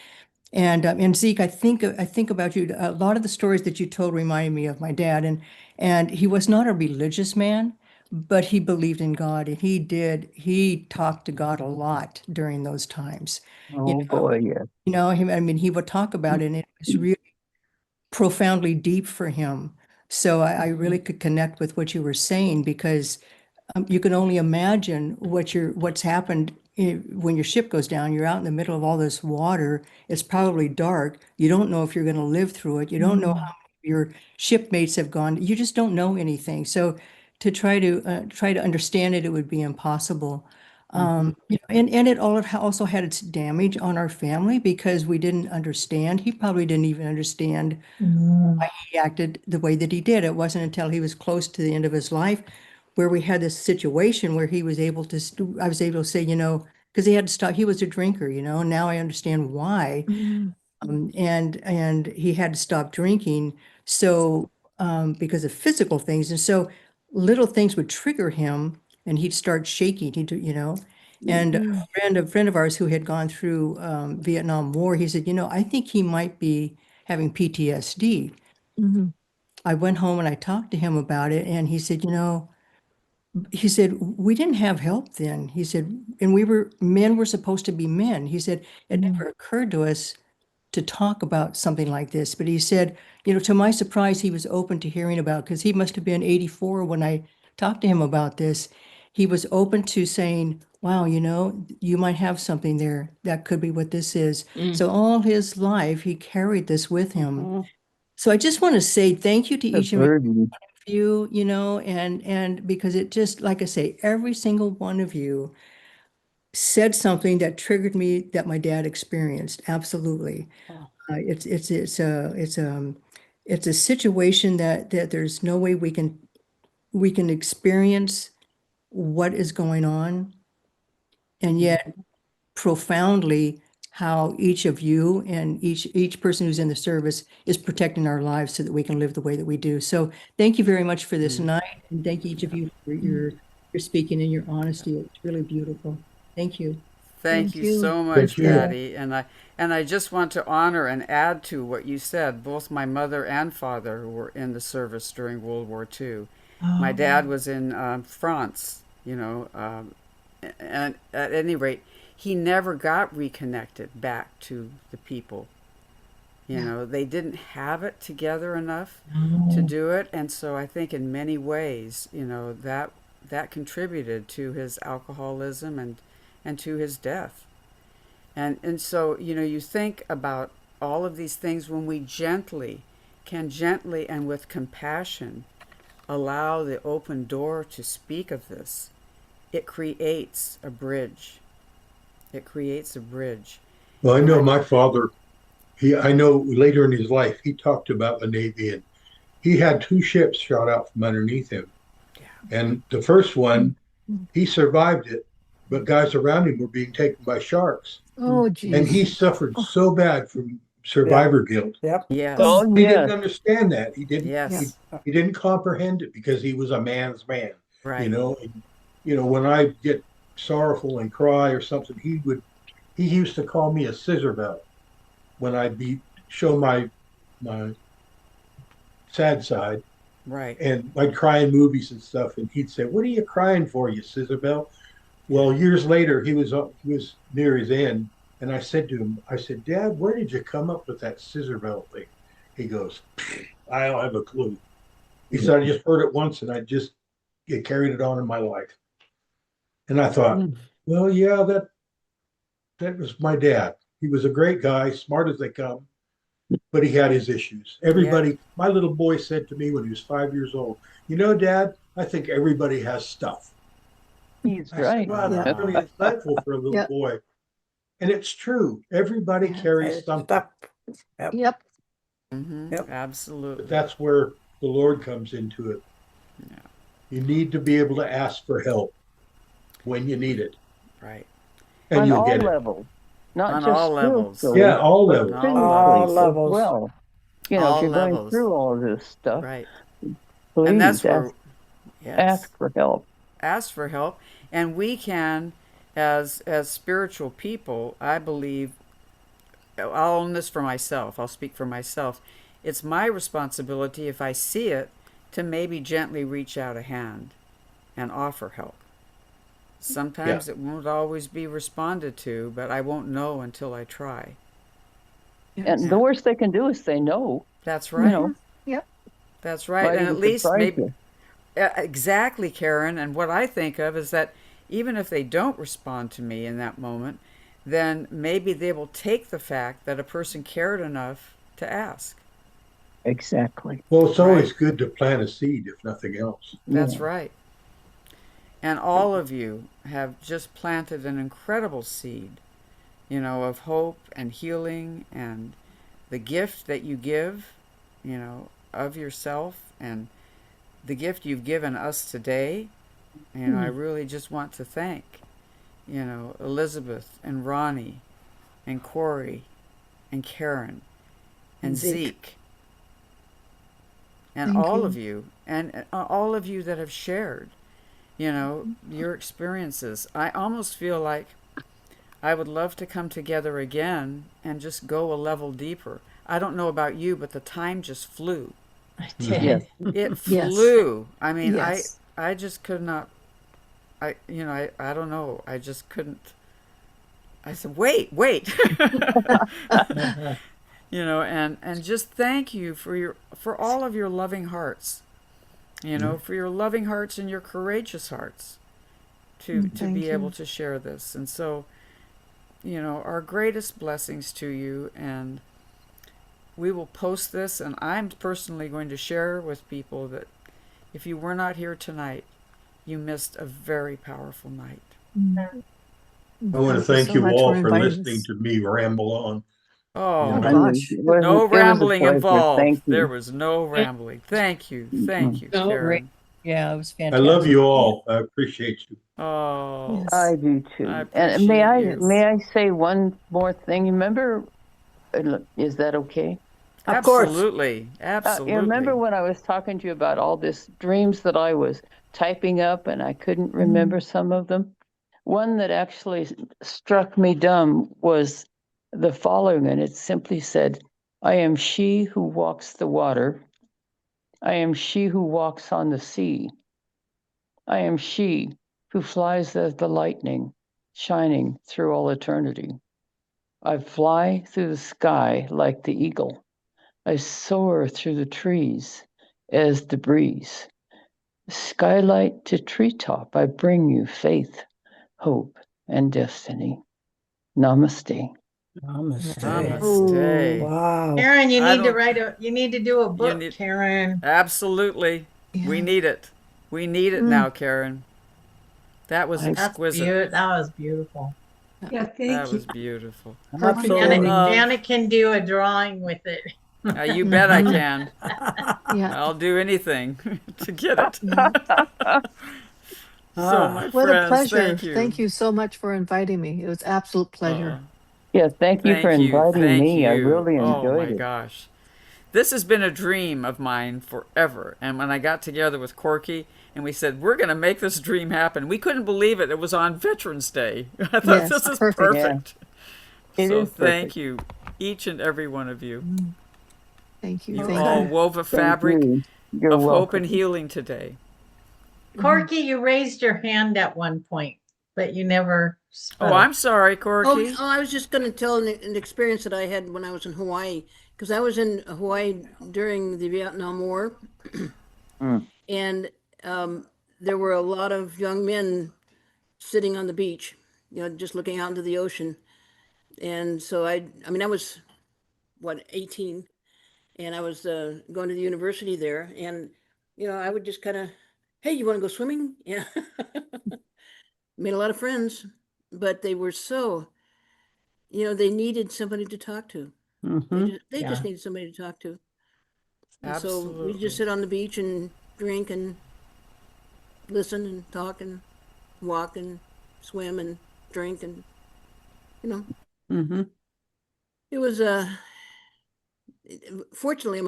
Speaker 12: And Zeke, I think about you. A lot of the stories that you told reminded me of my dad, and he was not a religious man, but he believed in God, and he talked to God a lot during those times. You
Speaker 9: Oh
Speaker 12: know,
Speaker 9: boy, yeah.
Speaker 12: I mean, he would talk about it, and it was really profoundly deep for him. So I really could connect with what you were saying because you can only imagine what's happened when your ship goes down. You're out in the middle of all this water. It's probably dark. You don't know if you're going to live through it. You don't know how many of your shipmates have gone. You just don't know anything. So to try to understand it, it would be impossible. And it all also had its damage on our family because we didn't understand. He probably didn't even understand
Speaker 7: Mm.
Speaker 12: why he acted the way that he did. It wasn't until he was close to the end of his life where we had this situation where he was able to, I was able to say, because he had to stop, he was a drinker, and now I understand why. And he had to stop drinking. So, because of physical things. And so little things would trigger him and he'd start shaking, and a friend of ours who had gone through Vietnam War, he said, I think he might be having PTSD.
Speaker 3: Mhm.
Speaker 12: I went home and I talked to him about it, and he said, we didn't have help then. He said, and men were supposed to be men. He said, it never occurred to us to talk about something like this. But he said, to my surprise, he was open to hearing about, because he must have been 84 when I talked to him about this. He was open to saying, wow, you might have something there. That could be what this is. So all his life, he carried this with him. So I just want to say thank you to
Speaker 9: The
Speaker 12: each and every
Speaker 9: burden.
Speaker 12: you, and because it just, like I say, every single one of you said something that triggered me that my dad experienced. Absolutely. It's a situation that there's no way we can experience what is going on, and yet profoundly how each of you and each person who's in the service is protecting our lives so that we can live the way that we do. So thank you very much for this night, and thank each of you for your speaking and your honesty. It's really beautiful. Thank you.
Speaker 1: Thank
Speaker 3: Thank
Speaker 1: you
Speaker 3: you.
Speaker 1: so
Speaker 6: Thank
Speaker 1: much,
Speaker 6: you.
Speaker 1: Patty. And I just want to honor and add to what you said. Both my mother and father were in the service during World War II. My dad was in France, and at any rate, he never got reconnected back to the people. They didn't have it together enough to do it, and so I think in many ways, that contributed to his alcoholism and to his death. And so, you think about all of these things when we can gently and with compassion allow the open door to speak of this. it creates a bridge. It creates a bridge.
Speaker 6: Well, I
Speaker 1: And
Speaker 6: know my father, I know later in his life, he talked about the Navy, and he had two ships shot out from underneath him. And the first one, he survived it, but guys around him were being taken by sharks.
Speaker 3: Oh,
Speaker 6: And he
Speaker 3: geez.
Speaker 6: suffered so bad from survivor guilt.
Speaker 2: Yep.
Speaker 1: yes,
Speaker 6: But
Speaker 9: Oh,
Speaker 6: he
Speaker 9: yes.
Speaker 6: didn't understand that. He didn't.
Speaker 1: yes,
Speaker 6: He didn't comprehend it because he was a man's man.
Speaker 1: right.
Speaker 6: You know. And, when I get sorrowful and cry or something, he used to call me a scissor belt when I'd show my sad side,
Speaker 1: Right.
Speaker 6: and I'd cry in movies and stuff, and he'd say, "What are you crying for, you scissor belt?" Well, years later, he was near his end, and I said to him, I said, "Dad, where did you come up with that scissor belt thing?" He goes, "I don't have a clue." He said, "I just heard it once, and I just carried it on in my life." And I thought, well, yeah, that was my dad. He was a great guy, smart as they come, but he had his issues. Everybody, my little boy said to me when he was 5 years old, "You know, Dad, I think everybody has stuff."
Speaker 9: He's
Speaker 6: I
Speaker 9: right.
Speaker 6: said, wow, that's really insightful for a little boy. And it's true. Everybody carries something.
Speaker 3: Yep.
Speaker 1: Yep. Absolutely.
Speaker 6: But that's where the Lord comes into it.
Speaker 1: Yeah.
Speaker 6: You need to be able to ask for help when you need it.
Speaker 1: Right.
Speaker 6: And
Speaker 9: On
Speaker 6: you'll
Speaker 9: all
Speaker 6: get it.
Speaker 9: levels, not
Speaker 1: On
Speaker 9: just
Speaker 1: all levels.
Speaker 9: spiritually,
Speaker 6: Yeah, all
Speaker 9: but
Speaker 6: levels.
Speaker 9: physically
Speaker 2: All
Speaker 9: as
Speaker 2: levels.
Speaker 9: well. If
Speaker 1: All
Speaker 9: you're going
Speaker 1: levels.
Speaker 9: through all of this stuff,
Speaker 1: Right.
Speaker 9: please
Speaker 1: And that's where,
Speaker 9: ask for help.
Speaker 1: Ask for help. And we can, as spiritual people, I believe, I'll own this for myself. I'll speak for myself. It's my responsibility, if I see it, to maybe gently reach out a hand and offer help. Sometimes it won't always be responded to, but I won't know until I try.
Speaker 9: And the worst they can do is say no.
Speaker 1: That's right.
Speaker 3: Yep.
Speaker 1: That's right.
Speaker 9: Might
Speaker 1: And
Speaker 9: even
Speaker 1: at least
Speaker 9: surprise
Speaker 1: maybe
Speaker 9: you.
Speaker 1: exactly, Karen. And what I think of is that even if they don't respond to me in that moment, then maybe they will take the fact that a person cared enough to ask.
Speaker 9: Exactly.
Speaker 6: Well, it's always good to plant a seed, if nothing else.
Speaker 1: That's right. And all of you have just planted an incredible seed, of hope and healing and the gift that you give, of yourself and the gift you've given us today. I really just want to thank, Elizabeth and Ronnie and Corey and Karen and Zeke. And
Speaker 3: Thank
Speaker 1: all
Speaker 3: you.
Speaker 1: of you, and all of you that have shared, your experiences. I almost feel like I would love to come together again and just go a level deeper. I don't know about you, but the time just flew.
Speaker 9: Yes.
Speaker 1: It
Speaker 3: Yes.
Speaker 1: flew. I mean,
Speaker 3: Yes.
Speaker 1: I just could not. I don't know. I just couldn't. I said, wait. And just thank you for all of your loving hearts. For your loving hearts and your courageous hearts to
Speaker 3: Thank
Speaker 1: be able
Speaker 3: you.
Speaker 1: to share this. And so, our greatest blessings to you. And we will post this, and I'm personally going to share with people that if you were not here tonight, you missed a very powerful night.
Speaker 6: I want to thank
Speaker 3: so
Speaker 6: you
Speaker 3: much
Speaker 6: all
Speaker 3: for
Speaker 6: for
Speaker 3: inviting
Speaker 6: listening
Speaker 3: us.
Speaker 6: to me ramble on.
Speaker 1: Oh,
Speaker 3: Oh, gosh.
Speaker 1: no rambling
Speaker 9: pleasure.
Speaker 1: involved.
Speaker 9: Thank you.
Speaker 1: There was no rambling. Thank you,
Speaker 12: So great.
Speaker 1: Karen.
Speaker 12: Yeah, it was
Speaker 6: I
Speaker 12: fantastic.
Speaker 6: love you all. I appreciate you.
Speaker 1: Oh,
Speaker 3: Yes.
Speaker 9: I do too.
Speaker 1: I
Speaker 9: And may
Speaker 1: appreciate
Speaker 9: I
Speaker 1: you.
Speaker 9: may I say one more thing? Remember, is that okay?
Speaker 2: Of course.
Speaker 1: Absolutely, absolutely.
Speaker 9: You remember when I was talking to you about all these dreams that I was typing up and I couldn't remember some of them? One that actually struck me dumb was the following, and it simply said, "I am she who walks the water. I am she who walks on the sea. I am she who flies as the lightning, shining through all eternity. I fly through the sky like the eagle. I soar through the trees as the breeze. Skylight to treetop, I bring you faith, hope, and destiny. Namaste."
Speaker 1: Namaste.
Speaker 2: Wow.
Speaker 7: Karen, you
Speaker 1: I
Speaker 7: need to
Speaker 1: don't-
Speaker 7: you need to do a book, Karen.
Speaker 1: Absolutely. We need it. We need it now, Karen. That was
Speaker 7: That's
Speaker 1: exquisite.
Speaker 7: That was beautiful.
Speaker 10: Yeah,
Speaker 1: That
Speaker 10: thank
Speaker 1: was
Speaker 10: you.
Speaker 1: beautiful.
Speaker 6: Absolutely.
Speaker 7: Janet can do a drawing with it.
Speaker 1: You bet I
Speaker 3: Mhm.
Speaker 1: can.
Speaker 3: Yeah.
Speaker 1: I'll do anything to get it. So,
Speaker 2: Ah.
Speaker 1: my
Speaker 3: What a
Speaker 1: friends,
Speaker 3: pleasure.
Speaker 1: thank you.
Speaker 3: Thank you so much for inviting me. It was absolute pleasure.
Speaker 9: Yes, thank you for
Speaker 1: Thank you.
Speaker 9: inviting
Speaker 1: Thank
Speaker 9: me. I
Speaker 1: you.
Speaker 9: really
Speaker 1: Oh
Speaker 9: enjoyed
Speaker 1: my
Speaker 9: it.
Speaker 1: gosh. This has been a dream of mine forever. And when I got together with Corky and we said, we're going to make this dream happen, we couldn't believe it. It was on Veterans Day. I thought
Speaker 3: Yes,
Speaker 1: this is
Speaker 3: perfect.
Speaker 9: Yeah,
Speaker 1: perfect.
Speaker 9: it
Speaker 1: So
Speaker 9: is
Speaker 1: thank
Speaker 9: perfect.
Speaker 1: you, each and every one of you.
Speaker 3: Thank you.
Speaker 1: You
Speaker 3: Thank
Speaker 1: all
Speaker 3: you.
Speaker 1: wove a
Speaker 9: Thank
Speaker 1: fabric
Speaker 9: you. You're
Speaker 1: of hope and
Speaker 9: welcome.
Speaker 1: healing today.
Speaker 7: Corky, you raised your hand at one point, but you never spoke.
Speaker 1: Oh, I'm sorry,
Speaker 5: Oh,
Speaker 1: Corky.
Speaker 5: I was just going to tell an experience that I had when I was in Hawaii, because I was in Hawaii during the Vietnam War,
Speaker 9: Mm.
Speaker 5: and there were a lot of young men sitting on the beach, just looking out into the ocean. And so I mean, I was, what, 18, and I was going to the university there, and, I would just kind of, hey, you want to go swimming? Yeah. Made a lot of friends, but they were so, they needed somebody to talk to.
Speaker 9: Hmm.
Speaker 5: They just needed somebody to talk to. And so we
Speaker 1: Absolutely.
Speaker 5: just sit on the beach and drink and listen and talk and walk and swim and drink and,
Speaker 9: Hmm.
Speaker 5: it was fortunately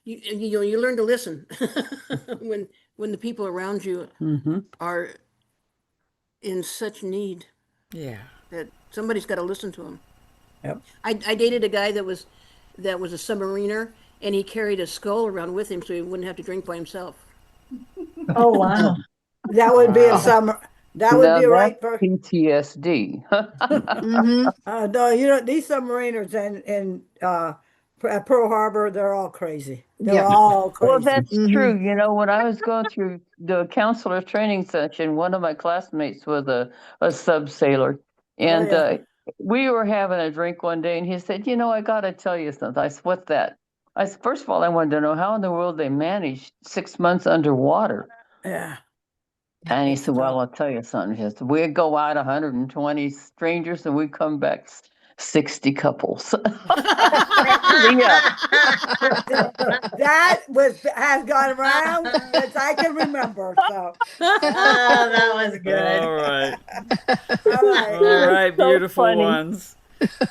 Speaker 5: you learn to listen when the people around you
Speaker 9: Hmm.
Speaker 5: are in such need
Speaker 1: Yeah.
Speaker 5: that somebody's got to listen to them.
Speaker 2: Yep.
Speaker 5: I dated a guy that was a submariner, and he carried a skull around with him so he wouldn't have to drink by himself.
Speaker 7: Oh, wow.
Speaker 2: That would be a
Speaker 1: Wow.
Speaker 2: summer. That would
Speaker 9: Now
Speaker 2: be
Speaker 9: that's
Speaker 2: right for.
Speaker 9: PTSD.
Speaker 3: Mm-hmm.
Speaker 2: No, these submariners at Pearl Harbor, they're all crazy. They're
Speaker 3: Yep.
Speaker 2: all
Speaker 9: Well,
Speaker 2: crazy.
Speaker 9: that's
Speaker 3: Mhm.
Speaker 9: true. You know, when I was going through the counselor training session, one of my classmates was a sub sailor,
Speaker 2: Oh
Speaker 9: and
Speaker 2: yeah.
Speaker 9: we were having a drink one day, and he said, "You know, I got to tell you something." I said, "What's that?" I said, "First of all, I wanted to know how in the world they managed 6 months underwater."
Speaker 2: Yeah.
Speaker 9: And he
Speaker 2: It's
Speaker 9: said, "Well,
Speaker 2: tough.
Speaker 9: I'll tell you something. He said, we go out 120 strangers, and we come back 60 couples." Yeah.
Speaker 2: That has gone around since I can remember. So,
Speaker 7: That was good.
Speaker 1: All right.
Speaker 2: all right.
Speaker 1: All right,
Speaker 9: So
Speaker 1: beautiful
Speaker 9: funny.
Speaker 1: ones.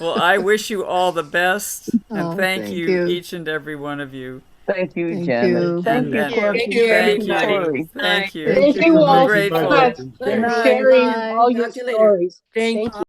Speaker 1: Well, I wish you all the best, and
Speaker 3: Oh,
Speaker 1: thank
Speaker 3: thank
Speaker 1: you,
Speaker 3: you.
Speaker 1: each and every one of you.
Speaker 9: Thank you,
Speaker 3: Thank
Speaker 9: Janet.
Speaker 3: you.
Speaker 9: Thank
Speaker 1: And
Speaker 9: you,
Speaker 1: and
Speaker 9: Corky.
Speaker 5: Thank you,
Speaker 9: Thank you,
Speaker 5: everybody.
Speaker 9: Corey.
Speaker 1: thank you.
Speaker 8: Thank you
Speaker 1: We're
Speaker 8: all
Speaker 6: Thank you.
Speaker 8: so
Speaker 1: grateful.
Speaker 8: much
Speaker 6: Bye.
Speaker 8: for
Speaker 9: Good night.
Speaker 8: sharing
Speaker 5: Bye.
Speaker 8: all your
Speaker 5: Talk to you later.
Speaker 8: stories.
Speaker 5: Thank
Speaker 8: Thank you.